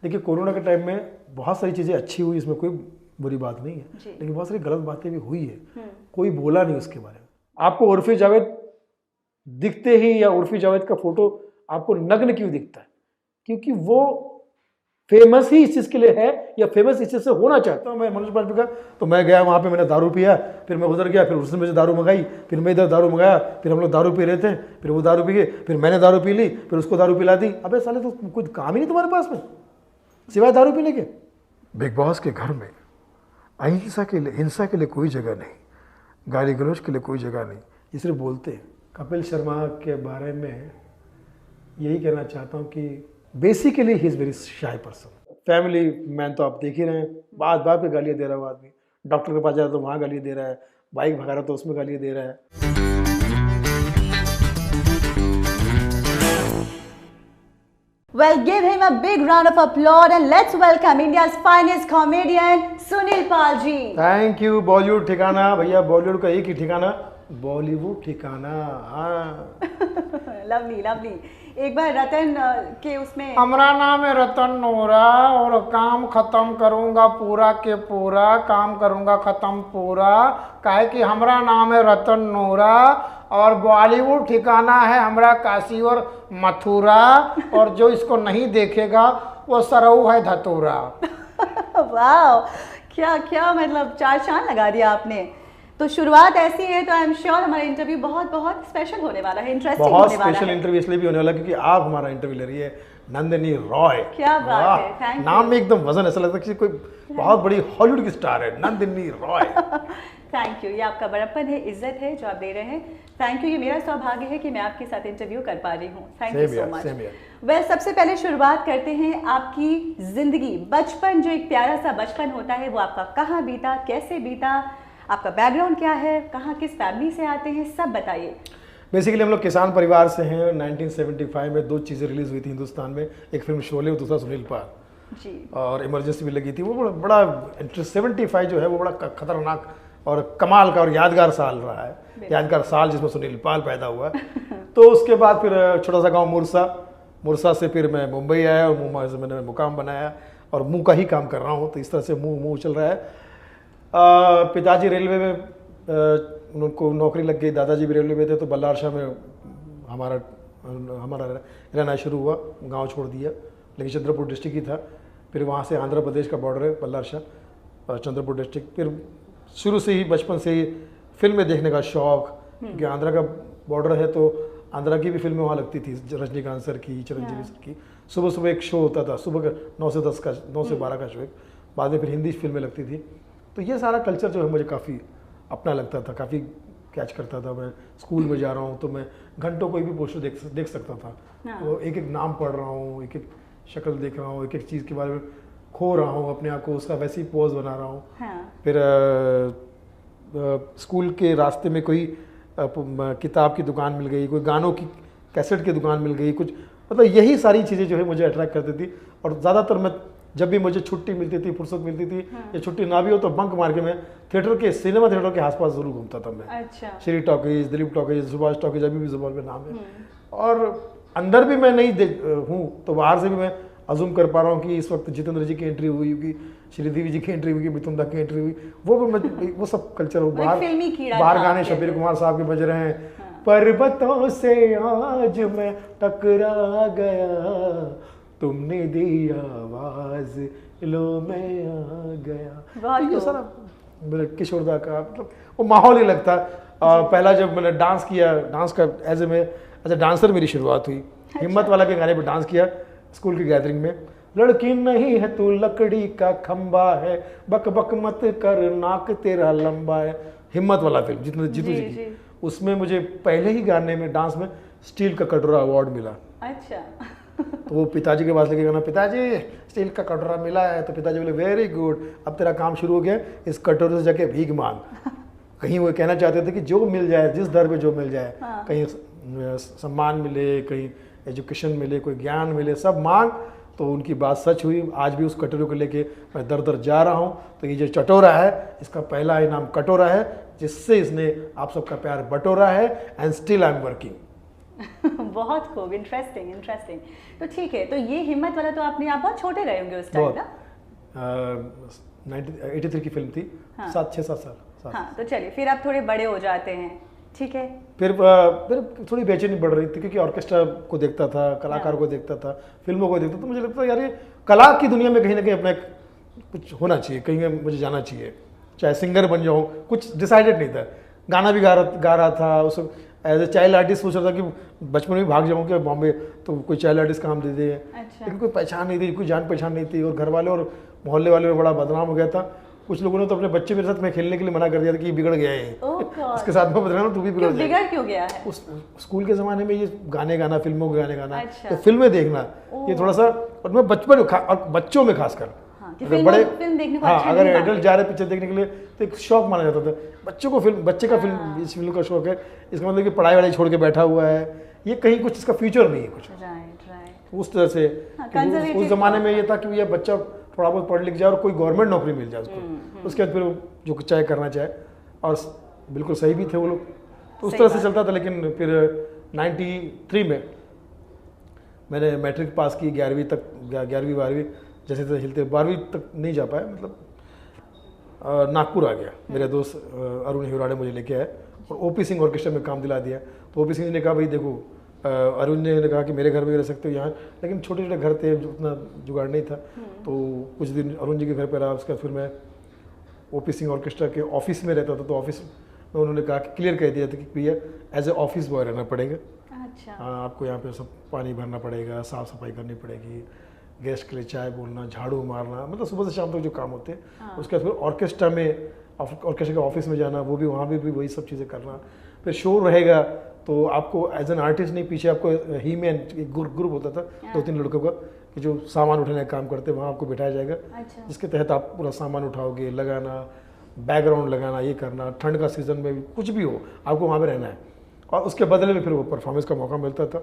देखिए कोरोना के टाइम में बहुत सारी चीज़ें अच्छी हुई, इसमें कोई बुरी बात नहीं है, लेकिन बहुत सारी गलत बातें भी हुई है, कोई बोला नहीं उसके बारे में। आपको उर्फी जावेद दिखते ही या उर्फी जावेद का फोटो आपको नग्न क्यों दिखता है? क्योंकि वो फेमस ही इस चीज़ के लिए है या फेमस इस चीज़ से होना चाहता हूँ। मैं मनोज बाजपेयी का, तो मैं गया वहाँ पे, मैंने दारू पिया, फिर मैं उधर गया, फिर उसने मुझे दारू मंगाई, फिर मैं इधर दारू मंगाया, फिर हम लोग दारू पी रहे थे, फिर वो दारू पी गए, फिर मैंने दारू पी ली, फिर उसको दारू पिला दी। अबे साले तो कुछ काम ही नहीं तुम्हारे पास में सिवाय दारू पीने के। बिग बॉस के घर में अहिंसा के लिए, हिंसा के लिए कोई जगह नहीं, गाली गलौज के लिए कोई जगह नहीं, ये सिर्फ बोलते हैं। कपिल शर्मा के बारे में यही कहना चाहता हूँ कि basically he is very shy person. Family man तो आप देख ही रहे हैं, बात बात पे गालियाँ दे रहा है वो आदमी, डॉक्टर के पास जा रहा तो वहाँ गालियाँ दे रहा है, बाइक भगा रहा तो उसमें गालियाँ दे रहा है। Well, give him a big round of applause and let's welcome India's finest comedian Sunil Pal ji. Thank you. Bollywood ठिकाना भैया, बॉलीवुड का एक ही ठिकाना, बॉलीवुड ठिकाना। हाँ लवली लवली। एक बार रतन के उसमें, हमारा नाम है रतन नोरा और काम खत्म करूंगा पूरा के पूरा, काम करूंगा खत्म पूरा, काहे कि हमारा नाम है रतन नोरा और बॉलीवुड ठिकाना है हमारा काशी और मथुरा, और जो इसको नहीं देखेगा वो सरऊ है धतूरा। वाह, क्या क्या मतलब चार चांद लगा दिया आपने। तो शुरुआत ऐसी है तो आई एम श्योर हमारा इंटरव्यू बहुत बहुत स्पेशल होने वाला है, इंटरेस्टिंग बहुत होने वाला स्पेशल है। इंटरव्यू इसलिए भी होने वाला क्योंकि आप हमारा इंटरव्यू ले रही है नंदिनी रॉय। क्या बात है, थैंक यू। नाम में एकदम वजन, ऐसा लगता है कि कोई बहुत बड़ी हॉलीवुड की स्टार है, नंदिनी रॉय। थैंक यू, ये आपका बड़प्पन है, इज्जत है जो आप दे रहे हैं। थैंक यू, ये मेरा सौभाग्य है कि मैं आपके साथ इंटरव्यू कर पा रही हूँ। Thank you so much. वह सबसे पहले शुरुआत करते हैं आपकी जिंदगी, बचपन, जो एक प्यारा सा बचपन होता है वो आपका कहाँ बीता, कैसे बीता, आपका बैकग्राउंड क्या है, कहाँ किस फैमिली से आते हैं, सब बताइए। बेसिकली हम लोग किसान परिवार से हैं। 1975 में दो चीज़ें रिलीज हुई थी हिंदुस्तान में, एक फिल्म शोले और दूसरा सुनील पाल जी, और इमरजेंसी भी लगी थी। वो बड़ा इंटरेस्ट, 75 जो है वो बड़ा खतरनाक और कमाल का और यादगार साल रहा है, यादगार साल जिसमें सुनील पाल पैदा हुआ। तो उसके बाद फिर छोटा सा गाँव मुरसा से फिर मैं मुंबई आया और मुंबई से मैंने मुकाम बनाया और मुँह का ही काम कर रहा हूँ, तो इस तरह से मुँह चल रहा है। पिताजी रेलवे में, उनको नौकरी लग गई, दादाजी भी रेलवे में थे, तो बल्लार शाह में हमारा रहना शुरू हुआ। गांव छोड़ दिया, लेकिन चंद्रपुर डिस्ट्रिक्ट ही था। फिर वहाँ से आंध्र प्रदेश का बॉर्डर है बल्लार शाह और चंद्रपुर डिस्ट्रिक्ट। फिर शुरू से ही बचपन से ही फिल्में देखने का शौक़, क्योंकि आंध्रा का बॉर्डर है तो आंध्रा की भी फिल्में वहाँ लगती थी, रजनीकांत सर की, चिरंजीवी सर की। सुबह सुबह एक शो होता था, सुबह का 9 से 10 का, 9 से 12 का शो, बाद में फिर हिंदी फिल्में लगती थी। तो ये सारा कल्चर जो है मुझे काफ़ी अपना लगता था, काफ़ी कैच करता था। मैं स्कूल में जा रहा हूँ तो मैं घंटों कोई भी पोस्टर देख सकता था। तो एक एक नाम पढ़ रहा हूँ, एक एक शक्ल देख रहा हूँ, एक एक चीज़ के बारे में खो रहा हूँ अपने आप को, उसका वैसे ही पोज बना रहा हूँ। फिर स्कूल के रास्ते में कोई किताब की दुकान मिल गई, कोई गानों की कैसेट की दुकान मिल गई, कुछ मतलब यही सारी चीज़ें जो है मुझे अट्रैक्ट करती थी। और ज़्यादातर मैं जब भी मुझे छुट्टी मिलती थी, फुर्सत मिलती थी, या छुट्टी ना भी हो तो बंक मार के मैं सिनेमा थिएटर के आसपास जरूर घूमता था मैं। अच्छा। Shri talkies, Dilip talkies, Subhash talkies, अभी भी जुबान में नाम है। और अंदर भी मैं नहीं हूँ तो बाहर से भी मैं अजूम कर पा रहा हूँ कि इस वक्त जितेंद्र जी की एंट्री हुई होगी, श्रीदेवी जी की एंट्री हुई, मिथुन दा की एंट्री हुई, वो सब कल्चर बाहर गाने शब्बीर कुमार साहब के बज रहे हैं। पर्वतों से आज मैं टकरा गया, तुमने दी आवाज, लो मैं आ गया। तो ये सारा किशोर दा का मतलब वो माहौल ही लगता। पहला जब मैंने डांस किया, डांस का एज ए डांसर मेरी शुरुआत हुई। हिम्मत वाला के गाने पर डांस किया स्कूल की गैदरिंग में। लड़की नहीं है तू लकड़ी का खंबा है, बक बक मत कर नाक तेरा लंबा है। हिम्मत वाला फिल्म जीतू जी की, उसमें मुझे पहले ही गाने में डांस में स्टील का कटोरा अवार्ड मिला। अच्छा। तो वो पिताजी के पास लेके गाना, पिताजी स्टील का कटोरा मिला है। तो पिताजी बोले वेरी गुड, अब तेरा काम शुरू हो गया, इस कटोरे से जाके भीख मांग। कहीं वो कहना चाहते थे कि जो मिल जाए, जिस दर पे जो मिल जाए, कहीं सम्मान मिले, कहीं एजुकेशन मिले, कोई ज्ञान मिले, सब मांग। तो उनकी बात सच हुई। आज भी उस कटोरे को लेके मैं दर दर जा रहा हूँ। तो ये जो चटोरा है, इसका पहला इनाम कटोरा है, जिससे इसने आप सबका प्यार बटोरा है। And still I am working. बहुत खूब, इंटरेस्टिंग। तो ठीक है, तो ये हिम्मत वाला तो आपने, आप बहुत छोटे रहे होंगे उस टाइम ना? 83 की फिल्म थी। हाँ। 6-7 साल। हाँ, तो चलिए फिर आप थोड़े बड़े हो जाते हैं, ठीक है। फिर थोड़ी बेचैनी बढ़ रही थी क्योंकि ऑर्केस्ट्रा को देखता था, कलाकार को देखता था, फिल्मों को देखता था, तो मुझे लगता था यार ये कला की दुनिया में कहीं ना कहीं अपना एक कुछ होना चाहिए, कहीं मुझे जाना चाहिए, चाहे सिंगर बन जाऊँ, कुछ डिसाइडेड नहीं था। गाना भी गा रहा था उस एज ए चाइल्ड आर्टिस्ट। सोच रहा था कि बचपन में भाग जाऊँ कि बॉम्बे तो कोई चाइल्ड आर्टिस्ट काम दे दे। अच्छा। लेकिन कोई पहचान नहीं थी, कोई जान पहचान नहीं थी, और घर वाले और मोहल्ले वाले में बड़ा बदनाम हो गया था। कुछ लोगों ने तो अपने बच्चे मेरे साथ मैं खेलने के लिए मना कर दिया था कि बिगड़ गया है, इसके साथ में बदनाम, तू भी बिगड़ क्यों गया है? उस स्कूल के ज़माने में ये गाने गाना, फिल्मों के गाने गाना, अच्छा। तो फिल्में देखना, ये थोड़ा सा, और मैं बचपन और बच्चों में खासकर, अगर बड़े फिल्म देखने को हाँ, अगर एडल्ट जा रहे पिक्चर देखने के लिए तो एक शौक माना जाता था। बच्चों को बच्चे का फिल्म, इस फिल्म का शौक है, इसका मतलब कि पढ़ाई वढ़ाई छोड़ के बैठा हुआ है, ये कहीं कुछ इसका फ्यूचर नहीं है कुछ। राइट। उस तरह से उस जमाने में ये था कि भैया बच्चा थोड़ा बहुत पढ़ लिख जाए और कोई गवर्नमेंट नौकरी मिल जाए उसको, उसके बाद फिर जो चाहे करना चाहे, और बिल्कुल सही भी थे वो लोग, तो उस तरह से चलता था। लेकिन फिर 93 में मैंने मैट्रिक पास की, 11वीं तक, 11वीं 12वीं जैसे तैसे हिलते, 12वीं तक नहीं जा पाया, मतलब नागपुर आ गया। मेरे दोस्त अरुण हिराड़े मुझे लेके आए और ओपी सिंह ऑर्केस्ट्रा में काम दिला दिया। तो ओपी सिंह ने कहा भाई देखो, अरुण ने कहा कि मेरे घर में रह सकते हो यहाँ, लेकिन छोटे छोटे घर थे, उतना जुगाड़ नहीं था। तो कुछ दिन अरुण जी के घर पर रहा, उसके बाद फिर मैं ओपी सिंह ऑर्केस्ट्रा के ऑफिस में रहता था। तो ऑफिस में उन्होंने कहा कि क्लियर कह दिया था कि भैया एज ए ऑफिस बॉय रहना पड़ेगा। अच्छा। हाँ, आपको यहाँ पे सब पानी भरना पड़ेगा, साफ़ सफाई करनी पड़ेगी, गेस्ट के लिए चाय बोलना, झाड़ू मारना, मतलब सुबह से शाम तक जो काम होते हैं। हाँ। उसके बाद फिर ऑर्केस्ट्रा के ऑफिस में जाना, वो भी वहाँ भी वही सब चीज़ें करना। फिर शो रहेगा तो आपको एज एन आर्टिस्ट नहीं, पीछे आपको ही मैन एक ग्रुप होता था, 2-3 लड़कों का, कि जो सामान उठाने का काम करते, वहाँ आपको बिठाया जाएगा। अच्छा। जिसके तहत आप पूरा सामान उठाओगे, लगाना, बैकग्राउंड लगाना, ये करना, ठंड का सीज़न में भी कुछ भी हो आपको वहाँ पर रहना है, और उसके बदले में फिर वो परफॉर्मेंस का मौका मिलता था।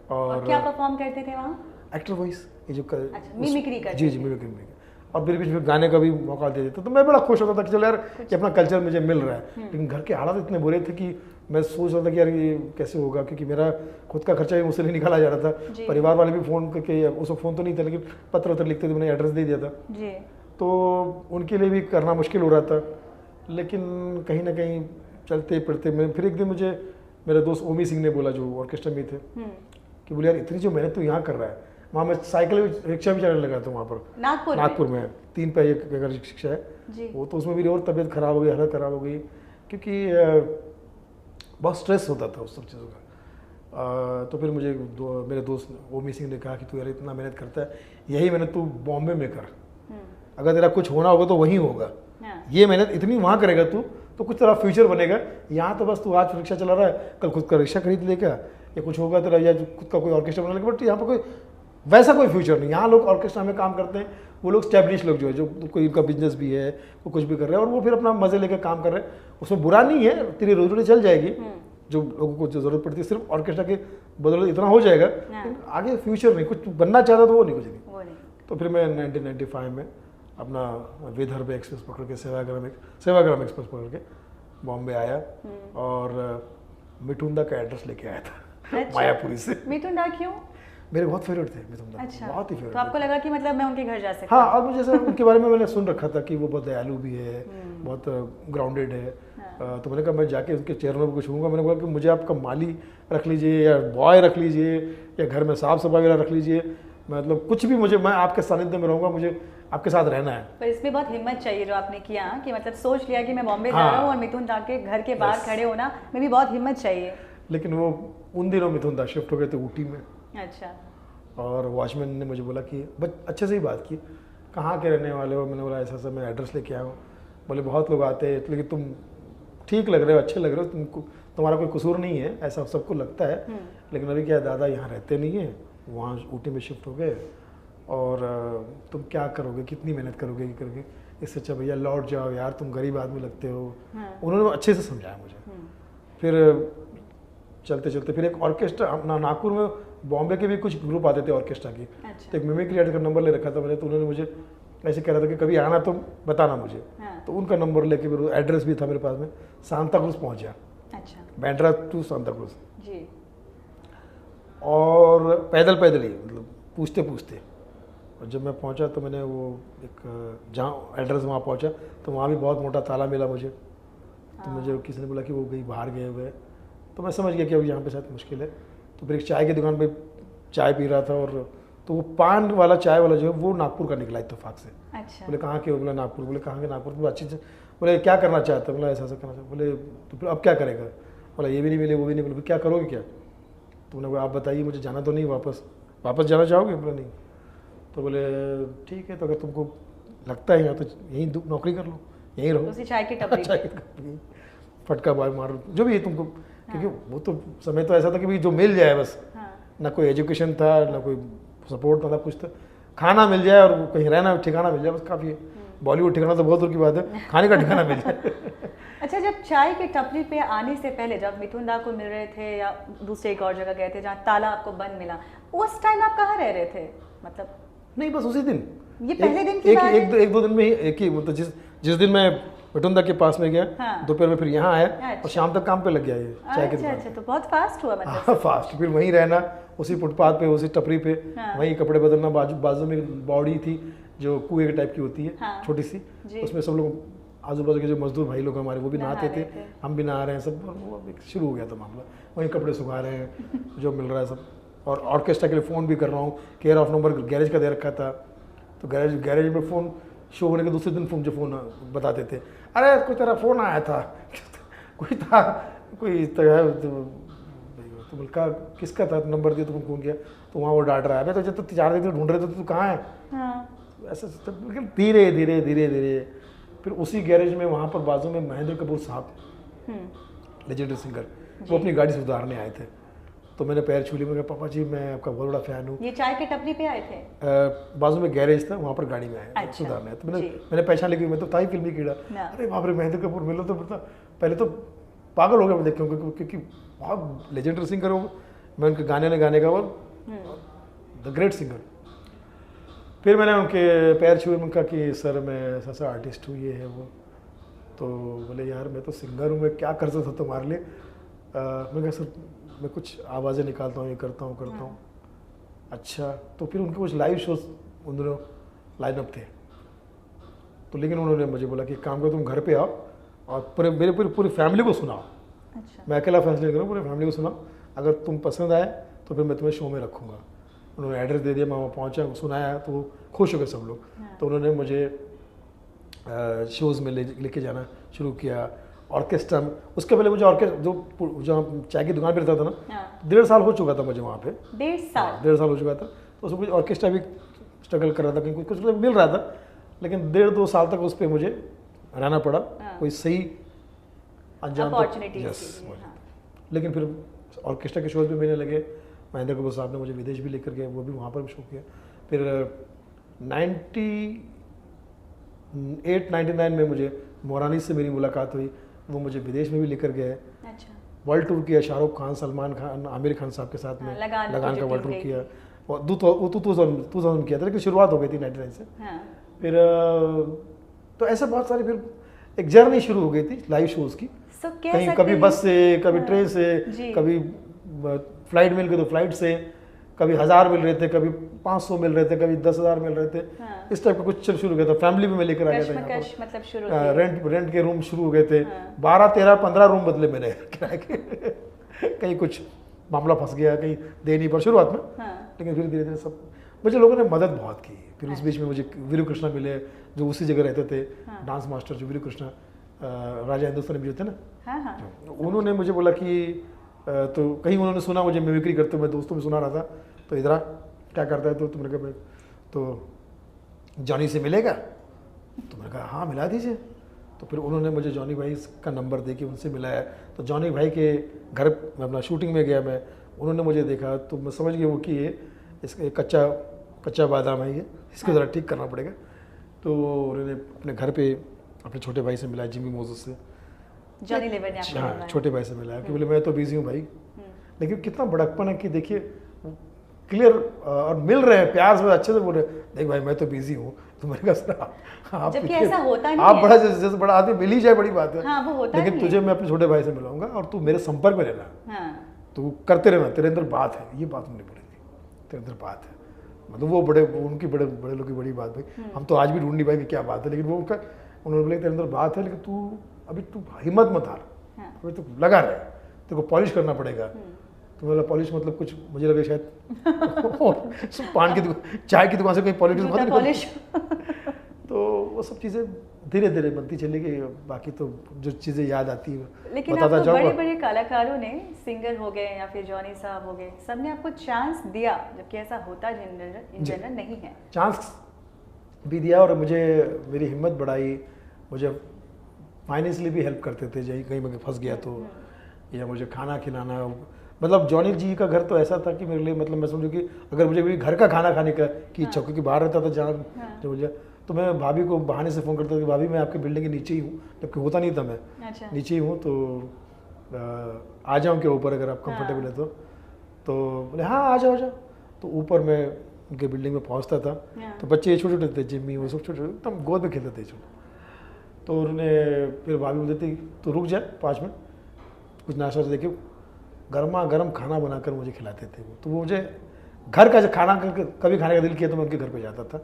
और क्या परफॉर्म करते थे वहाँ? एक्टर वॉइस, ये जो मिमिक्री करते। जी मिमिक्री, और फिर बीच में गाने का भी मौका दे देता। तो मैं बड़ा खुश होता था कि चलो यार कि अपना कल्चर मुझे मिल रहा है। लेकिन घर के हालात इतने बुरे थे कि मैं सोच रहा था कि यार ये कैसे होगा, क्योंकि मेरा खुद का खर्चा भी मुझसे नहीं निकाला जा रहा था। परिवार वाले भी फ़ोन करके, उस वक्त फ़ोन तो नहीं था लेकिन पत्र लिखते थे, मैंने एड्रेस दे दिया था जी। तो उनके लिए भी करना मुश्किल हो रहा था। लेकिन कहीं ना कहीं चलते फिरते मैं, फिर एक दिन मुझे मेरे दोस्त ओमी सिंह ने बोला, जो ऑर्केस्ट्रा में थे, कि बोले यार इतनी जो मेहनत तो यहाँ कर रहा है, वहाँ मैं साइकिल रिक्शा भी चलाने लगा था वहाँ पर नागपुर में 3 पहिए का रिक्शा है वो, तो उसमें भी और तबीयत खराब हो गई, हालत खराब हो गई, क्योंकि बहुत स्ट्रेस होता था उस सब चीज़ों का। तो फिर मुझे मेरे दोस्त ओमी सिंह ने कहा कि तू यार इतना मेहनत करता है, यही मेहनत तू बॉम्बे में कर, अगर तेरा कुछ होना होगा तो वहीं होगा। ये मेहनत इतनी वहाँ करेगा तू तो कुछ तेरा फ्यूचर बनेगा। यहाँ तो बस तू आज रिक्शा चला रहा है, कल खुद का रिक्शा खरीद लेगा, या कुछ होगा तेरा, या खुद का कोई ऑर्केस्ट्रा बना लेगा, बट यहाँ पर कोई वैसा कोई फ्यूचर नहीं। यहाँ लोग ऑर्केस्ट्रा में काम करते हैं, वो लोग स्टैब्लिश लोग जो है, जो कोई उनका बिजनेस भी है, वो कुछ भी कर रहे हैं, और वो फिर अपना मजे लेकर काम कर रहे हैं। उसमें बुरा नहीं है, तेरी रोजी रोटी चल जाएगी, जो लोगों को जो जरूरत पड़ती है, सिर्फ ऑर्केस्ट्रा के बदौलत इतना हो जाएगा, आगे फ्यूचर नहीं, कुछ बनना चाहता तो वो नहीं, कुछ नहीं। तो फिर मैं 1995 में अपना विदर्भ एक्सप्रेस पकड़ के, सेवाग्राम एक्सप्रेस पकड़ के बॉम्बे आया, और मिठुंदा का एड्रेस लेके आया था मायापुरी से। मिठुंदा क्यों? मेरे बहुत फेवरेट थे मिथुंदा। अच्छा। बहुत ही फेवरेट। तो आपको लगा कि मतलब मैं उनके घर जा सकता हूं? हाँ, और मुझे सर उनके बारे में मैंने सुन रखा था कि वो बहुत दयालु भी है, बहुत ग्राउंडेड है। तो मैंने कहा मैं जाके उनके चेहरों पर कुछ छूँगा। मैंने बोला कि मुझे आपका माली रख लीजिए, या बॉय रख लीजिए, या घर में साफ सफाई वगैरह रख लीजिए, मतलब कुछ भी, मुझे, मैं आपके सानिध्य में रहूँगा, मुझे आपके साथ रहना है। पर इसमें बहुत हिम्मत चाहिए जो आपने किया, कि मतलब सोच लिया कि मैं बॉम्बे जा रहा हूँ और मिथुंदा के घर के बाहर खड़े होना में भी बहुत हिम्मत चाहिए। लेकिन वो उन दिनों मिथुंदा शिफ्ट हो गए थे ऊटी में। अच्छा। और वॉचमैन ने मुझे बोला कि अच्छे से ही बात की, कहाँ के रहने वाले हो? मैंने बोला ऐसा ऐसा मैं एड्रेस लेके आया हूँ। बोले बहुत लोग आते हैं, लेकिन तुम ठीक लग रहे हो, अच्छे लग रहे हो, तुम्हारा कोई कसूर नहीं है, ऐसा सबको लगता है, लेकिन अभी क्या दादा यहाँ रहते नहीं है, वहाँ ऊटी में शिफ्ट हो गए, और तुम क्या करोगे, कितनी मेहनत करोगे ये करके, इससे अच्छा भैया लौट जाओ यार, तुम गरीब आदमी लगते हो। उन्होंने अच्छे से समझाया मुझे। फिर चलते चलते फिर एक ऑर्केस्ट्रा अपना नागपुर में, बॉम्बे के भी कुछ ग्रुप आते थे ऑर्केस्ट्रा की। अच्छा। तो एक मिमिक्री आर्टिस्ट का नंबर ले रखा था मैंने, तो उन्होंने मुझे ऐसे कह रहा था कि कभी आना तो बताना मुझे। तो उनका नंबर लेके फिर एड्रेस भी था मेरे पास में, सांता क्रूज पहुँच गया। अच्छा। बैंड्रा टू सांता क्रूज जी। और पैदल पैदल ही मतलब पूछते पूछते। और जब मैं पहुंचा तो मैंने वो एक जहाँ एड्रेस वहाँ पहुंचा तो वहाँ भी बहुत मोटा ताला मिला मुझे। तो मुझे किसी ने बोला कि वो कहीं बाहर गए हुए हैं, तो मैं समझ गया कि अब यहाँ पे शायद मुश्किल है। तो फिर एक चाय की दुकान पे चाय पी रहा था, और तो वो पान वाला चाय वाला जो है वो नागपुर का निकला इत्तेफाक से। अच्छा। बोले कहाँ के हो? बोला नागपुर। बोले कहाँ के नागपुर? बोले अच्छी बोले क्या करना चाहते? बोला ऐसा ऐसा करना चाहते। बोले तो फिर अब क्या करेगा? बोला ये भी नहीं मिले वो भी नहीं मिले, क्या करोगे क्या? तो उन्होंने बोला आप बताइए, मुझे जाना तो नहीं, वापस जाना चाहोगे? बोला नहीं। तो बोले ठीक है, तो अगर तुमको लगता है यहाँ तो यहीं नौकरी कर लो, यहीं रहो, उसी चाय की टपरी फटका बाय मारो जो भी है तुमको। क्योंकि वो तो समय तो ऐसा था कि भाई जो मिल जाए बस। ना कोई एजुकेशन था, ना कोई सपोर्ट था, ना कुछ था। खाना मिल जाए और कहीं रहना ठिकाना मिल जाए बस काफ़ी है। बॉलीवुड ठिकाना तो बहुत दूर की बात है, खाने का ठिकाना मिल जाए। अच्छा, जब चाय की टपरी पे आने से पहले जब मिथुन दा को मिल रहे थे या दूसरे एक और जगह गए थे जहाँ ताला आपको बंद मिला, उस टाइम आप कहाँ रह रहे थे? मतलब नहीं, बस उसी दिन, ये पहले दिन की बात है? एक दो दिन में ही एक ही, मतलब जिस दिन मैं मिथुन दा के पास में गया, दोपहर में फिर यहाँ आया। अच्छा। और शाम तक काम पे लग गया ये चाय की दुकान। अच्छा, तो बहुत फास्ट हुआ मतलब। फास्ट। फिर वहीं रहना, उसी फुटपाथ पे, उसी टपरी पे, वहीं कपड़े बदलना। बाजू में बावड़ी थी जो कुएं के टाइप की होती है, छोटी सी, उसमें सब लोग आजू बाजू के जो मजदूर भाई लोग हमारे वो भी नहाते थे, हम भी नहा रहे हैं सब। वो शुरू हो गया था मामला, वहीं कपड़े सुखा रहे हैं, जो मिल रहा है सब। और ऑर्केस्ट्रा के लिए फ़ोन भी कर रहा हूँ, केयर ऑफ नंबर गैरेज का दे रखा था। तो गैरेज में फ़ोन शो होने के दूसरे दिन मुझे फ़ोन बताते थे, अरे कोई तेरा फ़ोन आया था। कोई था, कोई तो बोलका किसका था, नंबर दिया, तो फ़ोन किया, तो वहाँ वो डांट रहा है, तो 4 दिन ढूंढ रहे थे, तो तू कहाँ है? ऐसा धीरे धीरे फिर उसी गैरेज में वहाँ पर बाजू में महेंद्र कपूर साहब, लेजेंडरी सिंगर, वो अपनी गाड़ी सुधारने आए थे। तो मैंने पैर छू लिया, मैंने कहा पापा जी मैं आपका बहुत बड़ा फ़ैन हूँ। ये चाय के टपरी पे आए थे? बाजू में गैरेज था, वहाँ पर गाड़ी में आए। अच्छा, सुधारने आए। तो मैंने पहचान लिया, मैं तो था ही फिल्मी कीड़ा। अरे बाप रे, महेंद्र कपूर मिलो तो मतलब पहले तो पागल हो गया मैं देख के, क्योंकि बहुत लेजेंडरी सिंगर हो। मैं उनके गाने का वो द ग्रेट सिंगर। फिर मैंने उनके पैर छुए, उनका कहा कि सर मैं ऐसा आर्टिस्ट हूँ, ये है वो। तो बोले यार मैं तो सिंगर हूँ, मैं क्या कर सकता तुम्हारे लिए? मैं कहा सर मैं कुछ आवाज़ें निकालता हूँ, ये करता हूँ। अच्छा, तो फिर उनके कुछ लाइव शोज उन दोनों लाइनअप थे। तो लेकिन उन्होंने मुझे बोला कि काम करो तुम घर पे आओ और मेरे पूरी फैमिली को सुनाओ। अच्छा। मैं अकेला फैसला नहीं करूँ, पूरी फैमिली को सुनाओ, अगर तुम पसंद आए तो फिर मैं तुम्हें शो में रखूँगा। उन्होंने एड्रेस दे दिया, मैं वहाँ पहुँचा, सुनाया, तो खुश हो गए सब लोग। तो उन्होंने मुझे शोज़ में लेके जाना शुरू किया, ऑर्केस्ट्रा में। उसके पहले मुझे ऑर्केस्ट्रा जो चाय की दुकान पे रहता था ना, 1.5 साल हो चुका था मुझे वहाँ पे। 1.5 साल हो चुका था। तो उसमें कुछ ऑर्केस्ट्रा भी स्ट्रगल कर रहा था, कहीं कुछ मिल रहा था, लेकिन 1.5-2 साल तक उस पर मुझे रहना पड़ा। कोई सही अंजाम, लेकिन फिर ऑर्केस्ट्रा के शोज भी मिलने लगे। महेंद्र कपूर साहब ने मुझे विदेश भी लेकर गए, वो भी वहाँ पर शो किया। फिर 98-99 में मुझे मोरानी से मेरी मुलाकात हुई, वो मुझे विदेश में भी लेकर गए। अच्छा। वर्ल्ड टूर किया, शाहरुख खान, सलमान खान, आमिर खान साहब के साथ में लगान का वर्ल्ड टूर किया। और 2000 किया था, लेकिन शुरुआत हो गई थी 99 से। फिर तो ऐसे बहुत सारी फिर एक जर्नी शुरू हो गई थी लाइव शोज़ की। कहीं कभी बस से, कभी ट्रेन से, कभी फ्लाइट मिल गई तो फ्लाइट से, कभी 1000 मिल रहे थे, कभी 500 मिल रहे थे, कभी 10,000 मिल रहे थे। इस टाइप का कुछ शुरू हो गया था। फैमिली में मैं लेकर आ गया था यहाँ पर, मतलब शुरू रेंट के रूम शुरू हो गए थे। 12, 13, 15 रूम बदले मैंने किराए के। कहीं कुछ मामला फंस गया, कहीं दे नहीं पर शुरुआत में, लेकिन फिर धीरे धीरे सब मुझे लोगों ने मदद बहुत की। फिर उस बीच में मुझे वीरू कृष्णा मिले, जो उसी जगह रहते थे, डांस मास्टर जो वीरू कृष्णा, राजा हिंदुस्तानी भी होते ना, उन्होंने मुझे बोला कि तो कहीं उन्होंने सुना मुझे मिमिक्री करते हुए, दोस्तों में सुना रहा था, तो इधर क्या करता है? तो तुमने कहा तो जॉनी से मिलेगा? तो मैंने कहा हाँ मिला दीजिए। तो फिर उन्होंने मुझे जॉनी भाई का नंबर दे के उनसे मिलाया। तो जॉनी भाई के घर में अपना शूटिंग में गया मैं, उन्होंने मुझे देखा तो मैं समझ गया वो कि ये इसका कच्चा बादाम है, ये इसको ज़रा ठीक करना पड़ेगा। तो उन्होंने अपने घर पे अपने छोटे भाई से मिलाया, जिमी मोजेस से, जॉनी लेवर ने आपको हाँ छोटे भाई से मिलाया कि बोले मैं तो बिजी हूँ भाई। लेकिन कितना बड़कपन है कि देखिए क्लियर और मिल रहे हैं प्यार से, अच्छे से बोल रहे देख भाई मैं तो बिजी हूँ। तो मैंने कहा सर आप जबकि ऐसा होता नहीं आप है। बड़ा जैसे बड़ा आदमी मिल ही जाए बड़ी बात है। हाँ, वो होता लेकिन तुझे मैं अपने छोटे भाई से मिलाऊंगा और तू मेरे संपर्क में रहना। तो करते रहना, तेरे अंदर बात है, ये बात उन्होंने बोली थी, तेरे अंदर बात है। मतलब वो उनकी बड़े लोग की बड़ी बात भाई, हम तो आज भी ढूंढ नहीं पाए कि क्या बात है, लेकिन वो उनका उन्होंने बोला तेरे अंदर बात है, लेकिन तू हिम्मत मत हार, अभी तो लगा रहे, तेरे को पॉलिश करना पड़ेगा। तो मतलब पॉलिश मतलब कुछ मुझे लगा शायद पान की चाय की दुकान से कहीं पॉलिश तो वो सब चीज़ें धीरे धीरे बनती चली गई। बाकी तो जो चीज़ें याद आती है लेकिन आपको बड़े बड़े कलाकारों ने, सिंगर हो गए या फिर जॉनी साहब हो गए, सबने आपको चांस दिया, जबकि ऐसा होता इन जनरल नहीं है। चांस भी दिया और मुझे मेरी हिम्मत बढ़ाई, मुझे फाइनेंशियली भी हेल्प करते थे, कहीं मैं फंस गया तो, या मुझे खाना खिलाना। मतलब जॉनी जी का घर तो ऐसा था कि मेरे लिए, मतलब मैं समझूँ कि अगर मुझे भी घर का खाना खाने का की इच्छा, क्योंकि बाहर रहता था जहाँ जो मुझे, तो मैं भाभी को बहाने से फ़ोन करता था कि भाभी मैं आपकी बिल्डिंग के नीचे ही हूँ, जबकि होता नहीं था, मैं नीचे ही हूँ, तो आ जाऊँ क्या ऊपर अगर आप कंफर्टेबल है तो बोले हाँ आ जाओ। तो ऊपर मैं उनके बिल्डिंग में पहुँचता था, तो बच्चे छोटे छोटे थे, जिम्मी वो सब छोटे एकदम गोद में खेलते थे छोटे। तो उन्होंने फिर भाभी बोलती थी तो रुक जाए 5 मिनट, कुछ नाश्ता देखिए, गर्मा गर्म खाना बनाकर मुझे खिलाते थे वो। तो वो मुझे घर का खाना कभी खाने का दिल किया तो मैं उनके घर पे जाता था।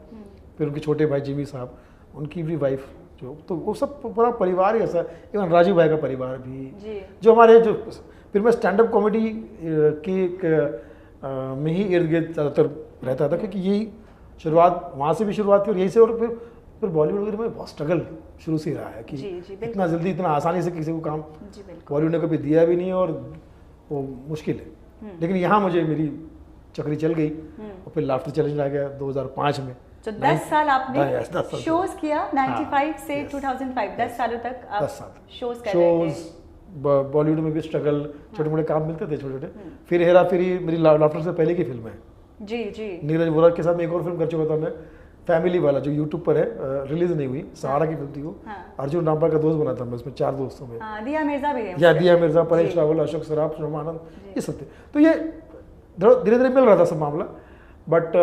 फिर उनके छोटे भाई जिमी साहब, उनकी भी वाइफ जो, तो वो सब पूरा परिवार ही ऐसा, इवन राजू भाई का परिवार भी, जो हमारे जो, फिर मैं स्टैंड अप कॉमेडी में ही इर्द गिर्द ज़्यादातर रहता था, क्योंकि यही शुरुआत वहाँ से भी शुरुआत थी और यही से, और फिर बॉलीवुड वगैरह में बहुत स्ट्रगल शुरू से रहा है कि इतना जल्दी इतना आसानी से किसी को काम बॉलीवुड ने कभी दिया भी नहीं, और वो मुश्किल है। लेकिन यहाँ मुझे मेरी चक्री चल गई और फिर लाफ्टर चैलेंज आ गया 2005 में। तो 10 साल आपने शोज किया, 95 से 2005, 10 सालों तक आप शोज कर रहे थे। बॉलीवुड में भी स्ट्रगल, छोटे मोटे काम मिलते थे छोटे छोटे। फिर हेरा फेरी मेरी लाफ्टर से पहले की फिल्म है। जी नीरज वोरा के साथ मैं एक और फिल्म कर चुका था मैं, फैमिली वाला, जो यूट्यूब पर है, रिलीज नहीं हुई, सहारा की फिल्म थी वो। अर्जुन रामपाल का दोस्त बना था मैं उसमें, 4 दोस्तों में। दिया मिर्जा भी है, या दिया मिर्जा, परेश रावल, अशोक सराफ, शर्मानंद, ये सब थे। तो ये धीरे धीरे मिल रहा था सब मामला। बट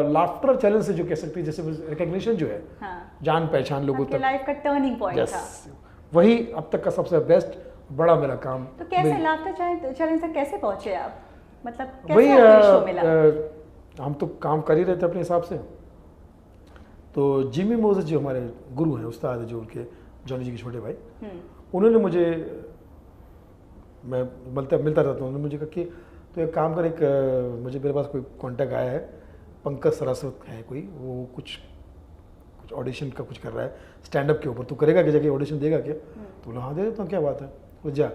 लाफ्टर चैलेंज से जो कह सकते हैं, जैसे रिकग्निशन जो है, जान पहचान लोगों तक, लाइफ का टर्निंग पॉइंट था, वही अब तक का सबसे बेस्ट बड़ा मेरा काम। तो कैसे लाफ्टर चैलेंज तक कैसे पहुंचे आप, मतलब कैसे आपको शो मिला? हम तो काम कर ही रहे थे अपने हिसाब से। तो जिमी मोजेस जो हमारे गुरु हैं, उस्ताद है, जो उनके जॉनी जी के छोटे भाई, उन्होंने मुझे, मैं मिलता रहता हूँ, उन्होंने मुझे कहा कि तो एक काम कर, मुझे मेरे पास कोई कांटेक्ट आया है, पंकज सरासवत है कोई, वो कुछ ऑडिशन का कुछ कर रहा है स्टैंड अप के ऊपर, तू करेगा क्या, जाके ऑडिशन देगा क्या? तो बोला हाँ दे देता हूँ, क्या बात है, बोले जा।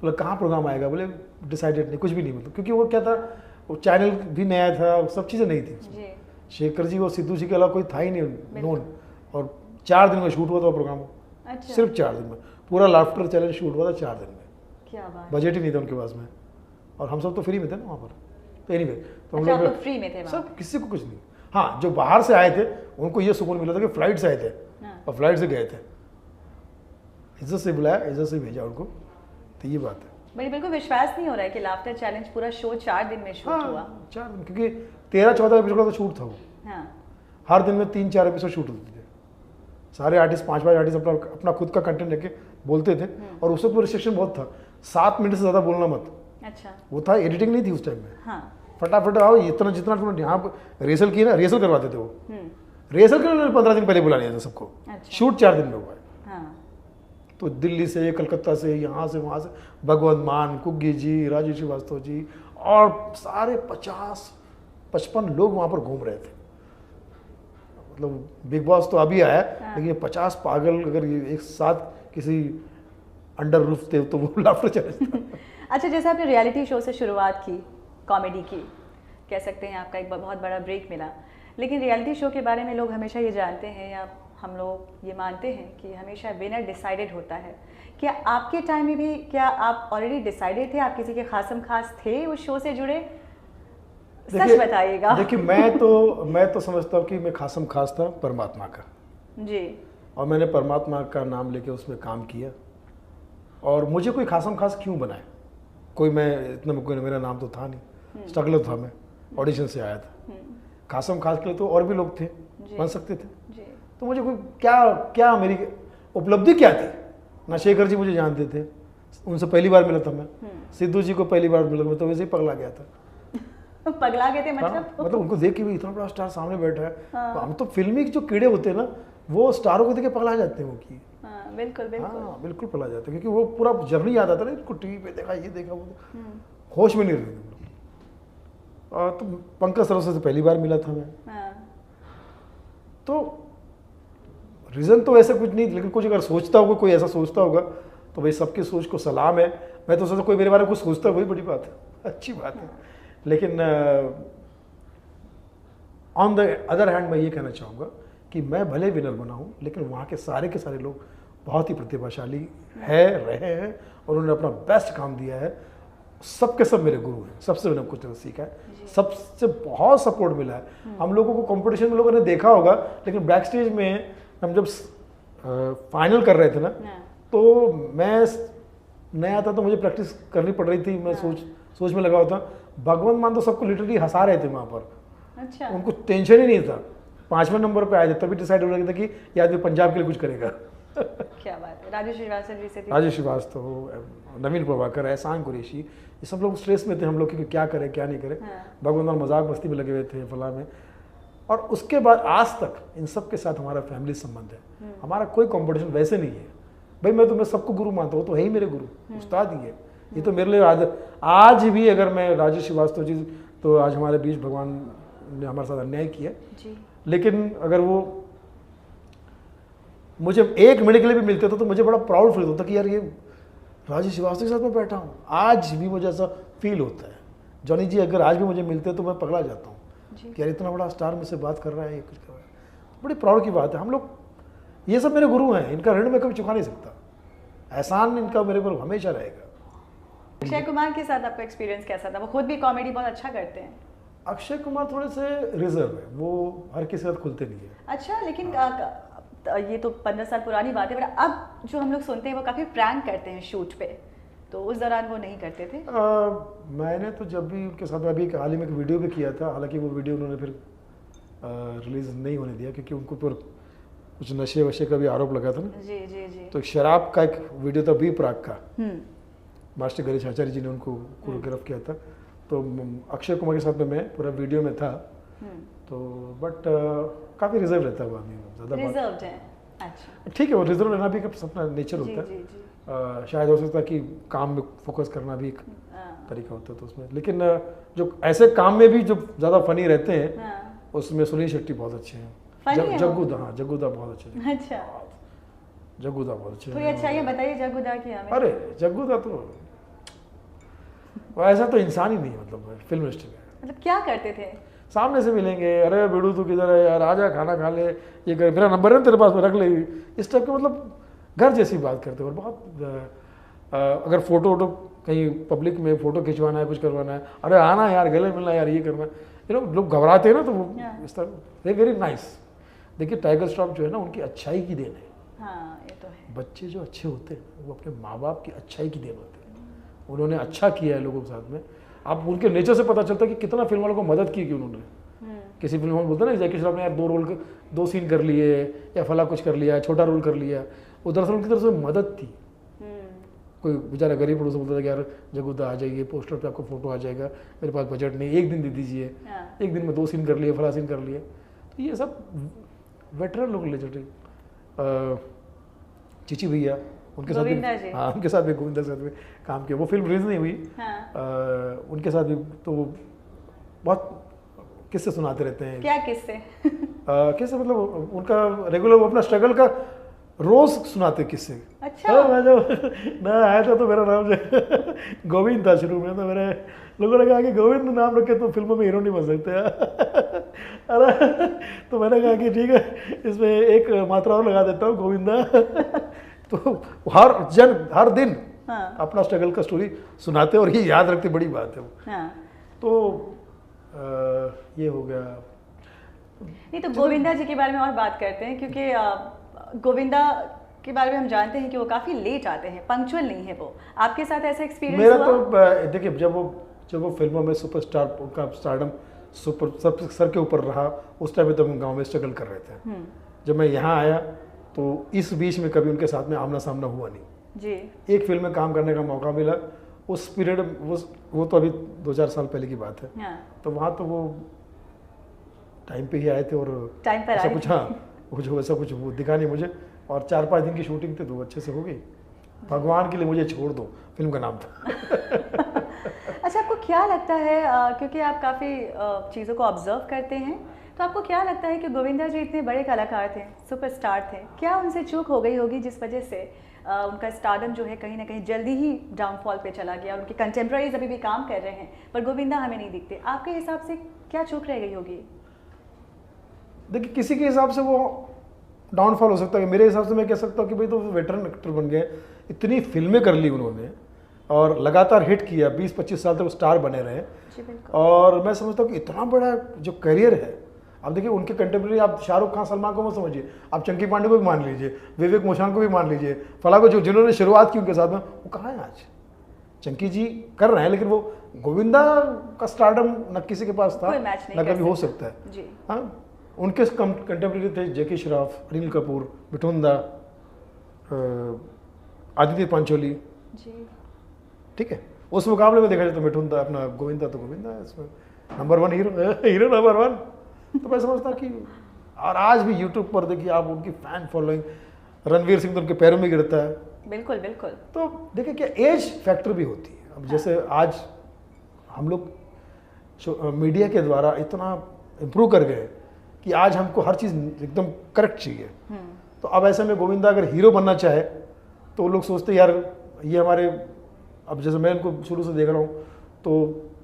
बोला कहाँ प्रोग्राम आएगा? बोले डिसाइडेड नहीं, कुछ भी नहीं, मतलब क्योंकि वो क्या था, वो चैनल भी नया था, सब चीज़ें नहीं थी। शेखर जी और सिद्धू जी के अलावा कोई था ही नहीं नोन, और 4 दिन में शूट हुआ था प्रोग्राम। अच्छा। सिर्फ 4 दिन में पूरा लाफ्टर चैलेंज शूट हुआ था 4 दिन में। क्या बात, बजट ही नहीं था उनके पास में, और हम सब तो फ्री में थे ना वहाँ पर। तो एनीवे, तो हम लोग फ्री में थे सब, किसी को कुछ नहीं। हाँ, जो बाहर से आए थे उनको ये सुकून मिला था कि फ्लाइट से आए थे और फ्लाइट से गए थे, इज्जत से बुलाया, इज्जत से भेजा उनको। तो ये बात है। मेरे बिल्कुल विश्वास नहीं हो रहा है कि लाफ्टर चैलेंज पूरा शो 4 दिन में शूट हुआ। 4 दिन, क्योंकि 13-14 एपिसोड का शूट था वो। हर दिन में 3-4 एपिसोड शूट होते थे। सारे आर्टिस्ट 5-5 आर्टिस्ट अपना खुद का कंटेंट लेके बोलते थे, और उस वक्त रिस्ट्रिक्शन बहुत था, 7 मिनट से ज़्यादा बोलना मत। अच्छा। वो था, एडिटिंग नहीं थी उस टाइम में। फटाफट आओ, इतना जितना तुमने यहाँ पर रिहर्सल की ना, रिहर्सल करवाते थे वो। रिहर्सल करने 15 दिन पहले बुला लिया था सबको। शूट 4 दिन में हुआ है। तो दिल्ली से, कलकत्ता से, यहाँ से, वहाँ से, भगवंत मान, कुग्गी जी, राजू श्रीवास्तव जी, और सारे 50-55 लोग वहाँ पर घूम रहे थे। मतलब बिग बॉस तो अभी आया, लेकिन ये 50 पागल अगर ये एक साथ किसी अंडर रूफ थे तो वो लाफ्टर चैलेंज था। अच्छा, जैसे आपने रियलिटी शो से शुरुआत की, कॉमेडी की, कह सकते हैं आपका एक बहुत बड़ा ब्रेक मिला, लेकिन रियलिटी शो के बारे में लोग हमेशा ये जानते हैं, या हम लोग ये मानते हैं कि हमेशा विनर डिसाइडेड होता है। क्या आपके टाइम में भी, क्या आप ऑलरेडी डिसाइडेड थे, आप किसी के खासम खास थे उस शो से जुड़े? सच बताइएगा। देखिए, मैं तो समझता हूँ कि मैं खासम खास था परमात्मा का जी, और मैंने परमात्मा का नाम लेके उसमें काम किया, और मुझे कोई खासम खास क्यों बनाए, कोई मैं इतना, कोई मेरा नाम तो था नहीं, स्ट्रगलर था मैं, ऑडिशन से आया था। खासम खास के लिए तो और भी लोग थे, बन सकते थे। तो मुझे कोई क्या मेरी उपलब्धि क्या थी? ना शेखर जी मुझे जानते थे, उनसे पहली बार मिला था मैं। सिद्धू जी को पहली बार मिला, मैं तो वैसे ही पगला गया था। पगला गए थे मतलब? हाँ, मतलब उनको देख के भी इतना बड़ा स्टार सामने बैठा है। तो हम तो फिल्मी जो कीड़े होते हैं ना, वो स्टारों को देख के पगला जाते हैं वो की। बिल्कुल बिल्कुल। हाँ बिल्कुल पगला जाते हैं, क्योंकि वो पूरा जर्नी याद आता है ना, इनको टीवी पे देखा, ये देखा, वो होश में नहीं रहते हम लोग। और तो पंकज सरोसा से पहली बार मिला था मैं। तो रीज़न तो ऐसा कुछ नहीं, लेकिन कुछ अगर सोचता होगा, कोई ऐसा सोचता होगा तो भाई सबकी सोच को सलाम है। मैं तो सोचता कोई मेरे बारे में कुछ सोचता है, वही बड़ी बात है, अच्छी बात है। लेकिन ऑन द अदर हैंड मैं ये कहना चाहूँगा कि मैं भले विनर बना हूँ, लेकिन वहाँ के सारे लोग बहुत ही प्रतिभाशाली है, रहे हैं और उन्होंने अपना बेस्ट काम दिया है। सबके सब मेरे गुरु हैं, सबसे मैंने कुछ सीखा है, सबसे बहुत सपोर्ट मिला है। हम लोगों को कंपटीशन में लोगों ने देखा होगा, लेकिन बैक स्टेज में हम जब फाइनल कर रहे थे ना, तो मैं नया था तो मुझे प्रैक्टिस करनी पड़ रही थी। मैं सोच में लगा होता। भगवंत मान तो सबको लिटरली हंसा रहे थे वहाँ पर। अच्छा। उनको टेंशन ही नहीं था। 5वें नंबर पे आए थे, तभी डिसाइड हो रहा था कि ये आदमी पंजाब के लिए कुछ करेगा। क्या बात है। राजेश श्रीवास्तव जी से, राजेश श्रीवास्तव, नवीन प्रभाकर, एहसान कुरैशी, ये सब लोग स्ट्रेस में थे हम लोग कि क्या करें क्या नहीं करें। भगवंत मजाक मस्ती में लगे हुए थे फला में। और उसके बाद आज तक इन सब के साथ हमारा फैमिली संबंध है। हमारा कोई कंपटीशन वैसे नहीं है भाई। मैं तो मैं सबको गुरु मानता हूँ, तो है ही मेरे गुरु, उस्ताद ही है। ये तो मेरे लिए आज भी अगर मैं राजेश श्रीवास्तव जी, तो आज हमारे बीच भगवान ने हमारे साथ अन्याय किया, लेकिन अगर वो मुझे 1 मिनट के लिए भी मिलते थे तो मुझे बड़ा प्राउड फील होता कि यार ये राजेश श्रीवास्तव के साथ मैं बैठा हूँ। आज भी मुझे ऐसा फील होता है। जॉनी जी अगर आज भी मुझे मिलते तो मैं पगला जाता हूँ कि यार इतना बड़ा स्टार मुझसे बात कर रहा है, ये कुछ कर रहा है। बड़ी प्राउड की बात है। हम लोग, ये सब मेरे गुरु हैं, इनका ऋण मैं कभी चुका नहीं सकता। एहसान इनका मेरे पर हमेशा रहेगा। अक्षय कुमार के साथ आपका एक्सपीरियंस कैसा था? वो खुद भी कॉमेडी बहुत अच्छा करते हैं। अक्षय कुमार थोड़े से रिजर्व है, वो हर किसी के साथ खुलते नहीं है। अच्छा, लेकिन ये तो 15 साल पुरानी बात है, पर अब जो हम लोग सुनते हैं वो काफ़ी प्रैंक करते हैं शूट पे, तो उस दौरान वो नहीं करते थे? मैंने तो जब भी उनके साथ अभी हाल ही में एक वीडियो भी किया था, हालांकि वो वीडियो उन्होंने फिर रिलीज नहीं होने दिया क्योंकि उनको पर कुछ नशे वशे का भी आरोप लगा था ना। जी जी जी। तो शराब का एक वीडियो था बी प्राक का, मास्टर गणेश आचार्य जी ने उनको कोरियोग्राफ किया था। तो अक्षय कुमार के साथ में मैं पूरा वीडियो में था। तो बट काफ़ी रिजर्व रहता है वो आदमी, ज़्यादा रिजर्व्ड है। अच्छा, ठीक है, वो रिजर्व रहना भी अपना नेचर होता है। शायद हो सकता है कि काम में फोकस करना भी एक तरीका होता है तो उसमें। लेकिन जो ऐसे काम में भी जो ज़्यादा फनी रहते हैं उसमें सुनील शेट्टी बहुत अच्छे हैं। जग्गूदा, हाँ जग्गूदा बहुत अच्छे। अच्छा, जग्गूदा बहुत अच्छे। थोड़ी अच्छाइयाँ बताइए जग्गूदा की हमें। अरे जग्गूदा तो ऐसा तो इंसान ही नहीं है, मतलब फिल्म इंडस्ट्री में। मतलब क्या करते थे? सामने से मिलेंगे, अरे बेड़ू तू किधर है यार, आजा खाना खा ले, ये कर, मेरा नंबर है तेरे पास में, रख ले, इस टाइप के मतलब घर जैसी बात करते हैं। और बहुत अगर फोटो वोटो कहीं पब्लिक में फोटो खिंचवाना है, कुछ करवाना है, अरे आना यार, गले मिलना यार, ये करना, लोग घबराते हैं ना, तो वो इस तरह वेरी नाइस। देखिए टाइगर श्रॉफ जो है ना, उनकी अच्छाई की देन है। हाँ, ये तो है। बच्चे जो अच्छे होते हैं वो अपने माँ बाप की अच्छाई की देन होते हैं। उन्होंने अच्छा किया है लोगों के साथ में। आप उनके नेचर से पता चलता है कि कितना फिल्म वालों को मदद की उन्होंने। किसी फिल्म में बोलते हैं ना, जैकी श्रॉफ ने यार 2 सीन कर लिए, या फला कुछ कर लिया, छोटा रोल कर लिया, वो दरअसल उनकी तरफ से मदद थी। कोई बेचारा गरीब पड़ोस बोलता था कि यार जग्गूदा आ जाइए, पोस्टर पे आपको फोटो आ जाएगा, मेरे पास बजट नहीं, 1 दिन दे दीजिए, 1 दिन में 2 सीन कर लिए, फला सीन कर लिए। तो ये सब वेटरन लोग ले चल। चिची भैया, उनके साथ भी, हाँ उनके साथ भी गोविंदा के साथ भी काम किया। वो फिल्म रिलीज नहीं हुई। उनके साथ भी तो बहुत किस्से सुनाते रहते हैं। क्या किस्से? किस्से मतलब उनका रेगुलर वो अपना स्ट्रगल का रोज सुनाते किस्से। अच्छा। मैं जब ना आया था तो मेरा नाम जो गोविंद था शुरू में, तो मेरे लोगों ने कहा कि गोविंद नाम रखे तो फिल्मों में हीरो नहीं बन सकते। अरे तो मैंने कहा कि ठीक है, इसमें एक मात्रा और लगा देता हूँ, गोविंदा। तो हर दिन अपना स्ट्रगल का स्टोरी सुनाते और ये याद रखते, बड़ी बात है वो। तो ये हो गया। नहीं तो गोविंदा जी के बारे में और बात करते हैं, क्योंकि गोविंदा के बारे में हम जानते हैं कि वो काफ़ी लेट आते हैं, पंक्चुअल नहीं है वो। आपके साथ ऐसा एक्सपीरियंस मेरा तो देखिए, जब वो फिल्मों में सुपरस्टार, उनका स्टारडम सर के ऊपर रहा, उस टाइम पे तो हम गाँव में स्ट्रगल कर रहे थे। जब मैं यहाँ आया तो इस बीच में कभी उनके साथ में आमना सामना हुआ नहीं। जी। एक फिल्म में काम करने का मौका मिला, उस पीरियड वो तो अभी 2-4 साल पहले की बात है। हाँ। तो वहाँ तो वो टाइम पे ही आए थे और टाइम पर ऐसा आए कुछ, हाँ कुछ वैसा कुछ वो दिखा नहीं मुझे, और 4-5 दिन की शूटिंग थी तो अच्छे से हो गई। भगवान के लिए मुझे छोड़ दो, फिल्म का नाम था। अच्छा, आपको क्या लगता है, क्योंकि आप काफ़ी चीज़ों को ऑब्जर्व करते हैं, तो आपको क्या लगता है कि गोविंदा जी इतने बड़े कलाकार थे, सुपरस्टार थे, क्या उनसे चूक हो गई होगी जिस वजह से उनका स्टारडम जो है कहीं ना कहीं जल्दी ही डाउनफॉल पे चला गया? उनके कंटेम्प्रेरीज अभी भी काम कर रहे हैं पर गोविंदा हमें नहीं दिखते। आपके हिसाब से क्या चूक रह गई होगी? देखिए, किसी के हिसाब से वो डाउनफॉल हो सकता है, मेरे हिसाब से मैं कह सकता हूँ कि भाई तो वेटरन एक्टर बन गए, इतनी फिल्में कर ली उन्होंने और लगातार हिट किया, 20-25 साल तक वो स्टार बने रहे। और मैं समझता हूँ कि इतना बड़ा जो करियर है, अब देखिए उनके कंटेम्प्रेरी आप शाहरुख खान, सलमान को मत समझिए, आप चंकी पांडे को भी मान लीजिए, विवेक मोशान को भी मान लीजिए, फला को, जो जिन्होंने शुरुआत की उनके साथ में, वो कहाँ है आज? चंकी जी कर रहे हैं, लेकिन वो गोविंदा का स्टारडम न किसी के पास था न कभी हो सकता है। हाँ, उनके कंटेम्प्रेरी थे जैकी श्रॉफ, अनिल कपूर, मिठुन दा, आदित्य पंचोली, ठीक है। उस मुकाबले में देखा जाए तो मिठुन दा, अपना गोविंदा तो गोविंदा है इसमें नंबर 1 हीरो नंबर 1। तो मैं समझता कि, और आज भी यूट्यूब पर देखिए आप उनकी फैन फॉलोइंग, रणवीर सिंह तो उनके पैरों में गिरता है। बिल्कुल बिल्कुल। तो देखिए क्या एज फैक्टर भी होती है। अब जैसे आज हम लोग मीडिया के द्वारा इतना इम्प्रूव कर गए कि आज हमको हर चीज़ एकदम करेक्ट चाहिए। तो अब ऐसे में गोविंदा अगर हीरो बनना चाहे तो लोग सोचते यार ये हमारे, अब जैसे मैं इनको शुरू से देख रहा हूँ तो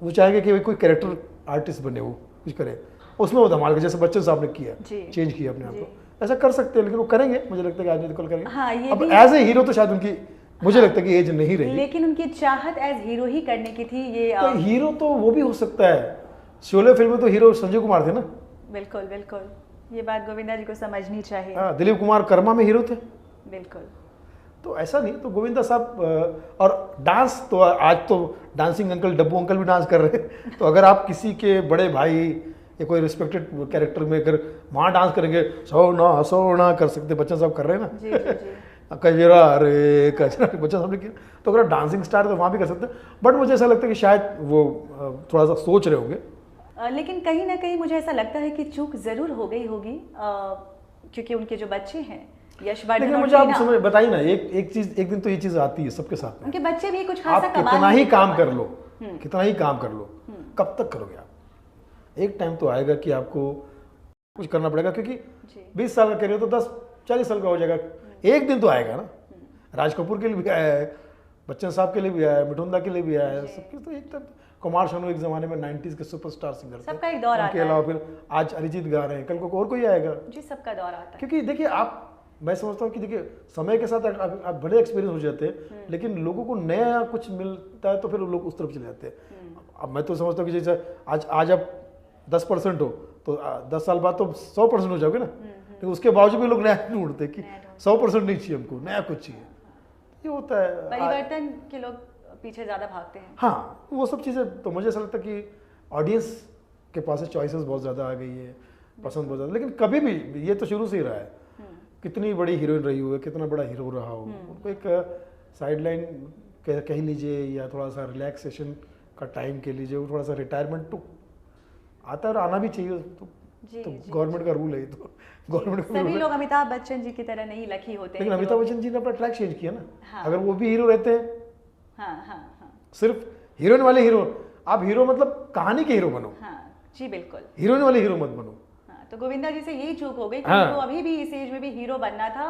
वो चाहेंगे कि कोई कैरेक्टर आर्टिस्ट बने, वो कुछ करे, उसमें वो धमाल, जैसे बच्चन साहब ने किया, चेंज किया अपने आप को। ऐसा कर सकते हैं, लेकिन वो करेंगे, मुझे लगता है कि आज नहीं तो कल करेंगे। हाँ, ये अब एज ए हीरो तो शायद उनकी, मुझे लगता है कि एज नहीं रही, लेकिन उनकी चाहत एज हीरो ही करने की थी। ये तो हीरो तो वो भी हो सकता है। शोले फिल्म में तो हीरो संजय कुमार थे ना। बिल्कुल बिल्कुल, ये बात गोविंदा जी को समझनी चाहिए। हाँ, दिलीप कुमार कर्मा में हीरो थे। बिल्कुल। तो ऐसा नहीं, तो गोविंदा साहब, और डांस तो आज तो डांसिंग अंकल, डब्बू अंकल भी डांस कर रहे हैं। तो अगर आप किसी के बड़े भाई या कोई रिस्पेक्टेड कैरेक्टर में अगर वहाँ डांस करेंगे, सोना कर सकते, बच्चन साहब कर रहे हैं ना। जी जी जी। कजरा रे कजरा, बच्चन साहब ने किया, तो अगर डांसिंग स्टार तो वहाँ भी कर सकते हैं। बट मुझे ऐसा लगता है कि शायद वो थोड़ा सा सोच रहे होंगे। लेकिन कहीं ना कहीं मुझे ऐसा लगता है कि चूक जरूर हो गई होगी, क्योंकि उनके जो बच्चे हैं यशवर्धन, लेकिन मुझे आप समझ बताइए ना, एक चीज, एक दिन तो ये चीज आती है सबके साथ में, उनके बच्चे भी कुछ खासा आप कितना ही काम कर लो, कितना ही काम कर लो, कब तक करोगे आप? एक टाइम तो आएगा कि आपको कुछ करना पड़ेगा, क्योंकि 20 साल का करियर तो 10-40 साल का हो जाएगा। एक दिन तो आएगा ना। राज कपूर के लिए भी आया है, बच्चन साहब के लिए भी आया है, मिठुन दा के लिए भी आया है, सबके। तो एक तक कुमार शानू एक जमाने में 90s के सुपरस्टार सिंगर थे, सबका एक दौर आता है। उनके अलावा फिर आज अरिजीत गा रहे हैं, कल को और कोई आएगा जी, सबका दौर आता है। क्योंकि देखिए आप, मैं समझता हूँ कि देखिए समय के साथ आप बड़े एक्सपीरियंस हो जाते हैं, लेकिन लोगों को नया कुछ मिलता है तो फिर लोग उस तरफ चले जाते हैं। अब मैं तो समझता हूँ कि जैसे आज आप 10% हो तो 10 साल बाद तो 100% हो जाओगे ना। लेकिन उसके बावजूद भी लोग नया ढूंढते कि 100% नहीं चाहिए हमको, नया कुछ चाहिए। ये होता है, परिवर्तन के लोग पीछे ज्यादा भागते हैं। हाँ, वो सब चीज़ें। तो मुझे ऐसा लगता है कि ऑडियंस के पास चॉइसेस बहुत ज़्यादा आ गई है, पसंद बहुत ज़्यादा। लेकिन कभी भी ये तो शुरू से ही रहा है, कितनी बड़ी हीरोइन रही हो, कितना बड़ा हीरो रहा हो, उनको एक साइडलाइन कह लीजिए या थोड़ा सा रिलैक्सेशन का टाइम कह लीजिए, वो थोड़ा सा रिटायरमेंट तो आता है और आना भी चाहिए। तो गवर्नमेंट का रूल है, तो गवर्नमेंट का सभी लोग अमिताभ बच्चन जी की तरह नहीं लकी होते हैं। लेकिन अमिताभ बच्चन जी ने अपना ट्रैक चेंज किया ना। अगर वो भी हीरो रहते हैं, सिर्फ हीरोइन वाले हीरो, आप हीरो मतलब कहानी के हीरो बनो। जी बिल्कुल, हीरोइन वाले हीरो मत बनो। तो गोविंदा जी से यही चूक हो गई कि उनको अभी भी इस एज में भी हीरो बनना था।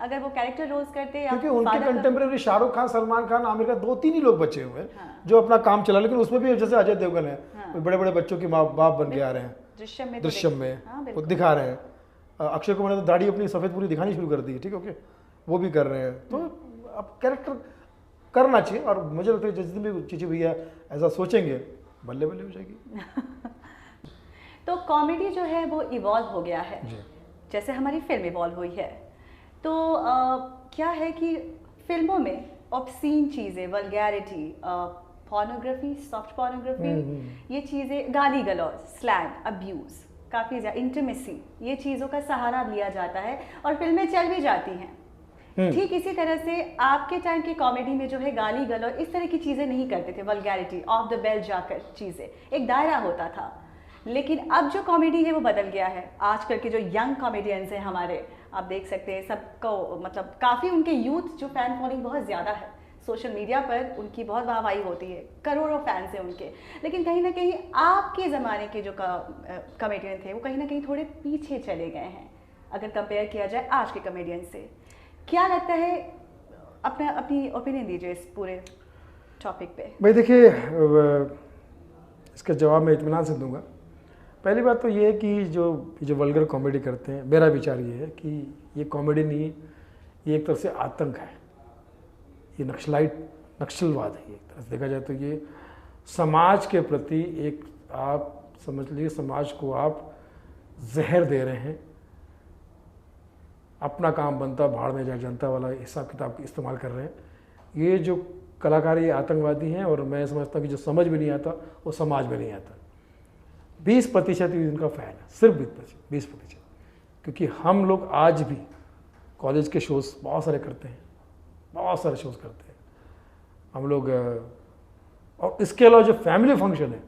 अगर वो कैरेक्टर रोल्स करते या क्योंकि उनके कंटेम्प्रेरी शाहरुख खान, सलमान खान, आमिर खान, 2-3 ही लोग बचे हुए हैं जो अपना काम चला। लेकिन उसमें भी जैसे अजय देवगन है, बड़े बड़े बच्चों के माँ बाप बन के आ रहे हैं, दृश्यम में वो दिखा रहे हैं। अक्षय कुमार ने तो दाढ़ी अपनी सफेद पूरी दिखानी शुरू कर दी है, ठीक है, ओके, वो भी कर रहे हैं। तो अब कैरेक्टर करना चाहिए, और मुझे लगता है जिस दिन भी चीज़ें भैया ऐसा सोचेंगे, बल्ले बल्ले हो जाएगी। तो कॉमेडी जो है वो इवॉल्व हो गया है, जैसे हमारी फिल्म इवॉल्व हुई है। तो क्या है कि फिल्मों में ऑब्सीन चीज़ें, वल्गैरिटी, पोर्नोग्राफी, सॉफ्ट पोर्नोग्राफी, ये चीज़ें, गाली गलौज, स्लैंग, अब्यूज़, काफ़ी ज़्यादा इंटीमेसी, ये चीज़ों का सहारा लिया जाता है और फिल्में चल भी जाती हैं। ठीक इसी तरह से आपके टाइम की कॉमेडी में जो है गाली गलौज इस तरह की चीजें नहीं करते थे, वल्गैरिटी ऑफ द बेल जाकर चीजें, एक दायरा होता था। लेकिन अब जो कॉमेडी है वो बदल गया है। आजकल के जो यंग कॉमेडियंस हैं हमारे, आप देख सकते हैं सबको, मतलब काफ़ी उनके यूथ जो फैन फॉलोइंग बहुत ज़्यादा है, सोशल मीडिया पर उनकी बहुत वाहवाही होती है, करोड़ों फैंस हैं उनके। लेकिन कहीं ना कहीं आपके ज़माने के जो कॉमेडियन थे वो कहीं ना कहीं थोड़े पीछे चले गए हैं अगर कंपेयर किया जाए आज के कॉमेडियन से। क्या लगता है, अपनी ओपिनियन दीजिए इस पूरे टॉपिक पे। भाई देखिए, इसका जवाब मैं इत्मीनान से दूंगा। पहली बात तो ये है कि जो वल्गर कॉमेडी करते हैं, मेरा विचार ये है कि ये कॉमेडी नहीं, ये एक तरह से आतंक है, ये नक्सलवाद है। एक तरह से देखा जाए तो ये समाज के प्रति एक, आप समझ लीजिए समाज को आप जहर दे रहे हैं। अपना काम बनता भाड़ में जाए जनता वाला हिसाब किताब इस्तेमाल कर रहे हैं। ये जो कलाकार ये आतंकवादी हैं, और मैं समझता हूँ कि जो समझ में नहीं आता वो समाज में नहीं आता। 20% ही इनका फ़ैन है, सिर्फ 20%, क्योंकि हम लोग आज भी कॉलेज के शोज़ बहुत सारे करते हैं, बहुत सारे शोज़ करते हैं हम लोग। और इसके अलावा जो फैमिली फंक्शन है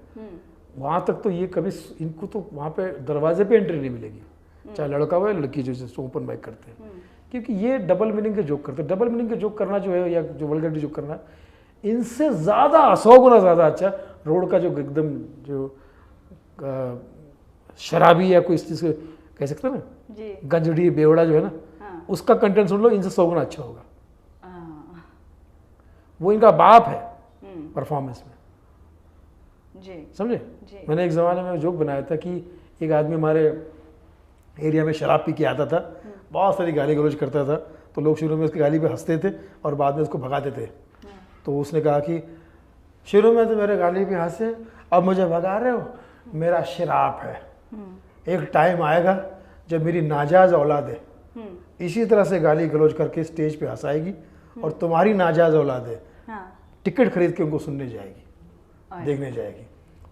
वहाँ तक तो ये कभी, इनको तो वहाँ पे दरवाजे पे एंट्री नहीं मिलेगी, चाहे लड़का हो या लड़की जो ओपन माइक करते हैं, क्योंकि ये डबल मीनिंग के जोक करते हैं। डबल मीनिंग के जोक करना जो है, या जो वल्गैरिटी जोक करना, इनसे ज़्यादा 100 गुना ज़्यादा अच्छा रोड का जो एकदम जो शराबी या कोई इस चीज़ को कह सकते हैं ना, गंजड़ी बेवड़ा जो है ना, हाँ। उसका कंटेंट सुन लो, इनसे 100 गुना अच्छा होगा। वो इनका बाप है परफॉर्मेंस में, समझे। मैंने एक ज़माने में जोक बनाया था कि एक आदमी हमारे एरिया में शराब पी के आता था, बहुत सारी गाली गलौज करता था, तो लोग शुरू में उसकी गाली पे हंसते थे और बाद में उसको भगाते थे। तो उसने कहा कि शुरू में तो मेरे गाली पे हंसे, अब मुझे भगा रहे हो, मेरा शराब है, एक टाइम आएगा जब मेरी नाजायज औलाद है इसी तरह से गाली गलौज करके स्टेज पे हंसाएगी, और तुम्हारी नाजायज औलाद है टिकट खरीद के उनको सुनने जाएगी, देखने जाएगी।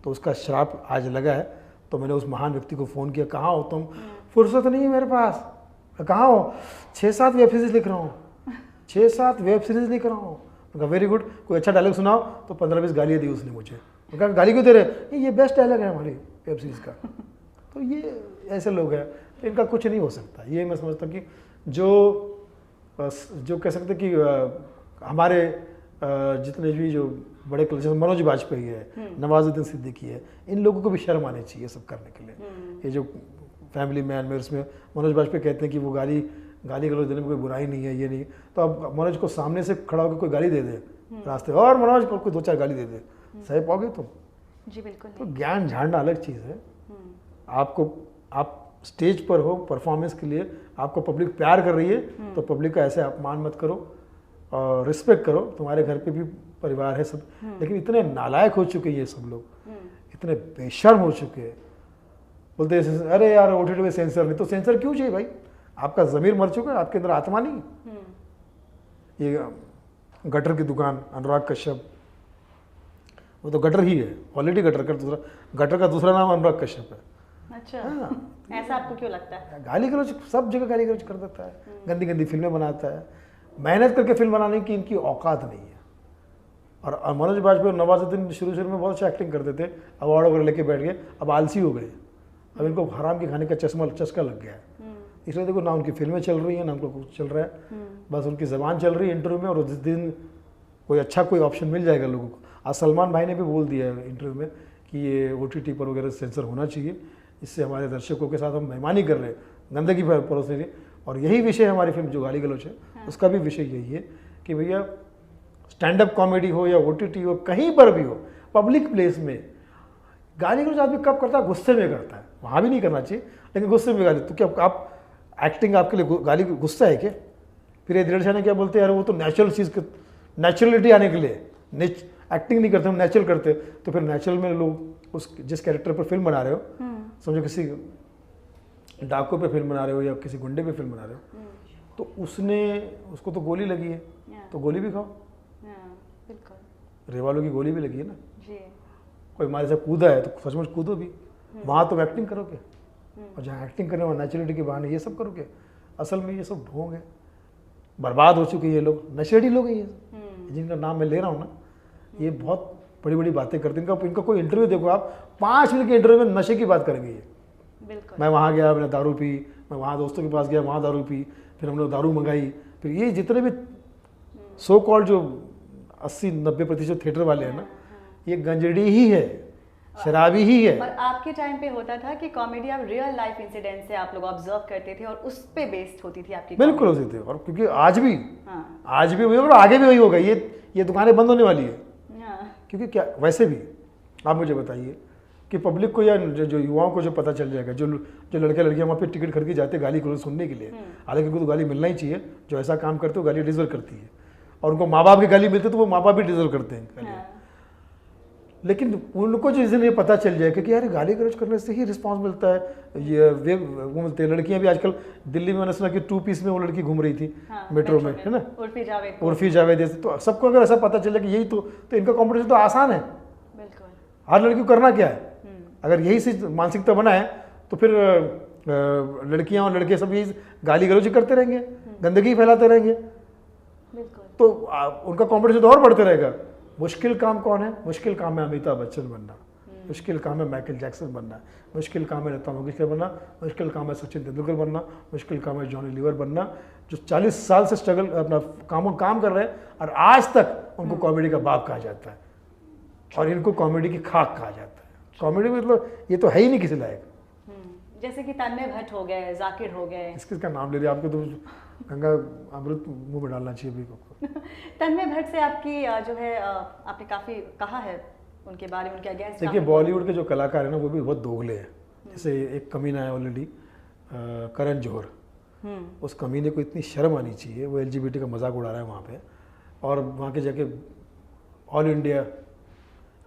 तो उसका श्राप आज लगा है। तो मैंने उस महान व्यक्ति को फ़ोन किया, कहाँ हो तुम? फुर्सत नहीं है मेरे पास। कहाँ हो? 6-7 वेब सीरीज़ लिख रहा हूँ, 6-7 वेब सीरीज़ लिख रहा हूँ। कहा वेरी गुड, कोई अच्छा डायलॉग सुनाओ। तो 15-20 गालियाँ दी उसने मुझे। कहा गाली क्यों दे रहे? ये बेस्ट डायलॉग है हमारी वेब सीरीज़ का। तो ये ऐसे लोग हैं, तो इनका कुछ नहीं हो सकता। ये मैं समझता हूँ कि जो कह सकते कि हमारे जितने भी जो बड़े जैसे मनोज बाजपेयी है, नवाजुद्दीन सिद्दीकी है, इन लोगों को भी शर्म आनी चाहिए सब करने के लिए। ये जो फैमिली मैन में, उसमें मनोज बाजपेयी कहते हैं कि वो गाली गलौज देने में कोई बुराई नहीं है, ये नहीं। तो अब मनोज को सामने से खड़ा होकर कोई गाली दे दे रास्ते, और मनोज को कोई 2-4 गाली दे दे, सह पाओगे तुम? जी बिल्कुल। तो ज्ञान झाड़ना अलग चीज़ है। आपको, आप स्टेज पर हो परफॉर्मेंस के लिए, आपको पब्लिक प्यार कर रही है, तो पब्लिक का ऐसे अपमान मत करो और रिस्पेक्ट करो। तुम्हारे घर पे भी परिवार है सब, लेकिन इतने नालायक हो चुके हैं ये सब लोग, इतने बेशर्म हो चुके हैं। बोलते हैं अरे यार OTT में सेंसर नहीं, तो सेंसर क्यों चाहिए भाई? आपका ज़मीर मर चुका है, आपके अंदर आत्मा नहीं। ये गटर की दुकान, अनुराग कश्यप, वो तो गटर ही है, ऑलरेडी गटर का दूसरा नाम अनुराग कश्यप है। अच्छा, हाँ। ऐसा आपको क्यों लगता है? गाली गलौज सब जगह गाली गलौज कर देता है, गंदी गंदी फिल्में बनाता है। मेहनत करके फिल्म बनाने की इनकी औकात नहीं है। और मनोज बाजपेयी और नवाजुद्दीन शुरू में बहुत अच्छा एक्टिंग करते थे, अवार्ड वगैरह लेके बैठ गए, अब आलसी हो गए। अब इनको हराम के खाने का चस्का लग गया है। इसलिए देखो ना उनकी फिल्में चल रही हैं, ना उनको कुछ चल रहा है, बस उनकी ज़बान चल रही है इंटरव्यू में। और जिस दिन कोई ऑप्शन मिल जाएगा लोगों को, आज सलमान भाई ने भी बोल दिया है इंटरव्यू में कि ये OTT पर वगैरह सेंसर होना चाहिए, इससे हमारे दर्शकों के साथ हम मेहमानी कर रहे हैं, गंदगी परोस रही है। और यही विषय हमारी फिल्म जो गाली गलौज है, उसका भी विषय यही है कि भैया स्टैंड अप कॉमेडी हो या OTT हो, कहीं पर भी हो, पब्लिक प्लेस में गाली गलौज आदमी कब करता है? गुस्से में करता है। वहाँ भी नहीं करना चाहिए, लेकिन गुस्से में गाली। तो क्या आप एक्टिंग आपके लिए गाली गुस्सा है क्या? फिर ये दृढ़ क्या बोलते हैं यार वो तो नेचुरल चीज़, नेचुरलिटी आने के लिए एक्टिंग नहीं करते, हम नेचुरल करते। तो फिर नेचुरल में लोग उस जिस कैरेक्टर पर फिल्म बना रहे हो, समझो किसी डाकू पे फिल्म बना रहे हो या किसी गुंडे पे फिल्म बना रहे हो, तो उसको तो गोली लगी है, तो गोली भी खाओ। रेवालों की गोली भी लगी है ना, कोई हमारे से कूदा है तो सचमुच कूदो भी। वहाँ तुम एक्टिंग करोगे, और जहाँ एक्टिंग करने वहाँ नेचुरलिटी के बहाने ये सब करोगे। असल में ये सब ढोंग है। बर्बाद हो चुके हैं ये लोग, नशेड़ी लोग हैं ये, जिनका नाम मैं ले रहा हूँ ना, ये बहुत बड़ी बड़ी बातें करते हैं। इनका कोई इंटरव्यू देखो आप, 5 मिनट के इंटरव्यू में नशे की बात करेंगे ये। बिल्कुल। मैं वहाँ गया, मैंने दारू पी, मैं वहाँ दोस्तों के पास गया, वहाँ दारू पी, फिर हमने दारू मंगाई, फिर ये जितने भी सो कॉल्ड जो 80-90% थिएटर वाले हैं ना, ये गंजड़ी ही है, शराबी ही है। और आपके टाइम पे होता था कि कॉमेडी आप रियल लाइफ इंसिडेंट से आप लोग ऑब्जर्व करते थे और उस पे बेस्ड होती थी आपकी। बिल्कुल होते थे, और क्योंकि आज भी आज भी वही और आगे भी वही होगा। ये दुकानें बंद होने वाली है, क्योंकि क्या वैसे भी आप मुझे बताइए कि पब्लिक को या जो युवाओं को जो पता चल जाएगा, जो लड़के लड़कियां वहाँ पे टिकट खरीद के जाते गाली गलौज सुनने के लिए, हालांकि उनको तो गाली मिलना ही चाहिए, जो ऐसा काम करते हो गाली डिजर्व करती है, और उनको माँ बाप की गाली मिलती है तो वो माँ बाप भी डिजर्व करते हैं। लेकिन उनको जिस दिन ये पता चल जाएगा कि यार गाली गलौज करने से ही रिस्पांस मिलता है, ये वो मिलते हैं। लड़कियां भी आजकल दिल्ली में मैंने सुना कि 2 पीस में वो लड़की घूम रही थी मेट्रो में, है ना, उर्फी जावेद जैसे। तो सबको अगर ऐसा पता चले कि यही तो इनका कॉम्पिटिशन तो आसान है। बिल्कुल। हर लड़की को करना क्या है, अगर यही से मानसिकता बनाए तो फिर लड़कियां और लड़के सब यही गाली गलौज करते रहेंगे, गंदगी फैलाते रहेंगे, तो उनका कॉम्पिटिशन तो और बढ़ते रहेगा। मुश्किल काम कौन है? मुश्किल काम है अमिताभ बच्चन बनना, मुश्किल काम है माइकल जैक्सन बनना, मुश्किल काम है लता मंगेशकर बनना, मुश्किल काम है सचिन तेंदुलकर बनना, मुश्किल काम है जॉनी लीवर बनना, जो 40 साल से स्ट्रगल अपना काम कर रहे हैं और आज तक उनको कॉमेडी का बाप कहा जाता है और इनको कॉमेडी की खाक कहा जाता है। कॉमेडी मतलब ये तो है ही नहीं किसी लायक। जैसे कि तन्मय भट्ट हो गए, जाकिर हो गए, इसका नाम ले रही आपको तो गंगा अमृत मुंह में डालना चाहिए भी। तन्मय भट्ट से आपकी जो है आपने काफ़ी कहा है उनके बारे में, उनके अगेंस्ट। देखिए बॉलीवुड के जो कलाकार हैं ना वो भी बहुत दोगले हैं। जैसे एक कमीना है ऑलरेडी करण जौहर, उस कमीने को इतनी शर्म आनी चाहिए, वो LGBT का मजाक उड़ा रहा है वहाँ पे, और वहाँ के जाके ऑल इंडिया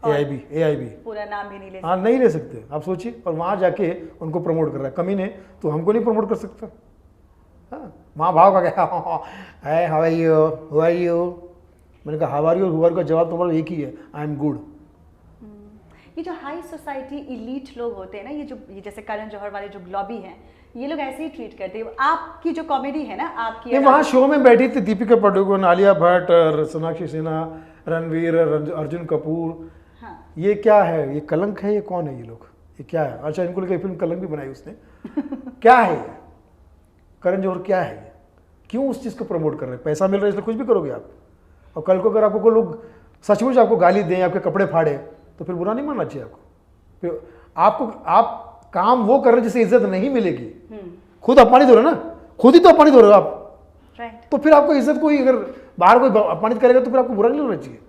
AIB पूरा नाम भी नहीं ले सकते। हाँ नहीं ले सकते, आप सोचिए, और वहाँ जाके उनको प्रमोट कर रहा है कमीने, तो हमको नहीं प्रमोट कर सकता। हाँ वहाँ भाव का क्या है, हाउ आर यू, मैंने कहा हाउ आर यू, हुआ का जवाब तुम्हारा एक ही है, आई एम गुड। ये जो हाई सोसाइटी इलीट लोग होते हैं ना, ये जैसे करण जौहर वाले जो ग्लोबी हैं, ये लोग ऐसे ही ट्रीट करते हैं। आपकी जो कॉमेडी है ना, आपकी वहाँ शो में बैठी थी दीपिका पादुकोण, आलिया भट्ट, सोनाक्षी सिन्हा, रणवीर, अर्जुन कपूर। हाँ। ये क्या है, ये कलंक है, ये कौन है ये लोग, ये क्या है? अच्छा इनको लेकर फिल्म कलंक भी बनाई उसने। क्या है ये करण जौहर, क्या है ये, क्यों उस चीज़ को प्रमोट कर रहे हैं? पैसा मिल रहा है इसलिए कुछ भी करोगे आप, और कल को अगर आपको कोई लोग सचमुच आपको गाली दें, आपके कपड़े फाड़े, तो फिर बुरा नहीं मानना चाहिए आपको। फिर आप काम वो कर रहे हैं जिससे इज्जत नहीं मिलेगी, खुद अपमानित हो रहे हो ना, खुद ही तो अपमानित हो रहे हो आप, तो फिर आपको इज्जत कोई अगर बाहर कोई अपमानित करेगा तो फिर आपको बुरा नहीं लगना चाहिए,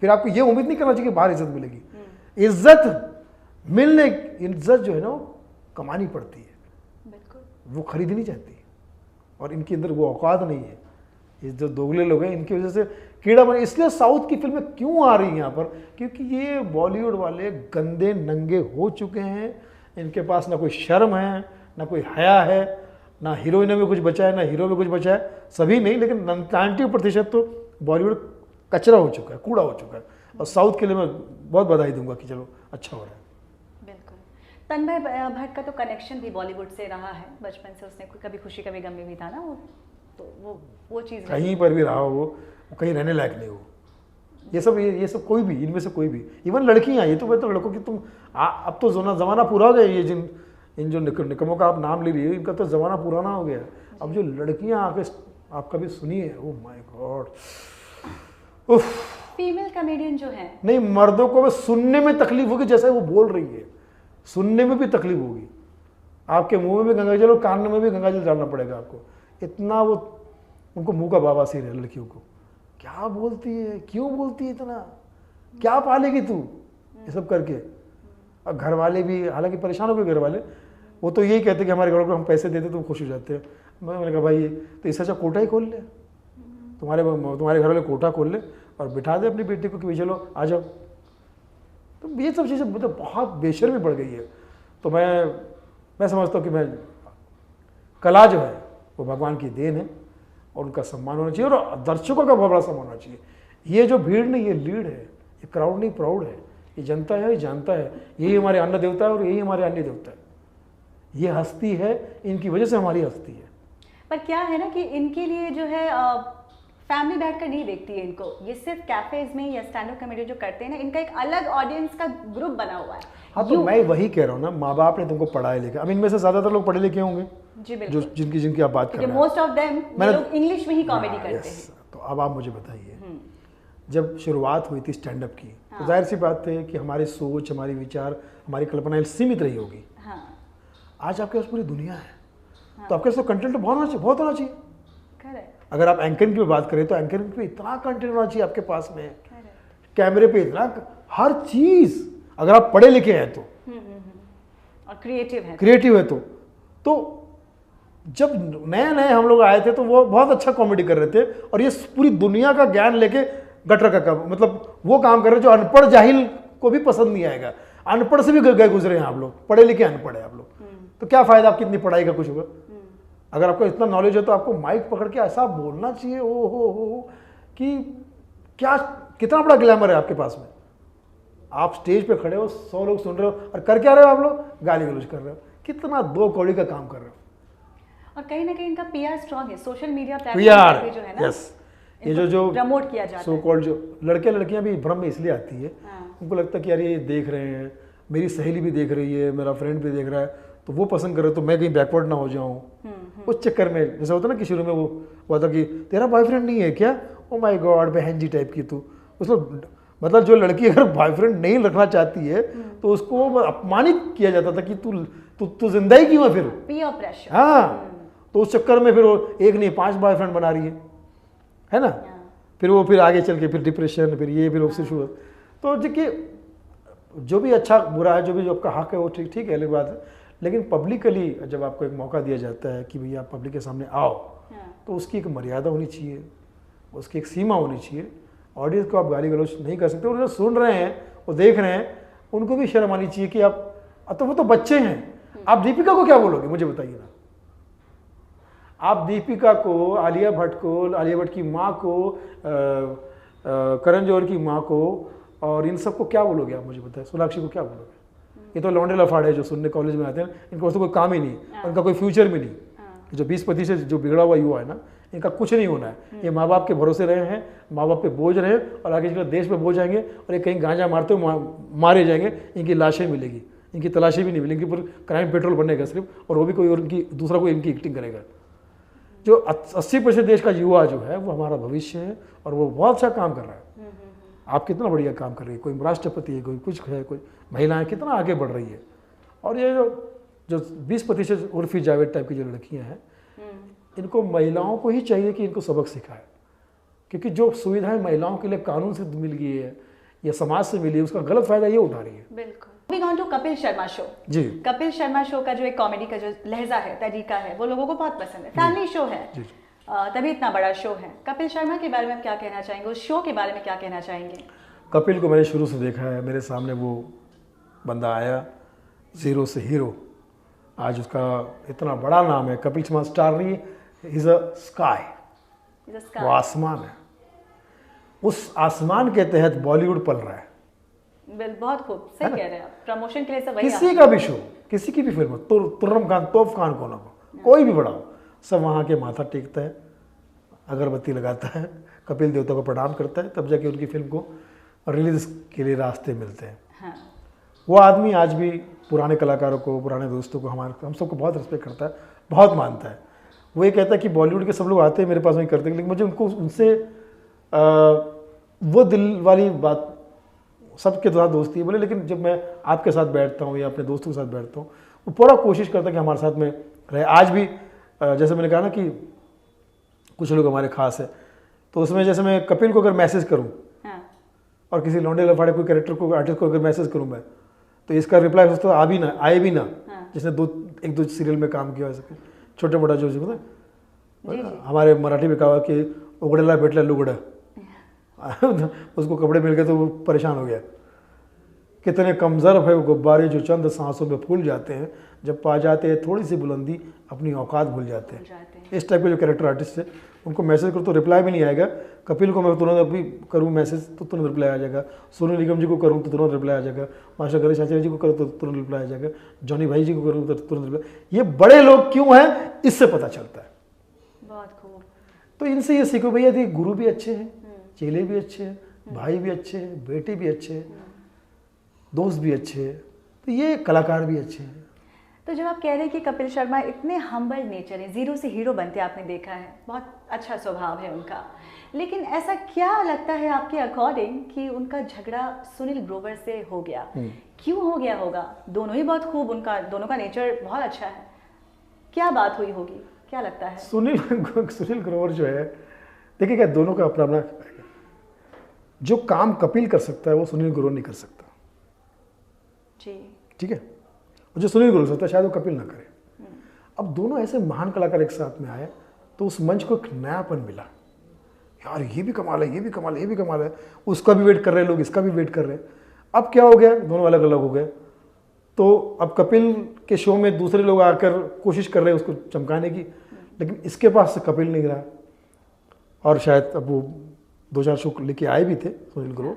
फिर आपको ये उम्मीद नहीं करना चाहिए कि बाहर इज्जत मिलेगी। इज्जत जो है ना वो कमानी पड़ती है, वो खरीदी नहीं जाती, और इनके अंदर वो औकात नहीं है। ये जो दोगले लोग हैं इनकी वजह से कीड़ा बने। इसलिए साउथ की फिल्में क्यों आ रही हैं यहाँ पर, क्योंकि ये बॉलीवुड वाले गंदे नंगे हो चुके हैं, इनके पास ना कोई शर्म है, ना कोई हया है, ना हीरोइनों में कुछ बचा है, ना हीरो में कुछ बचा है, सभी नहीं लेकिन 90% तो बॉलीवुड कचरा हो चुका है, कूड़ा हो चुका है। और साउथ के लिए मैं बहुत बधाई दूंगा कि चलो अच्छा हो रहा है। बिल्कुल। तन्मय भट्ट का तो कनेक्शन भी बॉलीवुड से रहा है, बचपन से उसने कभी खुशी कभी गम में भी था ना वो, तो वो चीज़ कहीं पर भी रहा हो, वो कहीं रहने लायक नहीं हो। ये सब कोई भी, इनमें से कोई भी, इवन लड़कियां, ये तो मैं तो लड़कों की तुम अब तो ज़माना पूरा हो गया, ये इन जो निकमों का आप नाम ले रही है इनका तो ज़माना पुराना हो गया। अब जो लड़कियां आके आप कभी सुनिए, ओह माय गॉड, उफ, फीमेल कॉमेडियन जो है, नहीं मर्दों को बस सुनने में तकलीफ होगी, जैसे वो बोल रही है सुनने में भी तकलीफ होगी। आपके मुंह में भी गंगाजल और कान में भी गंगाजल डालना पड़ेगा आपको, इतना वो उनको मुंह का बाबासीर है लड़कियों को। क्या बोलती है, क्यों बोलती है इतना, क्या पालेगी तू, ये सब करके। और घर वाले भी हालांकि परेशान हो गए, घर वाले वो तो यही कहते कि हमारे घर को हम पैसे देते तो खुश हो जाते हैं। मैंने कहा भाई तो इससे अच्छा कोटा ही खोल ले, तुम्हारे घर वाले कोटा खोल ले और बिठा दे अपनी बेटी को कि चलो आ जाओ। तो ये सब चीज़ें मतलब बहुत बेशर्मी बढ़ गई है। तो मैं समझता हूँ कि मैं कला जो है वो भगवान की देन है और उनका सम्मान होना चाहिए और दर्शकों का बहुत बड़ा सम्मान होना चाहिए। ये जो भीड़ नहीं, ये लीड है, ये क्राउड नहीं प्राउड है, ये जनता है, ये जानता है, यही हमारे अन्न देवता है और यही हमारे अन्य देवता है। ये हस्ती है, इनकी वजह से हमारी हस्ती है। पर क्या है ना कि इनके लिए जो है फैमिली बैठकर नहीं देखती है इनको, ये सिर्फ कैफेज में या स्टैंड अप कॉमेडी जो करते हैं ना, इनका एक अलग ऑडियंस का ग्रुप बना हुआ है। हाँ तो मैं वही कह रहा हूँ ना, माँ बाप ने तुमको पढ़ाया लिखा, अब इनमें से ज्यादातर लोग पढ़े लिखे होंगे जी जो जिनकी आप बात कर रहे हैं, मोस्ट ऑफ देम लोग इंग्लिश में ही कॉमेडी करते हैं। तो अब आप मुझे बताइए, जब शुरुआत हुई थी स्टैंड अप की तो जाहिर सी बात है कि हमारी सोच, हमारी विचार, हमारी कल्पनाएं सीमित रही होगी। आज आपके पास पूरी दुनिया है, तो आपके पास कंटेंट बहुत होना चाहिए। अगर आप एंकरिंग की बात करें तो एंकरिंग पे इतना कंटेंट होना चाहिए आपके पास में, कैमरे पे इतना, हर चीज। अगर आप पढ़े लिखे हैं तो और क्रिएटिव है तो जब नए हम लोग आए थे तो वो बहुत अच्छा कॉमेडी कर रहे थे, और ये पूरी दुनिया का ज्ञान लेके गटर का मतलब वो काम कर रहे हैं जो अनपढ़ जाहिल को भी पसंद नहीं आएगा। अनपढ़ से भी गए गुजरे हैं आप लोग, पढ़े लिखे अनपढ़ है आप लोग, तो क्या फायदा आपकी इतनी पढ़ाई का कुछ होगा। अगर आपको इतना नॉलेज है तो आपको माइक पकड़ के ऐसा बोलना चाहिए ओ हो कि क्या, कितना बड़ा ग्लैमर है आपके पास में। आप स्टेज पे खड़े हो, 100 लोग सुन रहे हो, और कर क्या रहे हो आप लोग, गाली गलौज कर रहे हो, कितना 2 कौड़ी का काम कर रहे हो। और कहीं ना कहीं इनका पीआर स्ट्रांग है, सोशल मीडिया प्लेटफॉर्म पे जो है ना, यस, ये जो प्रमोट किया जाता है। सो कॉल्ड जो लड़के लड़कियां भी भ्रम में इसलिए आती है, उनको लगता है कि यार ये देख रहे हैं, मेरी सहेली भी देख रही है, मेरा फ्रेंड भी देख रहा है, तो वो पसंद कर रहे, तो मैं कहीं बैकवर्ड ना हो जाऊं। उस चक्कर में जैसा होता ना कि शुरू में वो हुआ था कि तेरा बॉयफ्रेंड नहीं है क्या, ओ माय गॉड बहन जी टाइप की तू, उसको मतलब जो लड़की अगर बॉयफ्रेंड नहीं रखना चाहती है तो उसको अपमानित किया जाता था कि तू जिंदा ही क्यों है फिर, पीयर प्रेशर। हाँ, तो उस चक्कर में फिर वो एक नहीं 5 बॉयफ्रेंड बना रही है ना, फिर आगे चल के फिर डिप्रेशन, फिर ये, फिर उससे शुरू। तो देखिए जो भी अच्छा बुरा है, जो भी जो आपका हक है वो ठीक है, अलग बात है, लेकिन पब्लिकली जब आपको एक मौका दिया जाता है कि भैया आप पब्लिक के सामने आओ, तो उसकी एक मर्यादा होनी चाहिए, उसकी एक सीमा होनी चाहिए। ऑडियंस को आप गाली गलौज नहीं कर सकते, और जो सुन रहे हैं वो देख रहे हैं, उनको भी शर्म आनी चाहिए कि आप, तो वो तो बच्चे हैं, आप दीपिका को क्या बोलोगे मुझे बताइए ना। आप दीपिका को, आलिया भट्ट को, आलिया भट्ट की माँ को, करण जौहर की माँ को, और इन सबको क्या बोलोगे आप मुझे बताएं, सोनाक्षी को क्या बोलोगे। ये तो लौंडे लफाड़े जो सुनने कॉलेज में आते हैं, इनको तो कोई काम ही नहीं, उनका कोई फ्यूचर भी नहीं। जो 20-25 जो बिगड़ा हुआ युवा है ना, इनका कुछ नहीं होना है। ये माँ बाप के भरोसे रहे हैं, माँ बाप पे बोझ रहे हैं, और आगे चलकर देश पे बोझ जाएंगे, और ये कहीं गांजा मारते हुए मारे जाएंगे, इनकी लाशें मिलेगी, इनकी तलाशी भी नहीं मिलेगी, पर क्राइम पेट्रोल बनेगा सिर्फ, और वो भी कोई और इनकी दूसरा कोई इनकी एक्टिंग करेगा। जो 80% देश का युवा जो है वो हमारा भविष्य है, और वो बहुत अच्छा काम कर रहा है। आप कितना बढ़िया काम कर रही है, कोई राष्ट्रपति है, कोई कुछ है, कोई महिलाएं कितना आगे बढ़ रही है। और ये जो 20% उर्फी जावेद टाइप की जो लड़कियां हैं, इनको महिलाओं को ही चाहिए कि इनको सबक सिखाए, क्योंकि जो सुविधाएं महिलाओं के लिए कानून से मिल गई है या समाज से मिली है, उसका गलत फायदा ये उठा रही है। बिल्कुल। जो कपिल शर्मा शो, जी, कपिल शर्मा शो का जो एक कॉमेडी का जो लहजा है, तरीका है, वो लोगों को बहुत पसंद है। फैमिली शो है, तभी इतना बड़ा शो है। कपिल शर्मा के बारे में क्या कहना चाहेंगे, उस शो के बारे में क्या कहना चाहेंगे। कपिल को मैंने शुरू से देखा है, मेरे सामने वो बंदा आया, 0 से हीरो, आज उसका इतना बड़ा नाम है। कपिल शर्मा स्टार नहीं, इज अ स्काई, वो आसमान है। उस आसमान के तहत बॉलीवुड पल रहा है। बहुत खूब, सही कह रहे हैं आप। प्रमोशन के लिए सब किसी का भी शो, किसी की भी फिल्म, तुर्रम खान, तोफ खान को ना हो, कोई भी बड़ा हो, सब वहाँ के माथा टेकता है, अगरबत्ती लगाता है, कपिल देवता को प्रणाम करता है, तब जाके उनकी फिल्म को रिलीज के लिए रास्ते मिलते हैं। हाँ। वो आदमी आज भी पुराने कलाकारों को, पुराने दोस्तों को, हम सबको बहुत रिस्पेक्ट करता है, बहुत मानता है। वो ये कहता है कि बॉलीवुड के सब लोग आते हैं मेरे पास वहीं करते हैं, लेकिन मुझे उनसे वो दिल वाली बात, सबके साथ दोस्ती है बोले, लेकिन जब मैं आपके साथ बैठता हूँ या अपने दोस्तों के साथ बैठता हूँ, वो पूरा कोशिश करता है कि हमारे साथ में रहे। आज भी जैसे मैंने कहा ना कि कुछ लोग हमारे खास है, तो उसमें जैसे मैं कपिल को अगर मैसेज करूँ, और किसी लौंडे लफाड़े कोई कैरेक्टर को, आर्टिस्ट को अगर मैसेज करूँ मैं, तो इसका रिप्लाई उसको आए भी ना, जिसने 1-2 सीरियल में काम किया, छोटे मोटा जो हमारे मराठी में कहा कि उगड़ेला बेटला लुगड़ा, उसको कपड़े मिल गए तो वो परेशान हो गया। कितने कमज़ोर है वो गुब्बारे जो चंद सांसों में फूल जाते हैं, जब पा जाते हैं थोड़ी सी बुलंदी अपनी औकात भूल जाते हैं। इस टाइप के जो कैरेक्टर आर्टिस्ट है, उनको मैसेज करो तो रिप्लाई भी नहीं आएगा। कपिल को मैं तुरंत अभी करूँ मैसेज तो तुरंत रिप्लाई आ जाएगा, सोनू निगम जी को करूँ तो तुरंत रिप्लाई आ जाएगा, मास्टर गणेश आचार्य जी को करूँ तो तुरंत रिप्लाई आ जाएगा, जॉनी भाई जी को करूँ तो तुरंत रिप्लाई। ये बड़े लोग क्यों हैं इससे पता चलता है। बहुत खूब। तो इनसे ये सीखो भैया थी, गुरु भी अच्छे हैं, चेले भी अच्छे हैं, भाई भी अच्छे हैं, बेटे भी अच्छे हैं, दोस्त भी अच्छे हैं, तो ये कलाकार भी अच्छे हैं। तो जब आप कह रहे हैं कि कपिल शर्मा इतने हम्बल नेचर है, जीरो से हीरो बनते आपने देखा है, बहुत अच्छा स्वभाव है उनका, लेकिन ऐसा क्या लगता है आपके अकॉर्डिंग कि उनका झगड़ा सुनील ग्रोवर से हो गया? क्यों हो गया होगा? दोनों ही बहुत खूब, उनका दोनों का नेचर बहुत अच्छा है, क्या बात हुई होगी, क्या लगता है? सुनील ग्रोवर जो है, देखिए क्या दोनों का अपना अपना, जो काम कपिल कर सकता है वो सुनील ग्रोवर नहीं कर सकता जी, ठीक है, जो सुनील ग्रोवर सकता है शायद वो कपिल ना करे। अब दोनों ऐसे महान कलाकार एक साथ में आए तो उस मंच को एक नयापन मिला, यार ये भी कमाल है, ये भी कमाल है, ये भी कमाल है, उसका भी वेट कर रहे हैं लोग, इसका भी वेट कर रहे हैं। अब क्या हो गया, दोनों अलग अलग हो गए, तो अब कपिल के शो में दूसरे लोग आकर कोशिश कर रहे हैं उसको चमकाने की, लेकिन इसके पास से कपिल नहीं रहा, और शायद अब वो 2-4 शो लेके आए भी थे सुनील ग्रोवर,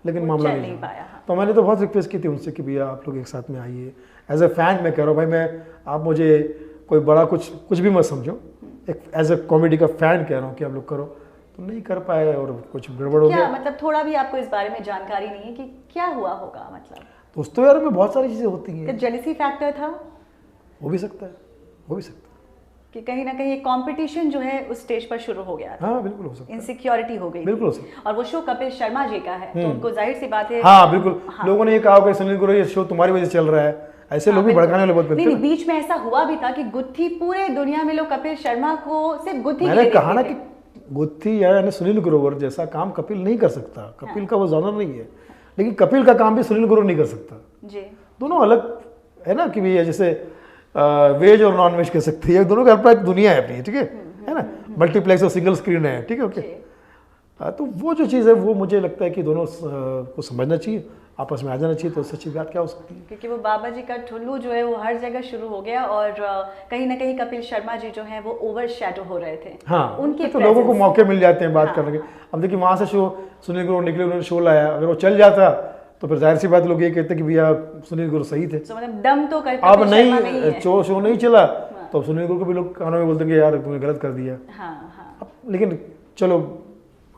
लेकिन मामला नहीं पाया। तो मैंने तो बहुत रिक्वेस्ट की थी उनसे कि भैया आप लोग एक साथ में आइए, एज ए फैन मैं कह रहा हूँ भाई, मैं आप मुझे कोई बड़ा कुछ भी मत समझो, एक एज ए कॉमेडी का फैन कह रहा हूँ कि आप लोग करो, तो नहीं कर पाए और कुछ गड़बड़ हो गया। मतलब थोड़ा भी आपको इस बारे में जानकारी नहीं है कि क्या हुआ होगा? मतलब दोस्तों यार में बहुत सारी चीज़ें होती हैं, जेलसी फैक्टर था, हो भी सकता है, हो भी सकता है कि कहीं ना कहीं कंपटीशन जो है उस स्टेज पर शुरू हो गया था। हाँ बिल्कुल हो सकता है, इनसिक्योरिटी हो गई, बिल्कुल हो सकता है। और वो शो कपिल शर्मा जी का है, तो उनको जाहिर सी बात है, हाँ बिल्कुल, लोगों ने ये कहा कि सुनील ग्रोवर ये शो तुम्हारी वजह से चल रहा है, ऐसे लोग भी भड़काने वाले बहुत मिलते हैं। बीच में ऐसा हुआ भी था कि गुत्थी पूरे दुनिया में लोग कपिल शर्मा को सिर्फ गुत्थी, मैंने कहा ना कि गुत्थी या सुनील ग्रोवर जैसा काम कपिल नहीं कर सकता, कपिल का वो जॉनर नहीं है, लेकिन कपिल का काम भी सुनील ग्रोवर नहीं कर सकता जी। दोनों अलग है ना, कि भैया जैसे वेज और नॉन वेज कह सकती है, दोनों का अपना एक दुनिया है अपनी, ठीक है ना, मल्टीप्लेक्स और सिंगल स्क्रीन है, ठीक है, ओके। तो वो जो चीज़ है वो मुझे लगता है कि दोनों को समझना चाहिए, आपस में आ जाना चाहिए, तो सच्ची बात क्या हो सकती है। क्योंकि वो बाबा जी का ठुल्लू जो है वो हर जगह शुरू हो गया, और कहीं ना कहीं कपिल शर्मा जी जो है वो ओवर शैडो हो रहे थे। हाँ, उनके तो लोगों को मौके मिल जाते हैं बात करने के। अब देखिए वहाँ से शो सुनील ग्रोवर निकले, उन्होंने शो लाया, अगर वो चल जाता तो फिर जाहिर सी बात लोग ये कहते कि भैया सुनील ग्रोवर सही थे, मतलब दम तो कर अब नहीं शो नहीं चला, तो अब सुनील ग्रोवर को भी लोग कानों में बोलते हैं यार तुमने गलत कर दिया। अब लेकिन चलो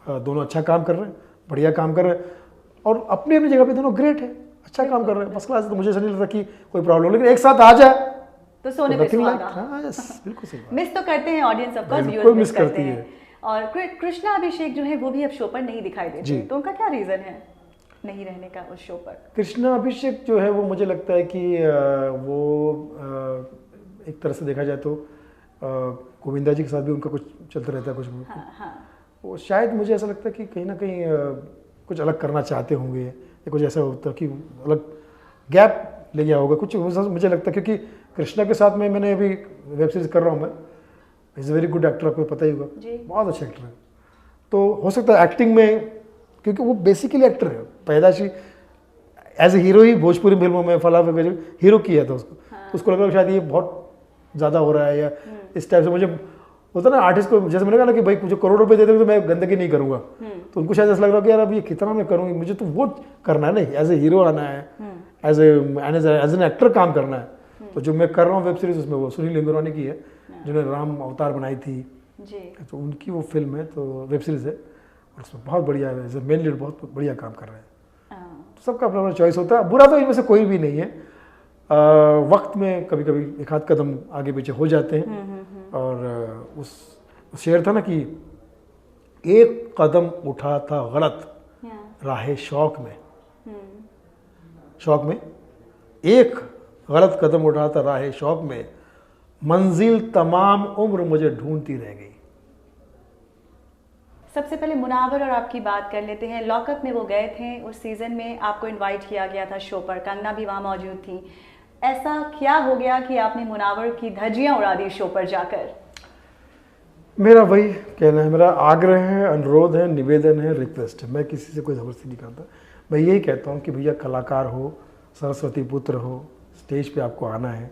दोनों अच्छा काम कर रहे हैं, बढ़िया काम कर रहे हैं, और अपनी अपनी जगह पे दोनों ग्रेट है, अच्छा काम कर रहे हैं, फर्स्ट क्लास। तो मुझे नहीं लगता कि कोई प्रॉब्लम, लेकिन एक साथ आ जाए तो सोने पे सुहागा। हाँ बिल्कुल सही। मिस तो करते हैं audience, of course viewers miss करती है। और कृष्णा अभिषेक जो है वो भी अब शो पर नहीं दिखाई देते, तो उनका क्या रीजन है नहीं रहने का उस शो पर? कृष्णा अभिषेक जो है वो मुझे लगता है कि वो एक तरह से देखा जाए तो गोविंदा जी के साथ भी उनका कुछ चलता रहता है, कुछ वो शायद मुझे ऐसा लगता है कि कहीं ना कहीं कुछ अलग करना चाहते होंगे, या कुछ ऐसा होता कि अलग गैप ले गया होगा कुछ, मुझे लगता है। क्योंकि कृष्णा के साथ में मैंने अभी वेब सीरीज कर रहा हूँ मैं, is a very good actor, आपको पता ही होगा, बहुत अच्छा एक्टर है। तो हो सकता है एक्टिंग में, क्योंकि वो बेसिकली एक्टर है, पैदाशी एज ए हीरो ही भोजपुरी फिल्मों में फला वगैरह हीरो किया था उसको लगा शायद ये बहुत ज़्यादा हो रहा है, या इस टाइप से मुझे होता ना आर्टिस्ट को, जैसे मैंने कहा ना कि भाई मुझे करोड़ रुपए दे देंगे तो मैं गंदगी नहीं करूँगा, तो उनको शायद ऐसा लग रहा है कि यार अब ये कितना मैं करूँगी, मुझे तो वो करना है, नहीं एज ए हीरो आना है, एज एन एक्टर काम करना है। तो जो मैं कर रहा हूँ वेब सीरीज, उसमें वो सुनील इंगोरानी की है जिन्होंने राम अवतार बनाई थी, तो उनकी वो फिल्म है, तो वेब सीरीज है, और उसमें बहुत बढ़िया है, एज ए मेन लीड बहुत बढ़िया काम कर रहे हैं। तो सबका अपना अपना चॉइस होता है, बुरा तो इनमें से कोई भी नहीं है। वक्त में कभी कभी एक आध कदम आगे पीछे हो जाते हैं, और उस शेर था ना कि एक कदम उठा था गलत राहे शौक में, शौक में एक गलत कदम उठा था राहे शौक में, मंजिल तमाम उम्र मुझे ढूंढती रह गई। सबसे पहले मुनावर और आपकी बात कर लेते हैं। लॉकअप में वो गए थे, उस सीजन में आपको इनवाइट किया गया था शो पर, कंगना भी वहाँ मौजूद थी। ऐसा क्या हो गया कि आपने मुनावर की धज्जियां उड़ा दी शो पर जाकर? मेरा वही कहना है, मेरा आग्रह है, अनुरोध है, निवेदन है, रिक्वेस्ट है, मैं किसी से कोई ज़बरदस्ती नहीं करता। मैं यही कहता हूँ कि भैया कलाकार हो, सरस्वती पुत्र हो, स्टेज पे आपको आना है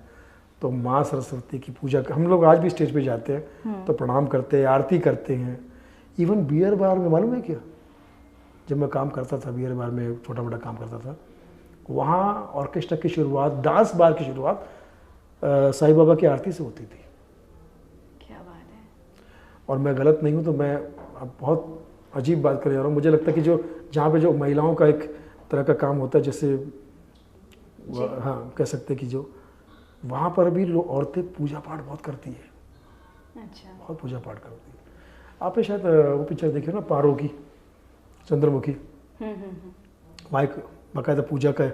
तो माँ सरस्वती की पूजा, हम लोग आज भी स्टेज पे जाते हैं तो प्रणाम करते हैं, आरती करते हैं। इवन बियर बार में मालूम है क्या, जब मैं काम करता था बियर बार में, छोटा मोटा काम करता था, वहाँ ऑर्केस्ट्रा की शुरुआत, डांस बार की शुरुआत साईं बाबा की आरती से होती थी। क्या बात है। और मैं गलत नहीं हूँ तो मैं अब बहुत अजीब बात कर रहा हूँ। मुझे लगता है कि जो जहाँ पे जो महिलाओं का एक तरह का काम होता है, जैसे हाँ कह सकते हैं कि जो वहाँ पर भी लोग औरतें पूजा पाठ बहुत करती है। अच्छा। बहुत पूजा पाठ करती है। आपने शायद वो पिक्चर देखी हो ना, पारो की, चंद्रमुखी। वहाँ एक बाकायदा पूजा का,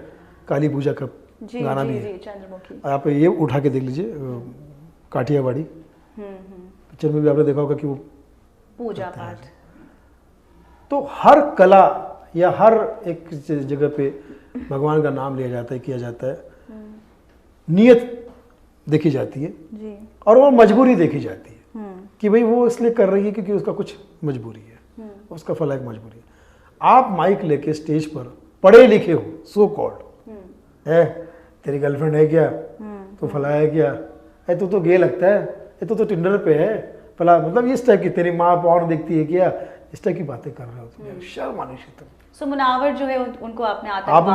काली पूजा का गाना भी है। चंद्रमुखी। आप ये उठा के देख लीजिए, काठियावाड़ी पिक्चर में भी आपने देखा होगा कि वो पूजा पाठ। तो हर कला या हर एक जगह पे भगवान का नाम लिया जाता है, किया जाता है, नियत देखी जाती है जी। और वो मजबूरी देखी जाती है कि भाई वो इसलिए कर रही है क्योंकि उसका कुछ मजबूरी है, उसका फला एक मजबूरी है। आप माइक लेके स्टेज पर पढ़े लिखे हो, सो कॉल्ड है, तेरी गर्लफ्रेंड है क्या, तो फला है क्या, है तू तो गे लगता है, ये तो टिंडर पे है फला, मतलब इस टाइप की, तेरी माँ पॉर्न देखती है क्या, इस टाइप की बातें कर रहे हो तुम। शर्म आनी चाहिए तुम। सो मुनावर जो है उनको आपने आप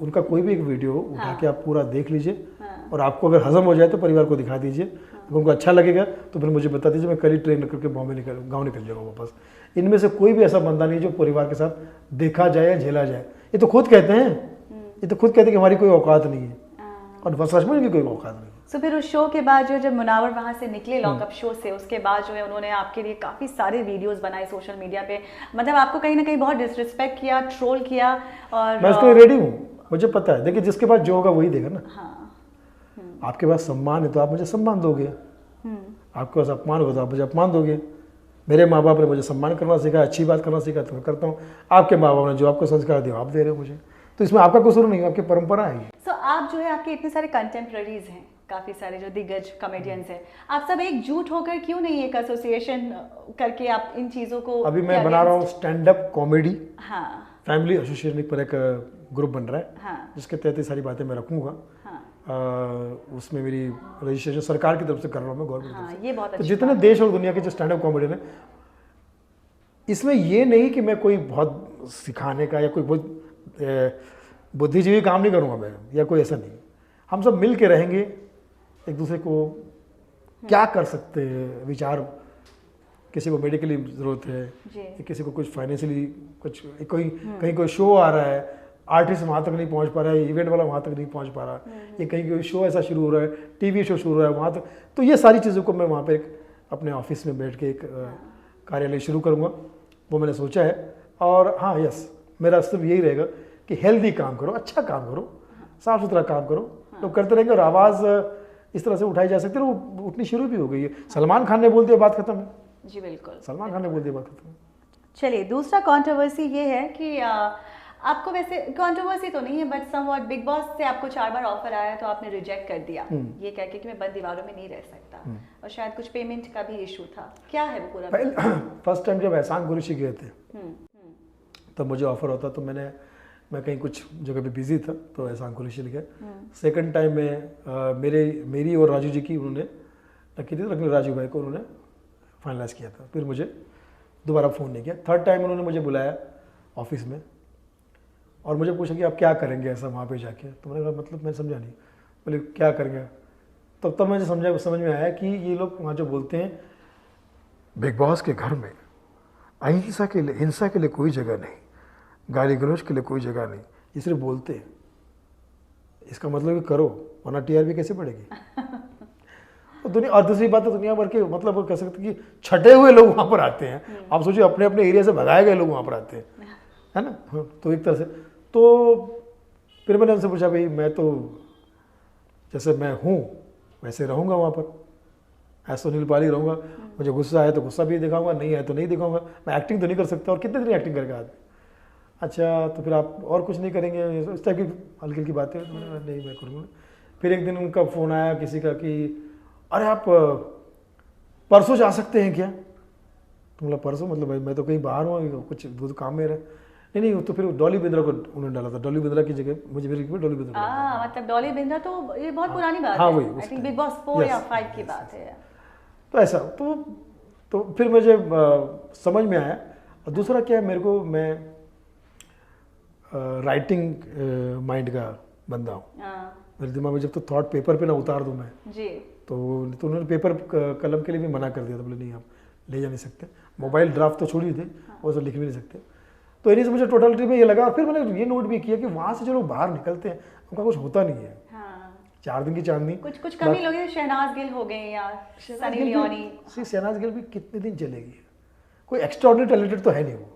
उनका कोई भी एक वीडियो उठा के आप पूरा देख लीजिए और आपको अगर हजम हो जाए तो परिवार को दिखा दीजिए। अगर उनको अच्छा लगेगा तो फिर मुझे बता दीजिए, मैं कल ही ट्रेन करके बॉम्बे गाँव निकल जाऊँगा वापस। इनमें से कोई भी ऐसा बंदा नहीं जो परिवार के साथ देखा जाए या झेला जाए। ये तो खुद कहते हैं, ये तो खुद कहते हैं कि हमारी कोई औकात नहीं है, और सच में भी कोई औकात नहीं है। तो फिर उस शो के बाद जो जब मुनावर वहाँ से निकले लॉकअप शो से, उसके बाद जो है उन्होंने आपके लिए काफ़ी सारे वीडियोस बनाए सोशल मीडिया पे, मतलब आपको कहीं ना कहीं बहुत डिसरिस्पेक्ट किया, ट्रोल किया। और मैं उसके लिए रेडी हूँ, मुझे पता है। देखिए जिसके पास जो होगा वही देगा ना। हाँ। आपके पास सम्मान है तो आप मुझे सम्मान दोगे, आपके पास अपमान होगा तो आप मुझे अपमान दोगे। मेरे माँ बाप ने मुझे सम्मान करना सीखा, अच्छी बात करना सीखा तो मैं करता हूँ। आपके माँ बाप ने जो आपको संस्कार दिया आप दे रहे हो मुझे, तो इसमें आपका कसूर नहीं है, आपकी परंपरा है। तो आप जो है, आपके इतने सारे कंटेम्प्रेरीज हैं, काफ़ी सारे जो दिग्गज कॉमेडियंस हैं, आप सब एकजुट होकर क्यों नहीं एक एसोसिएशन करके आप इन चीज़ों को? अभी मैं बना रहा हूँ stand up comedy family association पर एक ग्रुप बन रहा है, जिसके तहत सारी बातें मैं रखूँगा। उसमें मेरी रजिस्ट्रेशन सरकार की तरफ से कर रहा हूँ मैं, गवर्नमेंट। ये बहुत तो जितने देश और दुनिया के जो स्टैंड अप कॉमेडियन है, इसमें ये नहीं कि मैं कोई बहुत सिखाने का या कोई बहुत बुद्धिजीवी काम नहीं करूँगा मैं, या कोई ऐसा नहीं। हम सब मिल के रहेंगे, एक दूसरे को क्या कर सकते हैं, विचार, किसी को मेडिकली ज़रूरत है, किसी को कुछ फाइनेंशियली, कुछ कहीं कोई शो आ रहा है, आर्टिस्ट वहाँ तक नहीं पहुँच पा रहा है, इवेंट वाला वहाँ तक नहीं पहुँच पा रहा, ये कहीं कोई शो ऐसा शुरू हो रहा है, टीवी शो शुरू हो रहा है वहाँ तक, तो ये सारी चीज़ों को मैं वहाँ पर अपने ऑफिस में बैठ के एक कार्यालय शुरू करूँगा, वो मैंने सोचा है। और हाँ यस, मेरा सिर्फ यही रहेगा कि हेल्दी काम करो, अच्छा काम करो, साफ सुथरा काम करो, लोग करते रहेंगे और आवाज़ इस तरह से उठाई जा सकती है। वो उठनी शुरू भी हो गई है। सलमान खान ने बोल दिया बात खत्म है। जी बिल्कुल, सलमान खान ने बोल दिया बात खत्म है। चलिए, दूसरा कंट्रोवर्सी ये है कि आपको, वैसे कंट्रोवर्सी तो नहीं है बट समवॉट, बिग बॉस से आपको 4 बार ऑफर आया तो आपने रिजेक्ट कर दिया, ये कह के कि मैं बंद दीवारों में नहीं रह सकता, और शायद कुछ पेमेंट का भी इशू था। क्या है वो पूरा? फर्स्ट टाइम जब एहसान कुरैशी गए थे तब मुझे ऑफर होता, तो मैं कहीं कुछ जगह पे बिजी था तो एहसान कुरैशी लिखा। सेकंड टाइम में मेरी और राजू जी की उन्होंने की थी, राजू भाई को उन्होंने फाइनलाइज किया था, फिर मुझे दोबारा फ़ोन नहीं किया। थर्ड टाइम उन्होंने मुझे बुलाया ऑफिस में और मुझे पूछा कि आप क्या करेंगे ऐसा वहाँ पे जाके, तो मैंने कहा मतलब मैं समझा नहीं, बोले क्या करेंगे, तब मुझे समझ में आया कि ये लोग वहाँ जो बोलते हैं बिग बॉस के घर में अहिंसा के लिए, हिंसा के लिए कोई जगह नहीं, गाली गलौज के लिए कोई जगह नहीं, ये सिर्फ बोलते हैं। इसका मतलब कि करो, वरना टीआरपी कैसे बढ़ेगी। और दूसरी बात है, दुनिया भर के मतलब वो कह सकते कि छटे हुए लोग वहाँ पर आते हैं। आप सोचिए अपने अपने एरिया से भगाए गए लोग वहाँ पर आते हैं, है ना। तो एक तरह से तो फिर मैंने उनसे पूछा भाई मैं तो जैसे मैं हूँ वैसे रहूँगा वहाँ पर, ऐसा सुनील पाली रहूँगा, मुझे गुस्सा आया तो गुस्सा भी दिखाऊंगा, नहीं आया तो नहीं दिखाऊंगा, मैं एक्टिंग तो नहीं कर सकता, और कितने दिन एक्टिंग करेगा आदमी। अच्छा तो फिर आप और कुछ नहीं करेंगे, इस टाइप की हल्की हल्की बातें, तो मैंने कहा नहीं मैं करूँगा। फिर एक दिन उनका फ़ोन आया किसी का कि अरे आप परसों जा सकते हैं क्या, तो मतलब परसों मतलब भाई मैं तो कहीं बाहर हूँ, कुछ दूर काम में रहे। नहीं तो फिर डॉली बिंद्रा को उन्होंने डाला था, डॉली बिंद्रा की जगह मुझे डॉली बिंद्रा। मतलब डॉली बिंद्रा तो ये बहुत पुरानी बात है। हाँ है, वही, आई थिंक बिग बॉस 4 या 5 की बात है। तो ऐसा तो फिर मुझे समझ में आया। और दूसरा क्या है, मेरे को मैं राइटिंग माइंड का बंदा हूँ, मेरे दिमाग में जब तो थॉट पेपर पे ना उतार दूँ मैं जी, तो उन्होंने पेपर कलम के लिए भी मना कर दिया था, बोले नहीं आप ले जा नहीं सकते, मोबाइल ड्राफ्ट तो छोड़ ही थे, वो सब लिख भी नहीं सकते। तो इन्हीं से मुझे टोटलिटी में ये लगा। और फिर मैंने ये नोट भी किया कि वहाँ से जो लोग बाहर निकलते हैं उनका कुछ होता नहीं है। 4 दिन की चांदनी, कुछ कम ही लोग हैं, शहनाज गिल हो गए या सनी लियोनी। शहनाज गिल भी कितने दिन चलेगी, कोई एक्स्ट्राऑर्डिनरी टैलेंटेड तो है नहीं वो।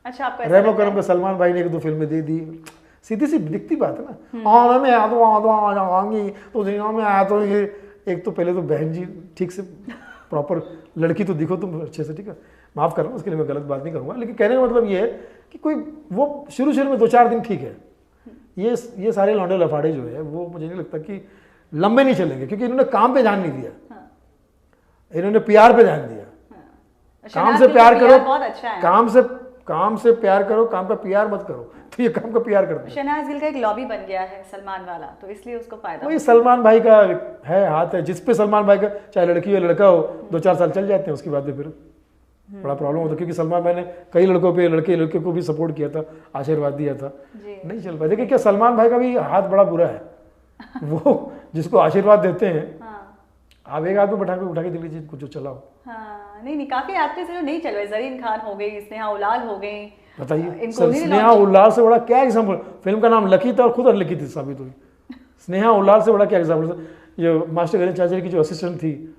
अच्छा, आपको रहमो करम पे सलमान भाई ने 1-2 फिल्में दे दी, सीधी सी दिखती बात है ना। हाँ मैं आया तो आऊँगी तो दुनिया में आया तो ये, एक तो पहले तो बहन जी ठीक से प्रॉपर लड़की तो दिखो तुम अच्छे से, ठीक है, माफ़ करना उसके लिए मैं गलत बात नहीं करूँगा, लेकिन कहने का मतलब ये है कि कोई वो शुरू में 2-4 दिन ठीक है, ये सारे लौंडे लफाड़े जो है वो मुझे नहीं लगता कि लंबे नहीं चलेंगे, क्योंकि इन्होंने काम पे ध्यान नहीं दिया। इन्होंने प्यार पे ध्यान दिया। काम से प्यार करो, काम से प्यार करो, काम का प्यार मत करो, तो ये काम का प्यार करते हैं। शहनाज गिल का एक लॉबी बन गया है सलमान वाला, तो इसलिए उसको फायदा। वही सलमान भाई का है, हाथ है जिस पे सलमान भाई का, चाहे लड़की हो लड़का हो, 2-4 साल चल जाते हैं, उसके बाद में फिर बड़ा प्रॉब्लम होता है। क्योंकि सलमान भाई ने कई लड़कों पे, लड़के को भी सपोर्ट किया था, आशीर्वाद दिया था, नहीं चल पाया। देखिए क्या सलमान भाई का भी हाथ बड़ा बुरा है, वो जिसको आशीर्वाद देते हैं, आप एक आदमी उठा के देख लीजिए कुछ जो चला हो। हाँ, नहीं काफी एक्ट्रेस जो नहीं चल रहे, जरीन खान हो गई, स्नेहा उलाल हो गई, बताइए स्नेहा उल्लाल से बड़ा क्या एग्जाम्पल। फिल्म का नाम लकी था और खुद अनलकी थी साबित हुई। स्नेहा उल्लाल से बड़ा क्या एग्जाम्पल था। जो मास्टर गणेश आचार्य की जो असिस्टेंट थी,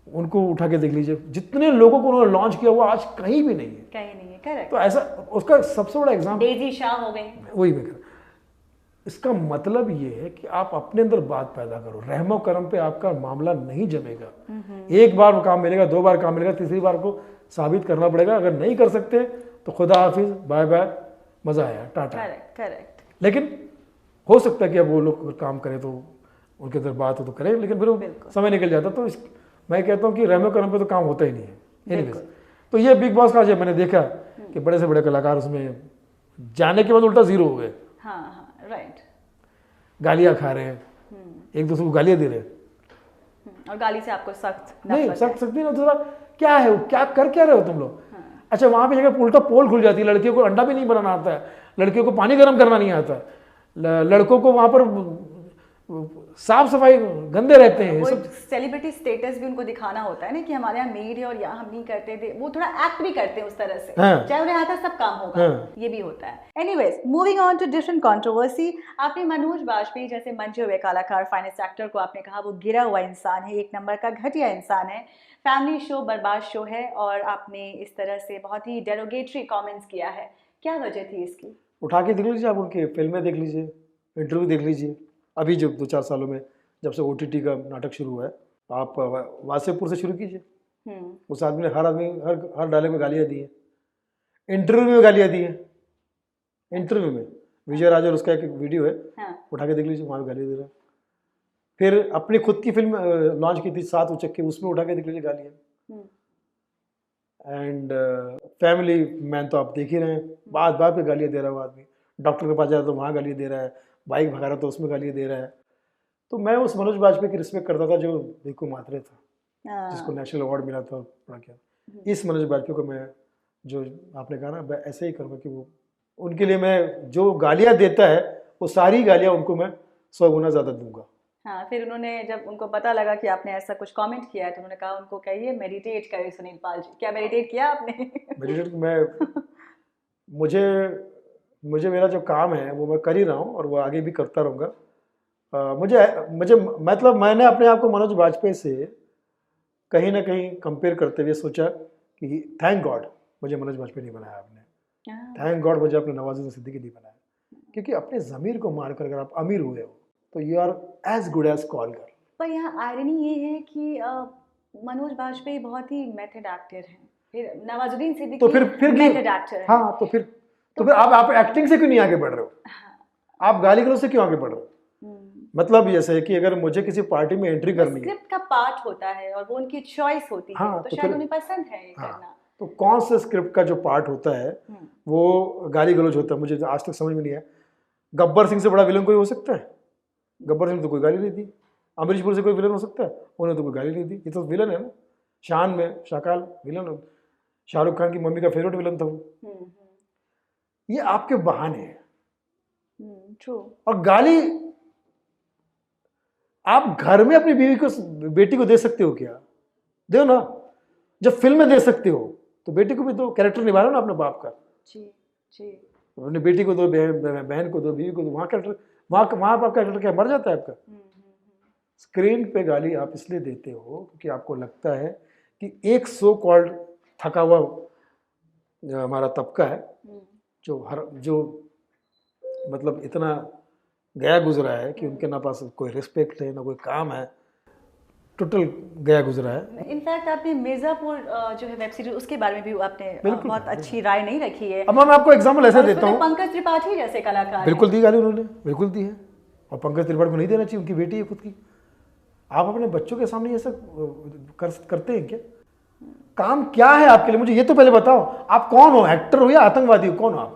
उनको उठा के देख लीजिए, जितने लोगों को उन्होंने लॉन्च किया वो आज कहीं भी नहीं है, कहीं नहीं है। करेक्ट। तो ऐसा उसका सबसे बड़ा एग्जाम्पल डेजी शाह हो गई, वही मैं इसका मतलब ये है कि आप अपने अंदर बात पैदा करो। रहमो करम पे आपका मामला नहीं जमेगा। एक बार काम मिलेगा, 2 बार काम मिलेगा, तीसरी बार को साबित करना पड़ेगा। अगर नहीं कर सकते तो खुदा हाफिज, बाय बाय, मजा आया, टाटा। करेक्ट। लेकिन हो सकता है कि अब वो लोग काम करें तो उनके अंदर बात हो तो करें, लेकिन फिर वो समय निकल जाता। तो मैं कहता हूँ कि रहमो करम पे तो काम होता ही नहीं है। एनीवेज, तो ये बिग बॉस का जो मैंने देखा कि बड़े से बड़े कलाकार उसमें जाने के बाद उल्टा 0 हो गए। हाँ, राइट। गालियाँ खा रहे हैं, एक दूसरे को गालियाँ दे रहे हैं, और गाली से आपको सख्त नहीं, सख्त नहीं होता। क्या है, क्या कर क्या रहे हो तुम लोग? अच्छा, वहाँ पे जगह उल्टा पोल खुल जाती है। लड़कियों को अंडा भी नहीं बनाना आता है, लड़कियों को पानी गर्म करना नहीं आता, लड़कों को वहाँ पर साफ सफाई गंदे रहते हैं। वो सेलिब्रिटी स्टेटस भी उनको दिखाना होता है ना कि हमारे यहाँ मेड है और यहाँ हम नहीं करते थे, वो थोड़ा एक्ट भी करते हैं उस तरह से। चाहे उन्हें आता सब काम होगा, ये भी होता है। Anyways, moving on to different controversy. आपने मनोज बाजपेयी जैसे मंचे हुए कलाकार, फाइनेस्ट एक्टर को आपने कहा वो गिरा हुआ इंसान है, 1 नंबर का घटिया इंसान है, फैमिली शो बर्बाद शो है, और आपने इस तरह से बहुत ही डेरोगेटरी कमेंट्स किया है। क्या वजह थी इसकी? उठा के देख लीजिए, आप उनकी फिल्में देख लीजिए, इंटरव्यू देख लीजिए। अभी जो 2-4 सालों में जब से OTT का नाटक शुरू हुआ है, आप वासेपुर से शुरू कीजिए। उस आदमी ने हर डायलॉग में गालियाँ दी हैं, इंटरव्यू में गालियाँ दी हैं। इंटरव्यू में विजय राजा और उसका एक वीडियो है, उठा के देख लीजिए, वहाँ भी गालियाँ दे रहा है। फिर अपनी खुद की फिल्म लॉन्च की थी 7 उचक्के, उसमें उठा के देख लीजिए गालियाँ। एंड फैमिली मैन तो आप देख ही रहे हैं, बात पे गालियाँ दे रहा है वो आदमी। डॉक्टर के पास जा रहा तो वहाँ गालियाँ दे रहा है, बाइक भगा रहा तो उसमें गालियाँ दे रहा है। तो मैं उस मनोज बाजपेयी की रिस्पेक्ट करता था जो भिक्खू मात्रे था, जिसको नेशनल अवार्ड मिला था, बड़ा क्या। इस मनोज बाजपेयी को मैं, जो आपने कहा ना, ऐसे ही करूँगा कि वो उनके लिए मैं जो गालियाँ देता है वो सारी गालियाँ उनको मैं 100 गुना ज़्यादा दूंगा। हाँ, फिर उन्होंने, जब उनको पता लगा कि आपने ऐसा कुछ कमेंट किया है, तो उन्होंने कहा उनको कहिए मेडिटेट करें सुनील पाल जी। क्या मेडिटेट किया आपने? मेडिटेट मुझे मेरा जो काम है वो मैं कर ही रहा हूँ और वो आगे भी करता रहूँगा। मुझे मतलब मैंने अपने आप को मनोज बाजपेयी से कहीं ना कहीं कंपेयर करते हुए सोचा कि थैंक गॉड मुझे मनोज बाजपेयी नहीं बनाया आपने, थैंक गॉड मुझे अपने नवाजुद्दीन सिद्दीकी नहीं बनाया। क्योंकि अपने ज़मीर को मार कर अगर आप अमीर हुए हो तो you are as good as call girl. पर यहाँ आयरनी ये है कि मनोज बाजपेयी बहुत ही मेथड एक्टर हैं, फिर नवाजुद्दीन सिद्दीकी तो फिर मेथड एक्टर है। हाँ, तो फिर आप एक्टिंग से क्यों नहीं आगे बढ़ रहे हो? आप गाली गलौज से क्यों आगे बढ़ रहे हो? मतलब ये है कि अगर मुझे किसी पार्टी में एंट्री करनी है, स्क्रिप्ट का पार्ट होता है और वो उनकी चॉइस होती है, तो शायद उन्हें पसंद है ये करना। तो कौन से स्क्रिप्ट का जो पार्ट होता है वो गाली गलौज होता है, मुझे आज तक समझ में नहीं आया। गब्बर सिंह से बड़ा विलन कोई हो सकता है? गब्बर सिंह तो कोई गाली नहीं दी। अमरीश पुरी से कोई विलन हो सकता है? उन्होंने तो कोई गाली नहीं दी। ये तो विलन है ना। शान में शाकाल विलन, शाहरुख खान की मम्मी का फेवरेट विलन था वो। ये आपके बहाने हैं। और गाली आप घर में अपनी बीवी को, बेटी को दे सकते हो क्या? दो ना। जब फिल्म में दे सकते हो तो बेटी को भी दो, कैरेक्टर निभा रहे हो ना अपने बाप का। जी जी। अपनी बेटी को दो, बहन को दो, बीवी को दो, वहाँ कैरेक्टर, वहाँ बाप का कैरेक्टर क्या मर जाता है आपका। स्क्रीन पे गाली आप इसलिए देते हो क्योंकि आपको लगता है कि एक सो कॉल्ड थका हुआ हमारा तबका है जो मतलब इतना गया गुजरा है कि उनके ना पास कोई रिस्पेक्ट है, ना कोई काम है, टोटल गया गुजरा है। इनफैक्ट आपने मिर्जापुर जो है वेब सीरीज, उसके बारे में भी आपने बहुत अच्छी राय नहीं रखी है। अब मैं आपको एग्जांपल ऐसे देता हूँ, पंकज त्रिपाठी जैसे कलाकार बिल्कुल दी गाली उन्होंने, बिल्कुल दी है, और पंकज त्रिपाठी को नहीं देना चाहिए, उनकी बेटी है खुद की। आप अपने बच्चों के सामने ये सब करते हैं क्या? काम क्या है आपके लिए, मुझे ये तो पहले बताओ। आप कौन हो, एक्टर हो या आतंकवादी हो, कौन हो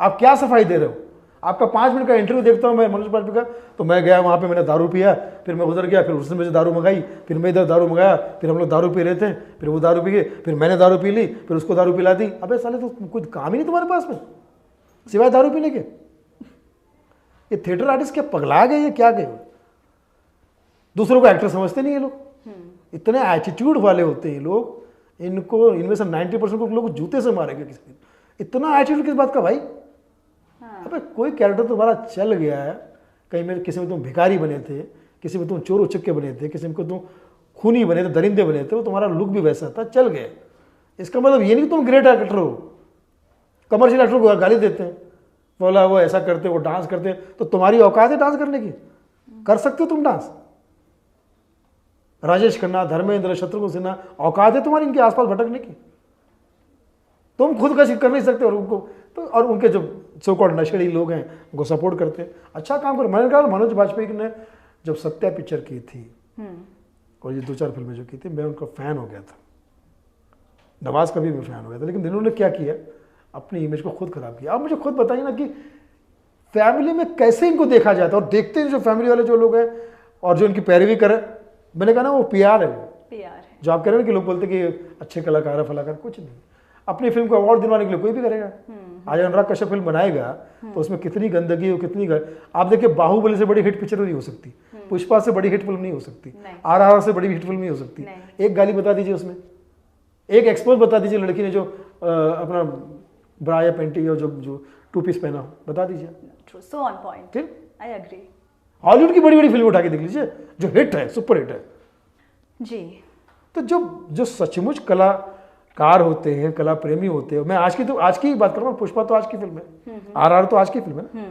आप क्या सफाई दे रहे हो? आपका 5 मिनट का इंटरव्यू देखता हूँ मैं मनोज बाजपेयी का, तो मैं गया वहाँ पे, मैंने दारू पिया, फिर मैं उधर गया, फिर उसने मुझे दारू मंगाई, फिर मैं इधर दारू मंगाया, फिर हम लोग दारू पी रहे थे, फिर वो दारू पी गए, फिर मैंने दारू पी ली, फिर उसको दारू पिला दी। अबे साले तो कुछ काम ही नहीं तुम्हारे पास में सिवाय दारू पीने के। ये थिएटर आर्टिस्ट क्या पगला गए, ये क्या गए? दूसरों को एक्टर समझते नहीं ये लोग, इतने एटीट्यूड वाले होते हैं ये लोग। इनको, इनमें से 90% को लोग जूते से मारेंगे किसी दिन। इतना एटीट्यूड किस बात का भाई? अबे कोई कैरेक्टर तुम्हारा चल गया है, कहीं में किसी में तुम भिखारी बने थे, किसी में तुम चोर उचक्के बने थे, किसी में तुम खूनी बने थे, दरिंदे बने थे, वो तुम्हारा लुक भी वैसा था, चल गए। इसका मतलब ये नहीं कि तुम ग्रेट एक्टर हो। कमर्शियल एक्टर को गाली देते हैं, बोला वो ऐसा करते, वो डांस करते, तो तुम्हारी औकात है डांस करने की? कर सकते हो तुम डांस? राजेश खन्ना, धर्मेंद्र, शत्रुघ्न सिन्हा, औकात है तुम्हारी इनके आसपास भटकने की? तुम खुद का कर नहीं सकते और उनको तो, और उनके जो सो कॉल्ड नशेड़ी लोग हैं उनको सपोर्ट करते हैं। अच्छा काम करो। मैंने कहा मनोज बाजपेयी ने जब सत्या पिक्चर की थी और ये 2-4 फिल्में जो की थी, मैं उनका फैन हो गया था। नवाज का भी मैं फैन हो गया था, लेकिन इन्होंने क्या किया, अपनी इमेज को खुद खराब किया। आप मुझे खुद बताइए ना कि फैमिली में कैसे इनको देखा जाता है, और देखते हैं जो फैमिली वाले जो लोग हैं और जो इनकी पैरवी करे, मैंने कहा ना वो PR है, वो PR है। जो आप कह रहे हैं कि लोग बोलते कि अच्छे कलाकार है, फलाकार, कुछ नहीं। अपनी फिल्म को अवार्ड दिलवाने के लिए कोई भी करेगा। आज अनुराग कश्यप फिल्म बनाएगा तो उसमें कितनी गंदगी हो, कितनी आप देखिए, बाहुबली से बड़ी हिट पिक्चर नहीं हो सकती, पुष्पा से बड़ी हिट फिल्म नहीं हो सकती, RRR से बड़ी हिट फिल्म नहीं हो सकती। एक गाली बता दीजिए उसमें, एक एक्सपोज बता दीजिए लड़की ने जो अपना ब्रा या पैंटी या जो 2 पीस पहना हो, बता दीजिए। So on point, I agree. Hollywood की बड़ी बड़ी फिल्म उठा के देख लीजिए जो हिट है, सुपर हिट है जी। तो जो सचमुच कलाकार होते हैं, कला प्रेमी होते हैं, मैं आज की ही बात कर रहा हूँ, पुष्पा तो आज की फिल्म है, RRR तो आज की फिल्म है।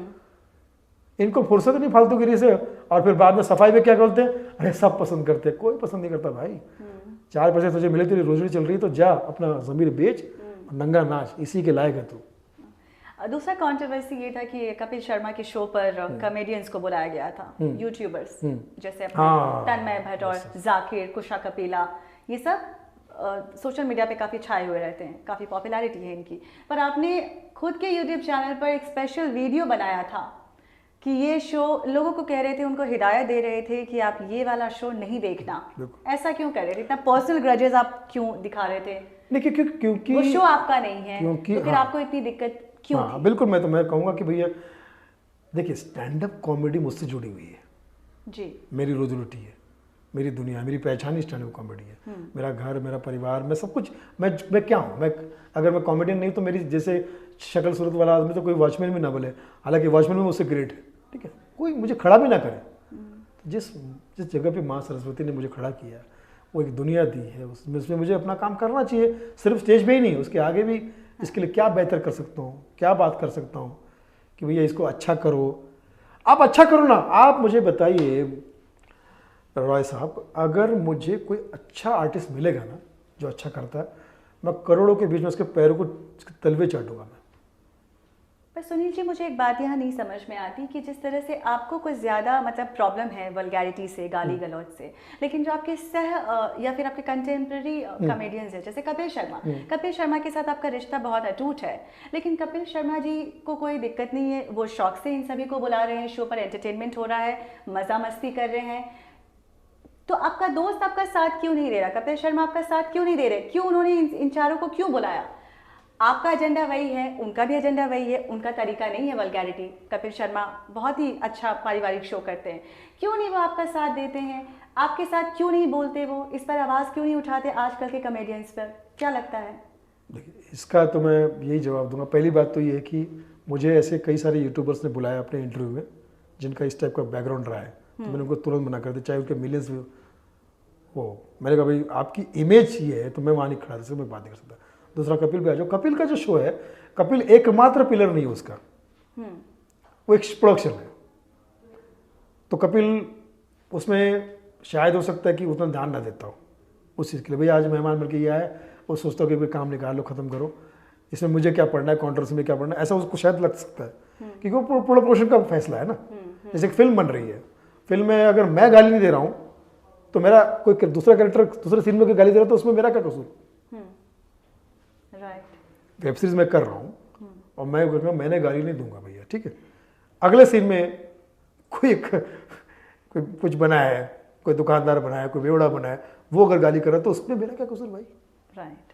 इनको फुर्सत नहीं फालतूगिरी से, और फिर बाद में सफाई में क्या बोलते हैं, अरे सब पसंद करते हैं। कोई पसंद नहीं करता भाई। 4 पैसे तुझे मिले, तेरी रोजनी चल रही है तो जा अपना ज़मीर बेच, नंगा नाच, इसी के लायक है तू। दूसरा कंट्रोवर्सी ये था कि कपिल शर्मा के शो पर कॉमेडियंस को बुलाया गया था, यूट्यूबर्स जैसे तन्मय भट्ट और जाकिर, कुशा कपिला, ये सब सोशल मीडिया पे काफ़ी छाए हुए रहते हैं, काफ़ी पॉपुलैरिटी है इनकी। पर आपने खुद के यूट्यूब चैनल पर एक स्पेशल वीडियो बनाया था कि ये शो, लोगों को कह रहे थे, उनको हिदायत दे रहे थे कि आप ये वाला शो नहीं देखना। ऐसा क्यों कर रहे थे? इतना पर्सनल ग्रजेस आप क्यों दिखा रहे थे? नहीं, क्योंकि वो शो आपका नहीं है, तो फिर आपको इतनी दिक्कत क्यों? हाँ बिल्कुल, मैं कहूँगा कि भैया देखिए, स्टैंड अप कॉमेडी मुझसे जुड़ी हुई है जी। मेरी रोजी रोटी है, मेरी दुनिया, मेरी पहचान ही स्टैंड अप कॉमेडी है। मेरा घर, मेरा परिवार, मैं सब कुछ, मैं क्या हूँ, अगर मैं कॉमेडियन नहीं तो मेरी जैसे शक्ल सूरत वाला आदमी तो कोई वॉचमैन भी ना बोले, हालांकि वॉचमैन में मुझसे ग्रेट है, ठीक है, कोई मुझे खड़ा भी ना करे। जिस जगह पे माँ सरस्वती ने मुझे खड़ा किया, वो एक दुनिया दी है, उसमें मुझे अपना काम करना चाहिए। सिर्फ स्टेज पे ही नहीं, उसके आगे भी इसके लिए क्या बेहतर कर सकता हूँ, क्या बात कर सकता हूँ कि भैया इसको अच्छा करो। आप अच्छा करो ना। आप मुझे बताइए रॉय साहब, अगर मुझे कोई अच्छा आर्टिस्ट मिलेगा ना जो अच्छा करता है, मैं करोड़ों के बीच में उसके पैरों को तलवे चाटूंगा मैं। पर सुनील जी, मुझे एक बात यहाँ नहीं समझ में आती कि जिस तरह से आपको कुछ ज़्यादा मतलब प्रॉब्लम है वल्गैरिटी से, गाली गलौज से, लेकिन जो आपके या फिर आपके कंटेम्प्रेरी कॉमेडियंस है जैसे कपिल शर्मा के साथ आपका रिश्ता बहुत अटूट है, लेकिन कपिल शर्मा जी को कोई दिक्कत नहीं है, वो शौक से इन सभी को बुला रहे हैं, शो पर एंटरटेनमेंट हो रहा है, मज़ा मस्ती कर रहे हैं, तो आपका दोस्त आपका साथ क्यों नहीं दे रहा? कपिल शर्मा आपका साथ क्यों नहीं दे रहे? क्यों उन्होंने इन चारों को क्यों बुलाया? आपका एजेंडा वही है, उनका भी एजेंडा वही है, उनका तरीका नहीं है वल्गैरिटी। कपिल शर्मा बहुत ही अच्छा पारिवारिक शो करते हैं, क्यों नहीं वो आपका साथ देते हैं? आपके साथ क्यों नहीं बोलते वो, इस पर आवाज़ क्यों नहीं उठाते आजकल के कॉमेडियंस पर, क्या लगता है? देखिए, इसका तो मैं यही जवाब दूंगा। पहली बात तो ये है कि मुझे ऐसे कई सारे यूट्यूबर्स ने बुलाया अपने इंटरव्यू में जिनका इस टाइप का बैकग्राउंड रहा है, तो मैंने उनको तुरंत मना कर दिया, चाहे उनके मिलियंस भी हो। मैंने कहा भाई आपकी इमेज ये है तो मैं वहाँ नहीं खड़ा, जैसे मैं बात नहीं कर सकता। दूसरा, कपिल पे आ जाओ। कपिल का जो शो है, कपिल एकमात्र पिलर नहीं है उसका, वो एक प्रोडक्शन है। तो कपिल उसमें शायद हो सकता है कि उतना ध्यान ना देता हो उस चीज़ के लिए। भाई आज मेहमान बन के ये आया, वो सोचता हो कि भाई काम निकाल लो, खत्म करो, इसमें मुझे क्या पढ़ना है, कॉन्ट्रोवर्सी में क्या पढ़ना है, ऐसा उसको शायद लग सकता है, क्योंकि वो प्रोडक्शन का फैसला है ना। जैसे फिल्म बन रही है, फिल्म में अगर मैं गाली नहीं दे रहा हूँ तो मेरा कोई दूसरा कैरेक्टर दूसरे सीन में कोई गाली दे रहा है तो उसमें मेरा क्या कसूर? वेब सीरीज में कर रहा हूँ और मैं कहूँगा मैंने गाली नहीं दूंगा भैया, ठीक है। अगले सीन में कोई कुछ बनाया है, कोई दुकानदार बनाया है, कोई बेवड़ा बनाया है, वो अगर गाली कर रहा है तो उसमें मेरा क्या कसूर भाई? राइट।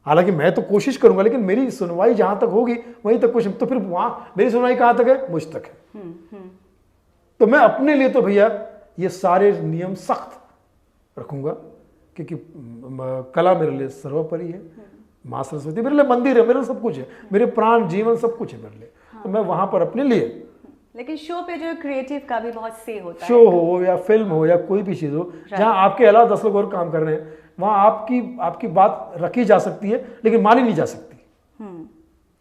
हालांकि मैं तो कोशिश करूंगा, लेकिन मेरी सुनवाई जहां तक होगी वहीं तक कोशिश, तो फिर वहां मेरी सुनवाई कहां तक है? मुझ तक है। तो मैं अपने लिए तो भैया ये सारे नियम सख्त रखूंगा, क्योंकि कला मेरे लिए सर्वोपरि है। माँ सरस्वती मेरे लिए मंदिर है, मेरे लिए सब कुछ है, मेरे प्राण जीवन सब कुछ है मेरे लिए। तो मैं वहां पर अपने लिए, लेकिन शो पे जो क्रिएटिव का भी बहुत से होता है, शो हो या फिल्म हो या कोई भी चीज़ हो, जहां आपके अलावा 10 लोग और काम कर रहे हैं, वहां आपकी बात रखी जा सकती है लेकिन मानी नहीं जा सकती।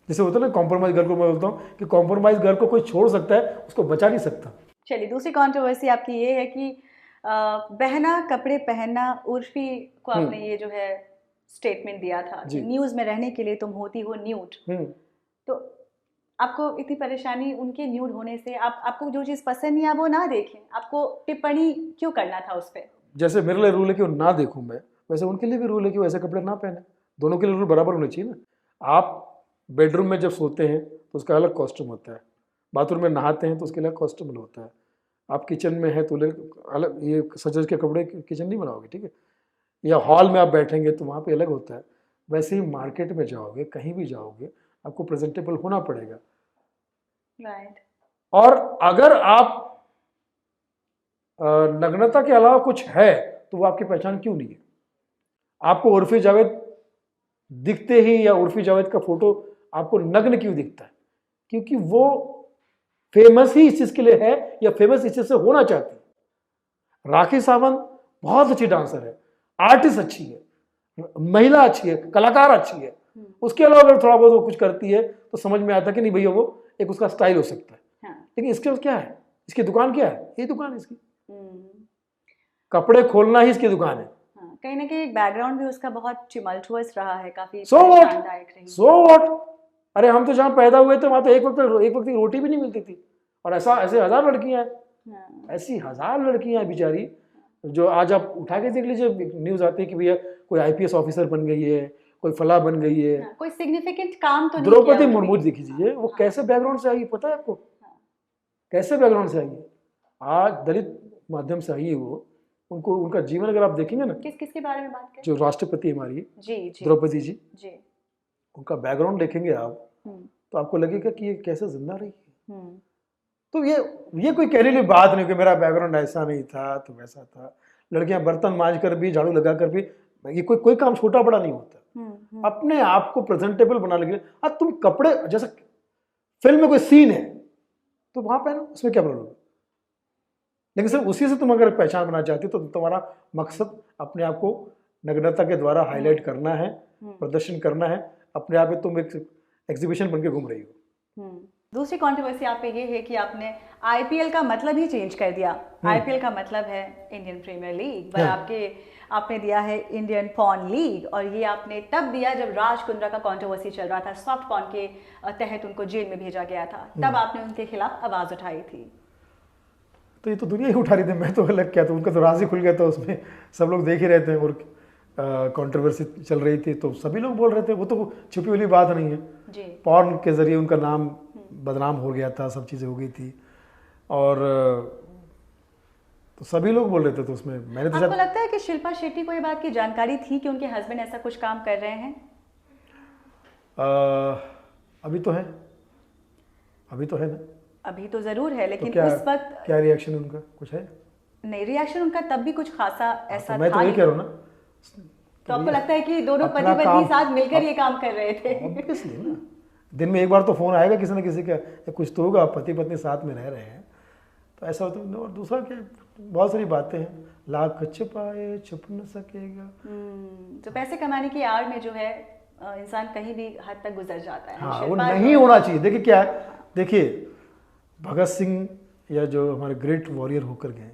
जैसे होता है ना कॉम्प्रोमाइज घर को, मैं बोलता हूँ कि कॉम्प्रोमाइज घर को कोई छोड़ सकता है, उसको बचा नहीं सकता। चलिए, दूसरी कंट्रोवर्सी आपकी ये है कि बहना कपड़े पहनना, उर्फी को आपने ये जो है स्टेटमेंट दिया था कि न्यूज़ में रहने के लिए तुम होती हो न्यूड। तो आपको इतनी परेशानी उनके न्यूड होने से? आपको जो चीज़ पसंद नहीं है वो ना देखें, आपको टिप्पणी क्यों करना था उस पर? जैसे मेरे लिए रूल है कि वो ना देखूं मैं, वैसे उनके लिए भी रूल है कि वो ऐसे कपड़े ना पहने। दोनों के लिए रूल बराबर होने चाहिए ना। आप बेडरूम में जब सोते हैं तो उसका अलग कॉस्ट्यूम होता है, बाथरूम में नहाते हैं तो उसके अलग कॉस्ट्यूम होता है, आप किचन में है तो अलग, ये सज के कपड़े किचन नहीं बनाओगे, ठीक है। या हॉल में आप बैठेंगे तो वहाँ पे अलग होता है। वैसे ही मार्केट में जाओगे, कहीं भी जाओगे, आपको प्रेजेंटेबल होना पड़ेगा। राइट। और अगर आप नग्नता के अलावा कुछ है तो वो आपकी पहचान क्यों नहीं है? आपको उर्फी जावेद दिखते ही, या उर्फी जावेद का फोटो आपको नग्न क्यों दिखता है? क्योंकि वो फेमस ही इस चीज के लिए है, या फेमस इस चीज से होना चाहती है। राखी सावंत बहुत अच्छी डांसर है, आर्टिस्ट अच्छी है, महिला अच्छी है, कलाकार अच्छी है, उसके अलावा अगर थोड़ा बहुत वो कुछ करती है तो समझ में आता है कि नहीं भैया वो एक उसका स्टाइल हो सकता है। लेकिन इसके पास क्या है? इसकी दुकान क्या है? ये दुकान है इसकी, कपड़े खोलना ही इसकी दुकान है। कहीं ना कहीं बैकग्राउंड भी उसका बहुत टिमल्टुअस रहा है, काफी सो व्हाट। अरे हम तो जहाँ पैदा हुए थे वहां तो एक वक्त की रोटी भी नहीं मिलती थी, और ऐसे हजार लड़कियां हैं, ऐसी हजार लड़कियां हैं बेचारी, जो आज आप उठा के देख लीजिए, न्यूज आती है कि भैया कोई आईपीएस ऑफिसर बन गई है, कोई फला बन गई है, कोई सिग्निफिकेंट काम तो नहीं। द्रौपदी मुर्मू दिख लीजिए, वो कैसे बैकग्राउंड से आई पता है आपको? कैसे बैकग्राउंड से आई है? आज दलित माध्यम से आई है वो। उनको, उनका जीवन अगर आप देखेंगे ना, किसके बारे में बात करें? जो राष्ट्रपति हमारी जी द्रौपदी जी, उनका बैकग्राउंड देखेंगे आप तो आपको लगेगा कि ये कैसे जिंदा रही है। तो ये कोई कहने की बात नहीं कि मेरा बैकग्राउंड ऐसा नहीं था तो वैसा था। लड़कियां बर्तन मांज कर भी, झाड़ू लगा कर भी, ये कोई काम छोटा बड़ा नहीं होता। अपने आप को प्रेजेंटेबल बनाने के लिए, अब तुम कपड़े, जैसे फिल्म में कोई सीन है तो वहां पे ना, उसमें क्या प्रॉब्लम है? लेकिन सिर्फ उसी से तुम अगर पहचान बनाना चाहती हो तो तुम्हारा मकसद अपने आप को नग्नता के द्वारा हाईलाइट करना है, प्रदर्शन करना है, अपने आप में तुम एक एग्जीबिशन बन के घूम रही हो। दूसरी कंट्रोवर्सी आप पे ये है कि आपने आईपीएल का मतलब ही चेंज कर दिया। आईपीएल का मतलब है इंडियन प्रीमियर लीग, पर आपने दिया है इंडियन पॉर्न लीग, और ये आपने तब दिया जब राज कुंद्रा का कंट्रोवर्सी चल रहा था, सॉफ्ट पॉर्न के तहत उनको जेल में भेजा गया था, तब आपने उनके खिलाफ आवाज उठाई थी। तो ये तो दुनिया ही उठा रही थी, मैं तो अलग क्या था, उनका तो राज ही खुल गया था, उसमें सब लोग देख ही रहते हैं, और कंट्रोवर्सी चल रही थी तो सभी लोग बोल रहे थे, वो तो छुपी हुई बात नहीं है जी। पॉर्न के जरिए उनका नाम बदनाम हो गया था, सब चीज़ें हो गई थी, और तो सभी लोग बोल रहे थे। तो उसमें मैंने तो, आपको लगता है कि शिल्पा शेट्टी को ये बात की जानकारी थी कि उनके हस्बैंड ऐसा कुछ काम कर रहे हैं? अभी तो है, अभी तो है ना, अभी तो जरूर है, लेकिन तो उस वक्त क्या रिएक्शन उनका कुछ है? नहीं, रिएक्शन उनका तब भी कुछ खासा ऐसा मैं था तो यही नहीं। कह रहा हूँ ना, तो आपको लगता है कि दोनों अपना पति पत्नी काम- साथ मिलकर ये काम कर रहे थे? ऑब्वियसली ना, दिन में एक बार तो फोन आएगा किसी न किसी का, या कुछ तो होगा, पति पत्नी साथ में रह रहे हैं तो ऐसा होता है। और दूसरा क्या, बहुत सारी बातें हैं, लाख छिपाए छुप न सकेगा। तो पैसे कमाने की आड़ में जो है इंसान कहीं भी हद तक गुजर जाता है। हाँ, वो शिल्पा नहीं होना चाहिए। देखिए क्या है, देखिए भगत सिंह या जो हमारे ग्रेट वॉरियर होकर गए,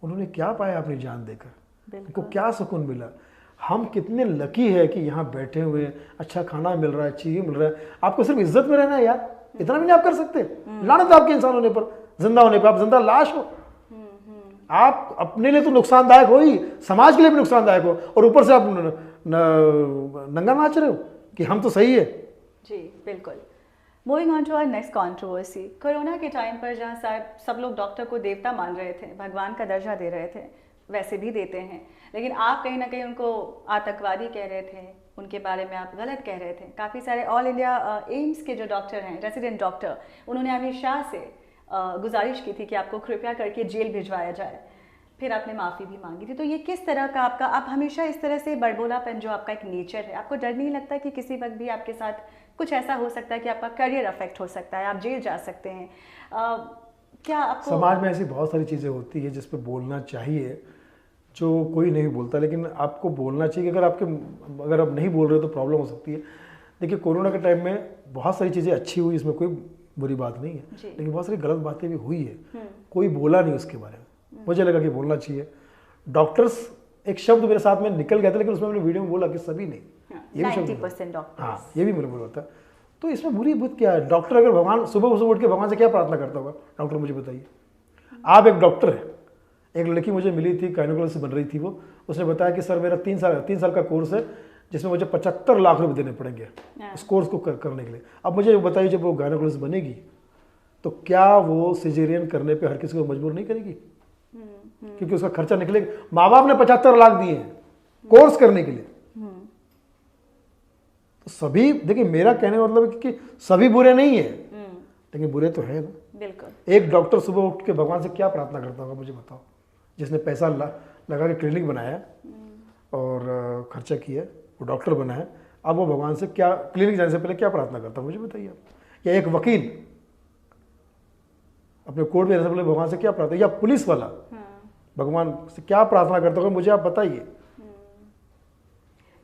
उन्होंने क्या पाया अपनी जान देकर, उनको क्या सुकून मिला। हम कितने लकी है कि यहाँ बैठे हुए, अच्छा खाना मिल रहा है, चीज़ मिल रहा है। आपको सिर्फ इज्जत में रहना है यार, इतना भी नहीं आप कर सकते। लानत आपके इंसान होने पर, जिंदा होने पर, आप जिंदा लाश हो। आप अपने लिए तो नुकसानदायक हो ही, समाज के लिए भी नुकसानदायक हो, और ऊपर से आप नंगा नाच रहे हो कि हम तो सही है। जी बिल्कुल। Moving on to our next controversy, corona के टाइम पर जहाँ शायद सब लोग डॉक्टर को देवता मान रहे थे, भगवान का दर्जा दे रहे थे, वैसे भी देते हैं, लेकिन आप कहीं ना कहीं उनको आतंकवादी कह रहे थे, उनके बारे में आप गलत कह रहे थे। काफ़ी सारे ऑल इंडिया एम्स के जो डॉक्टर हैं, रेजिडेंट डॉक्टर, उन्होंने अमित शाह से गुजारिश की थी कि आपको कृपया करके जेल भिजवाया जाए, फिर आपने माफ़ी भी मांगी थी। तो ये किस तरह का आपका, आप हमेशा इस तरह से बड़बोलापन जो आपका एक नेचर है, आपको डर नहीं लगता कि किसी वक्त भी आपके साथ कुछ ऐसा हो सकता है कि आपका करियर अफेक्ट हो सकता है, आप जेल जा सकते हैं? क्या आपको समाज में ऐसी बहुत सारी चीज़ें होती है जिस पर बोलना चाहिए, जो कोई नहीं बोलता, लेकिन आपको बोलना चाहिए। अगर आप नहीं बोल रहे हो तो प्रॉब्लम हो सकती है। देखिए कोरोना के टाइम में बहुत सारी चीज़ें अच्छी हुई, इसमें कोई बुरी बात नहीं है, लेकिन बहुत सारी गलत बातें भी हुई है, कोई बोला नहीं उसके बारे में। मुझे लगा कि बोलना चाहिए। डॉक्टर्स एक शब्द मेरे साथ में निकल गया था, लेकिन उसमें मैंने वीडियो में बोला कि सभी नहीं, ये भी शब्द 90% डॉक्टर, हाँ ये भी मैंने बोला था। तो इसमें बुरी बुद्ध क्या है? डॉक्टर अगर भगवान सुबह उठ के भगवान से क्या प्रार्थना करता होगा? डॉक्टर मुझे बताइए। आप एक डॉक्टर है, एक लड़की मुझे मिली थी, गायनोकोलॉजिस्ट बन रही थी वो, उसने बताया कि सर मेरा 3 साल का कोर्स है जिसमें मुझे 75 लाख रुपए देने पड़ेंगे उस कोर्स को करने के लिए। अब मुझे बताइए, जब वो गायनोकोलॉजिस्ट बनेगी तो क्या वो सिजेरियन करने पे हर किसी को मजबूर नहीं करेगी? क्योंकि उसका खर्चा निकलेगा। माँ बाप ने 75 लाख दिए हैं कोर्स करने के लिए। तो सभी, देखिए मेरा कहने का मतलब है कि सभी बुरे नहीं है, लेकिन बुरे तो है ना। बिल्कुल। एक डॉक्टर सुबह उठ के भगवान से क्या प्रार्थना करता होगा मुझे बताओ, जिसने पैसा लगा के क्लिनिक बनाया और खर्चा किया, वो डॉक्टर बना है। अब वो भगवान से क्या, क्लिनिक जाने से पहले क्या प्रार्थना करता मुझे बताइए आप? या एक वकील अपने कोर्ट में जाने से पहले भगवान से क्या प्रार्थना, या पुलिस वाला भगवान से क्या प्रार्थना करता होगा मुझे आप बताइए।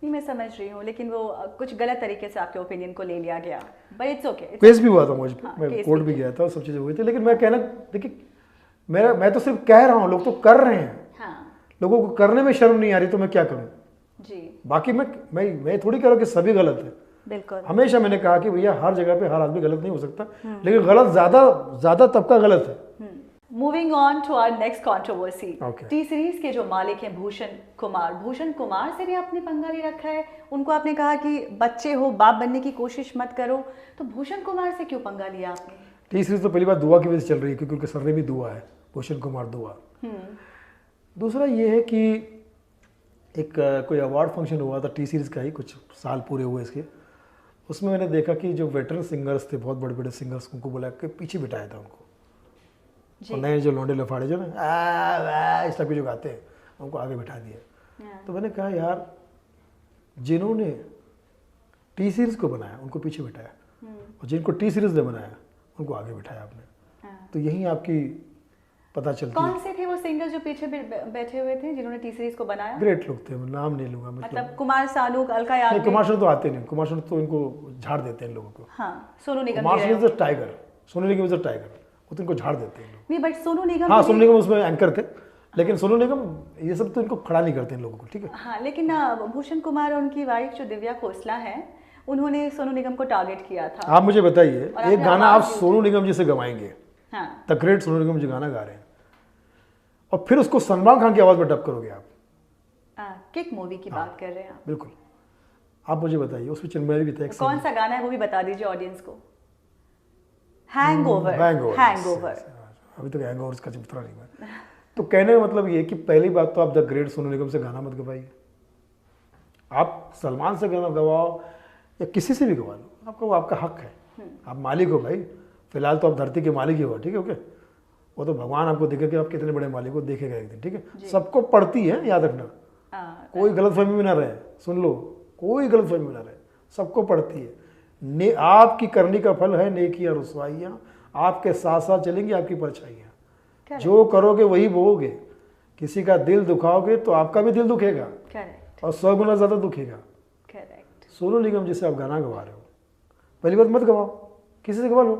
नहीं, मैं समझ रही हूँ, लेकिन वो कुछ गलत तरीके से आपके ओपिनियन को ले लिया गया, बट इट्स ओके। केस भी हुआ था मुझे, हाँ, मैं कोर्ट भी गया था और सब चीज़ें हुई थी, लेकिन मैं कहना, देखिए मैं तो सिर्फ कह रहा हूँ, लोग तो कर रहे हैं। हाँ। लोगों को करने में शर्म नहीं आ रही, तो मैं क्या करूँ? जी बाकी मैं थोड़ी कह रहा हूँ कि सभी गलत है। बिल्कुल। हमेशा मैंने कहा कि भैया हर जगह पे हर आदमी गलत नहीं हो सकता, लेकिन गलत ज्यादा तबका गलत है। Moving on to our next controversy, Okay. T series के जो मालिक हैं भूषण कुमार से भी आपने पंगा ले रखा है। उनको आपने कहा कि बच्चे हो, बाप बनने की कोशिश मत करो, तो भूषण कुमार से क्यों पंगा लिया आपने? टी सीरीज तो पहली बात दुआ की वजह से चल रही है, क्योंकि उनके सरनेम भी दुआ है, भूषण कुमार दुआ। दूसरा ये है कि एक कोई अवार्ड फंक्शन हुआ था टी सीरीज का ही, कुछ साल पूरे हुए इसके, उसमें मैंने देखा कि जो वेटरन सिंगर्स थे, बहुत बड़े बड़े सिंगर्स, उनको बुला के पीछे बिठाया था उनको, और नए जो लौंडे लफाड़े जो ना इस टाइप के जो गाते हैं उनको आगे बिठा दिया। तो मैंने कहा यार, जिन्होंने टी सीरीज को बनाया उनको पीछे बिठाया, और जिनको टी सीरीज ने बनाया उनको आगे बिठाया आपने। तो यही आपकी पता चलती है। कौन से थे वो सिंगर जो पीछे बैठे हुए थे जिन्होंने टी सीरीज को बनाया? ग्रेट लोग थे, मैं नाम नहीं लूंगा। मतलब कुमार सानू, अलका याग्निक? कुमार शानू तो आते नहीं, कुमार शानू तो इनको झाड़ देते हैं लोगों को। हाँ, Sonu Nigam. Kumar Sanu is a tiger, Sonu Nigam is a tiger, वो तो इनको झाड़ देते हैं लोग। नहीं, बट सोनू निगम, हाँ सोनू निगम उसमें एंकर थे, लेकिन सोनू निगम ये सब तो इनको खड़ा नहीं करते इन लोगों को, ठीक है। हाँ, लेकिन भूषण कुमार और उनकी वाइफ जो दिव्या खोसला है, उन्होंने सोनू निगम को टारगेट किया था। आप मुझे बताइए, एक गाना आप सोनू निगम जी से गवाएंगे, हाँ, द ग्रेट सोनू निगम जी गाना गा रहे हैं, और फिर उसको सलमान खान की आवाज में डब करोगे आप? किक मूवी की बात कर रहे हैं आप? बिल्कुल। आप मुझे बताइए, उसमें चिन्मय भी था एक कौन सा गाना है वो भी बता दीजिए ऑडियंस को। हैंगओवर। अभी तक हैंगओवर का चित्रा नहीं हुआ। तो कहने का मतलब ये कि पहली बात तो आप द ग्रेट सोनू निगम से गाना मत गवाइए। आप सलमान से गाना गवाओ या किसी से भी गवा लो, आपका हक है, आप मालिक हो भाई। फिलहाल तो आप धरती के मालिक ही हो, ठीक है, ओके। वो तो भगवान आपको देखेगा कि आप कितने बड़े मालिक को, देखेगा एक दिन, ठीक है। सबको पड़ती है, याद रखना, कोई गलतफहमी में ना रहे, सुन लो, कोई गलतफहमी में ना रहे, सबको पड़ती है। आपकी करनी का फल है नेकियां रुसवाइयाँ, आपके साथ साथ चलेंगी आपकी परछाइयाँ। जो करोगे वही बोओगे। किसी का दिल दुखाओगे तो आपका भी दिल दुखेगा और 100 गुना ज़्यादा दुखेगा। सोनू निगम जिससे आप गाना गवा रहे हो, पहली बात मत गवाओ, किसी से गवा लो,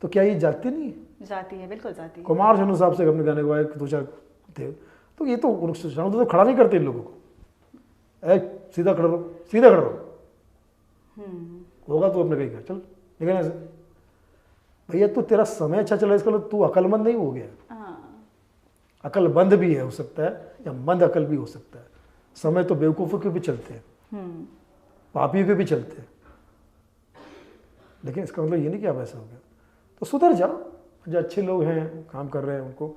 तो क्या ये जाती नहीं है? जाती है, बिल्कुल जाती है। कुमार शानू साहब से अपने गाने गवाए 2-4 थे, तो ये तो शानू तो खड़ा नहीं करते इन लोगों को, सीधा खड़ा रहो, सीधा खड़ा रहो, होगा तो अपने कहीं का, चल निकल ऐसे। भैया तू, तेरा समय अच्छा चला इसका, तू अकलमंद नहीं हो गया। अकलमंद भी है हो सकता है, या मंद अकल भी हो सकता है। समय तो बेवकूफ़ों के भी चलते हैं, पापियों के भी चलते हैं, लेकिन इसका मतलब ये नहीं कि आप ऐसा हो गया। तो सुधर जाओ, जो अच्छे लोग हैं काम कर रहे हैं उनको,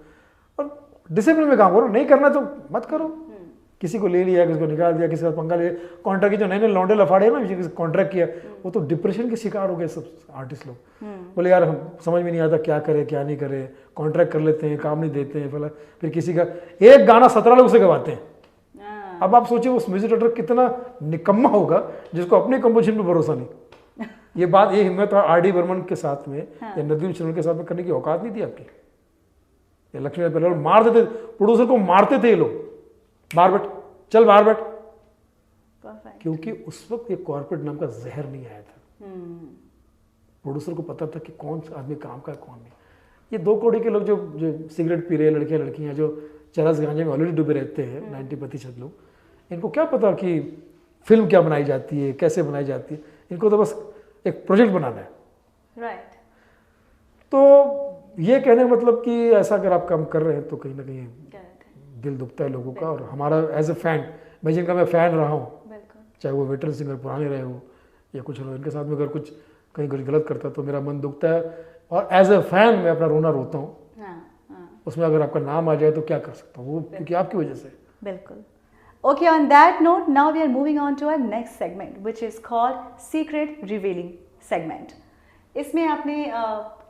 और डिसिप्लिन में काम करो। नहीं करना तो मत करो। किसी को ले लिया, किसी को निकाल दिया, किसी का पंगा ले, कॉन्ट्रैक्ट की जो नए नए लौंडे लफाड़े हैं ना, कॉन्ट्रैक्ट किया, वो तो डिप्रेशन के शिकार हो गए सब आर्टिस्ट लोग। बोले यार हम समझ में नहीं आता क्या करे क्या नहीं करे, कॉन्ट्रैक्ट कर लेते हैं, काम नहीं देते हैं, फिर किसी का एक गाना 17 लोग से गवाते हैं। अब आप सोचिए उस म्यूजिक डायरेक्टर कितना निकम्मा होगा जिसको अपने कंपोजिशन पर भरोसा नहीं। ये बात, ये हिम्मत आर.डी. बर्मन के साथ में या नदीम श्रवण के साथ में करने की औकात नहीं थी आपकी। ये लक्ष्मी पहले मार देते, प्रोड्यूसर को मारते थे ये लोग, बाहर बैठ, चल बाहर बैठ, क्योंकि उस वक्त एक कॉर्पोरेट नाम का जहर नहीं आया था। प्रोड्यूसर को पता था कि कौन सा आदमी काम का कौन नहीं। ये 2 कौड़ी के लोग जो सिगरेट पी रहे लड़के लड़कियां, जो चरस गांजे में ऑलरेडी डूबे रहते हैं, 90% लोग, इनको क्या पता कि फिल्म क्या बनाई जाती है, कैसे बनाई जाती है। इनको तो बस एक प्रोजेक्ट बनाना है, राइट। तो ये कहने का मतलब कि ऐसा अगर आप काम कर रहे हैं तो कहीं ना कहीं दिल दुखता है लोगों का। और हमारा एज ए फैन, मैं जिनका मैं फ़ैन रहा हूँ, चाहे वो वेटरन सिंगर पुराने रहे हो या कुछ रहो, इनके साथ में अगर कुछ कहीं कुछ गलत करता तो मेरा मन दुखता है, और एज ए फैन मैं अपना रोना रोता हूँ। उसमें अगर आपका नाम आ जाए तो क्या कर सकता हूँ, वो क्योंकि आपकी वजह से। बिल्कुल। Okay, on that note, now we are moving on to our next segment, which is called Secret Revealing segment. इसमें आपने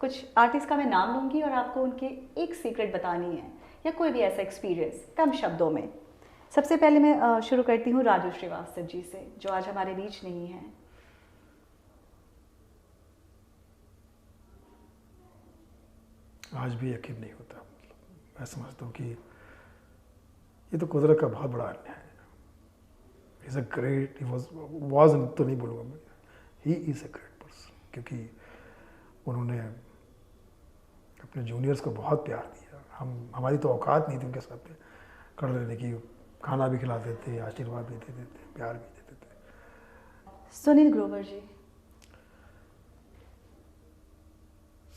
कुछ आर्टिस्ट का मैं नाम लूँगी और आपको उनकी एक सीक्रेट बतानी है, या कोई भी ऐसा एक्सपीरियंस कम शब्दों में। सबसे पहले मैं शुरू करती हूँ राजू श्रीवास्तव जी से, जो आज हमारे बीच नहीं है। आज भी यकीन नहीं होता। मैं समझता हूँ कि ये तो कुदरत का बहुत बड़ा अन्याय है। Is a great, he was तो नहीं बोलूँगा मैं, he is a great person, क्योंकि उन्होंने अपने जूनियर्स को बहुत प्यार दिया। हमारी तो औकात नहीं थी उनके साथ में कर लेने की, खाना भी खिलाते थे, आशीर्वाद भी देते थे, प्यार भी देते थे। सुनील ग्रोवर जी,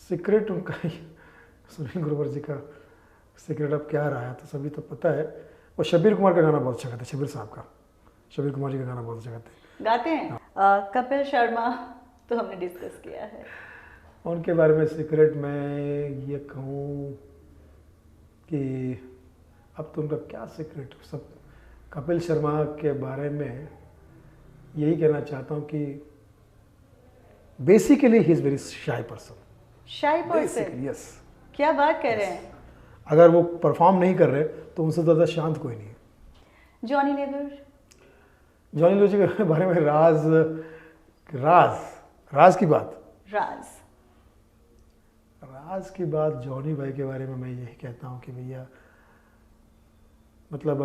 सीक्रेट उनका ही, सुनील ग्रोवर जी का सीक्रेट अब क्या रहा है तो सभी तो पता है। वो शब्बीर कुमार का गाना बहुत अच्छा गाते, शब्बीर साहब का, शब्बीर कुमार जी का गाना बहुत अच्छा गाते हैं। कपिल शर्मा तो हमने डिस्कस किया है, उनके बारे में सीक्रेट मैं ये कहूँ कि अब तो उनका क्या सीक्रेट सब। कपिल शर्मा के बारे में यही कहना चाहता हूँ कि basically he is very shy person. Shy person, yes. क्या बात कर रहे हैं। अगर वो परफॉर्म नहीं कर रहे तो उनसे ज़्यादा शांत कोई नहीं है। जॉनी लीवर, जॉनी लीवर जी के बारे में राज की बात जॉनी भाई के बारे में मैं यही कहता हूँ कि भैया मतलब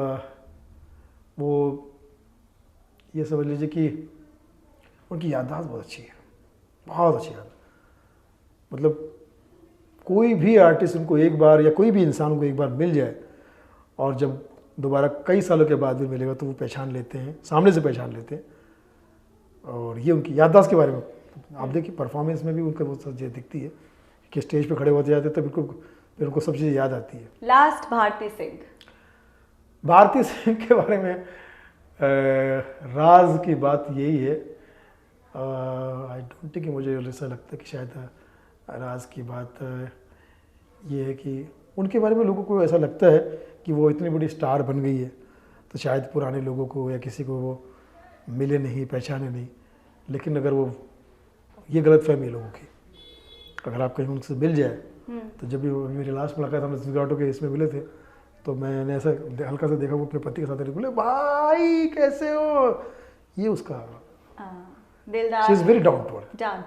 वो ये समझ लीजिए कि उनकी याददाश्त बहुत अच्छी है, बहुत अच्छी याद। मतलब कोई भी आर्टिस्ट उनको एक बार या कोई भी इंसान को एक बार मिल जाए और जब दोबारा कई सालों के बाद भी मिलेगा तो वो पहचान लेते हैं, सामने से पहचान लेते हैं। और ये उनकी याददाश्त के बारे में आप देखिए, परफॉर्मेंस में भी उनका वो चीज़ दिखती है कि स्टेज पे खड़े होते जाते तो बिल्कुल फिर उनको सब चीज़ें याद आती है। लास्ट भारती सिंह के बारे में राज की बात यही है। आई डोंट थिंक, मुझे ऐसा लगता है कि शायद राज की बात ये है कि उनके बारे में लोगों को ऐसा लगता है कि वो इतनी बड़ी स्टार बन गई है तो शायद पुराने लोगों को या किसी को वो मिले नहीं, पहचाने नहीं। लेकिन अगर वो ये गलतफहमी है लोगों की, अगर आप कहीं उनसे मिल जाए तो जब भी मेरी लास्ट मुलाकात हम स्वीगाटो के इसमें मिले थे, तो मैंने ऐसा हल्का सा देखा, वो अपने पति के साथ बोले भाई कैसे हो, ये उसका दिलदार, she is very down to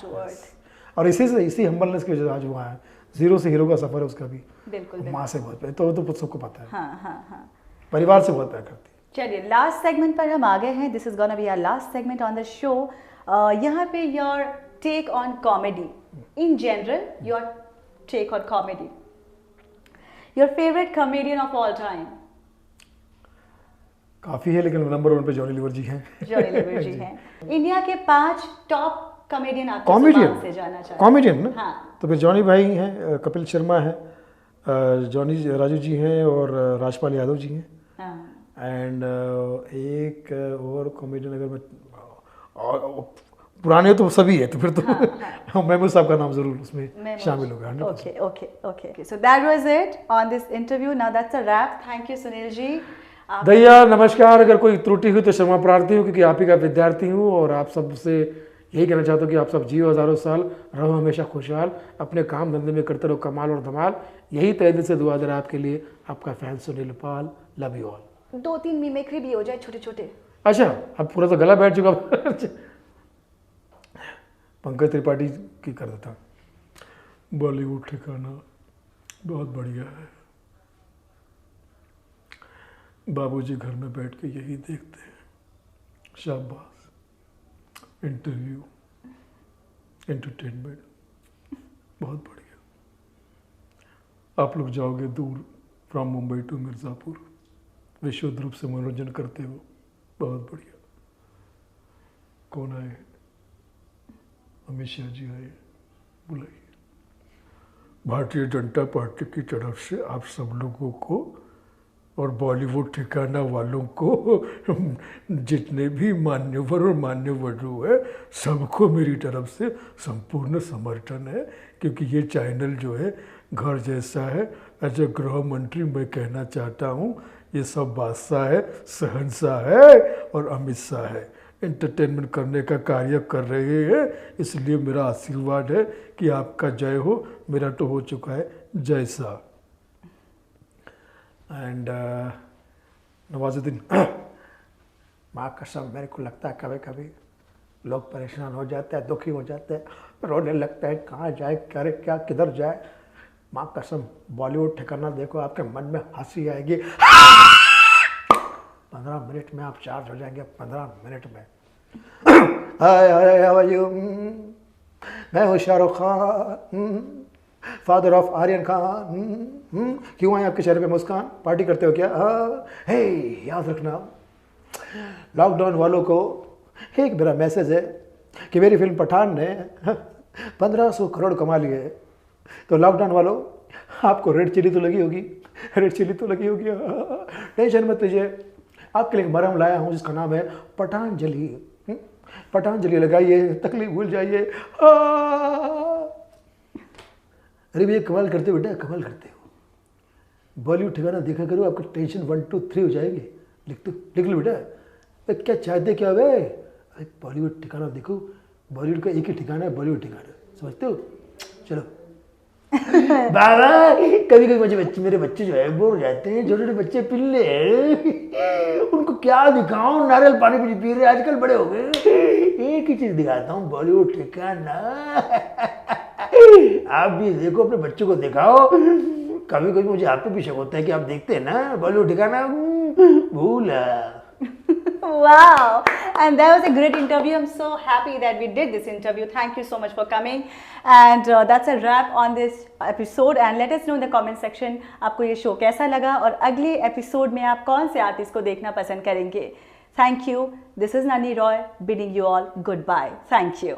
earth. और इसी हम्बलनेस की वजह से आज वहाँ है, जीरो से हीरो का सफर है उसका भी। बिल्कुल माँ से बहुत प्यार, तो सबको पता है। हाँ। परिवार से बहुत प्यार करती है। चलिए लास्ट सेगमेंट पर हम आ गए हैं। This is gonna be our last segment on the show. यहाँ पे your take on comedy in general, your take on comedy, your favourite comedian of all time. काफी है, लेकिन नंबर 1 पे जॉनी लीवर जी हैं। जॉनी लीवर जी हैं। India के 5 top comedian आपके जुबान से जाना चाहते हैं। कॉमेडियन ना? हाँ। तो फिर जॉनी भाई हैं, कपिल शर्मा है, जॉनी राजू जी हैं और राजपाल यादव जी हैं। एंड एक और कॉमेडियन, अगर मैं पुराने तो सभी है, तो फिर तो महमूद साहब का नाम जरूर उसमें शामिल होगा। Okay so that was it on this interview. Now that's a wrap. Thank you Sunil ji. दैया नमस्कार। अगर कोई त्रुटि हुई तो क्षमा प्रार्थी हूँ, क्योंकि आप ही का विद्यार्थी हूँ, और आप सबसे यही कहना चाहता हूँ कि आप सब जियो हजारों साल, रहो हमेशा खुशहाल, अपने काम धंधे में करते रहो कमाल और धमाल। यही तहे दिल से दुआ दे रहा आपके लिए, आपका fan Sunil Pal. Love you all. 2-3 mimicry भी हो जाए छोटे छोटे। अच्छा, अब पूरा तो गला बैठ चुका। पंकज त्रिपाठी की कर देता। बॉलीवुड ठिकाना बहुत बढ़िया है, बाबूजी घर में बैठ के यही देखते हैं, शाबाश, इंटरव्यू, एंटरटेनमेंट, बहुत बढ़िया। आप लोग जाओगे दूर, फ्रॉम मुंबई टू मिर्ज़ापुर, विशुद्ध रूप से मनोरंजन करते हो, बहुत बढ़िया। कौन आए? अमित शाह जी आए, बुलाइए। भारतीय जनता पार्टी की तरफ से आप सब लोगों को और बॉलीवुड ठिकाना वालों को, जितने भी मान्यवर और मान्यवरों है, सबको मेरी तरफ से संपूर्ण समर्थन है, क्योंकि ये चैनल जो है घर जैसा है। एज ए गृह मंत्री मैं कहना चाहता हूँ, ये सब बादशाह है, शहंशाह है और अमित शाह है, एंटरटेनमेंट करने का कार्य कर रहे हैं। इसलिए मेरा आशीर्वाद है कि आपका जय हो, मेरा तो हो चुका है जय शाह। एंड नवाजुद्दीन, माँ कसम मेरे को लगता है कभी कभी लोग परेशान हो जाते हैं, दुखी हो जाते हैं, रोने लगते हैं, कहाँ जाए, करे क्या, किधर जाए। माँ कसम बॉलीवुड ठिकाना देखो, आपके मन में हंसी आएगी। 15 मिनट में आप चार्ज हो जाएंगे, 15 मिनट में। मैं हूँ शाहरुख खान, फादर ऑफ आर्यन खान। क्यों आए आपके चेहरे पे मुस्कान? पार्टी करते हो क्या? हे, याद रखना, लॉकडाउन वालों को एक मेरा मैसेज है कि मेरी फिल्म पठान ने 1500 करोड़ कमा लिए। तो लॉकडाउन वालों, आपको रेड चिली तो लगी होगी, रेड चिली तो लगी होगी। टेंशन मत लीजिए, आपके लिए एक मरहम लाया हूँ जिसका नाम है पठानजलि। पठानजलि लगाइए, तकलीफ भूल जाइए। अरे भैया कमाल करते हो बेटा, कमाल करते हो। बॉलीवुड ठिकाना देखा करो, आपकी टेंशन 1 2 3 हो जाएगी। लिख लो बेटा। क्या चाहते क्या वे? अरे बॉलीवुड ठिकाना देखो, बॉलीवुड का एक ही ठिकाना है, बॉलीवुड ठिकाना, समझते हो? चलो बाबा, कभी कभी मेरे बच्चे जो है बोर हो जाते हैं, छोटे छोटे बच्चे पिल्ले, उनको क्या दिखाऊं? नारियल पानी भी पी रहे, आजकल बड़े हो गए। एक ही चीज दिखाता हूँ, बॉलीवुड ठिकाना। आप भी देखो, अपने बच्चों को दिखाओ। कभी कभी मुझे आप पे भी शक होता है कि आप देखते हैं ना बॉलीवुड ठिकाना। भूला। Wow, and that was a great interview. I'm so happy that we did this interview. Thank you so much for coming. And that's a wrap on this episode. And let us know in the comment section आपको ये show कैसा लगा और अगले episode में आप कौन से आर्टिस्ट को देखना पसंद करेंगे. Thank you. This is Nani Roy bidding you all goodbye. Thank you.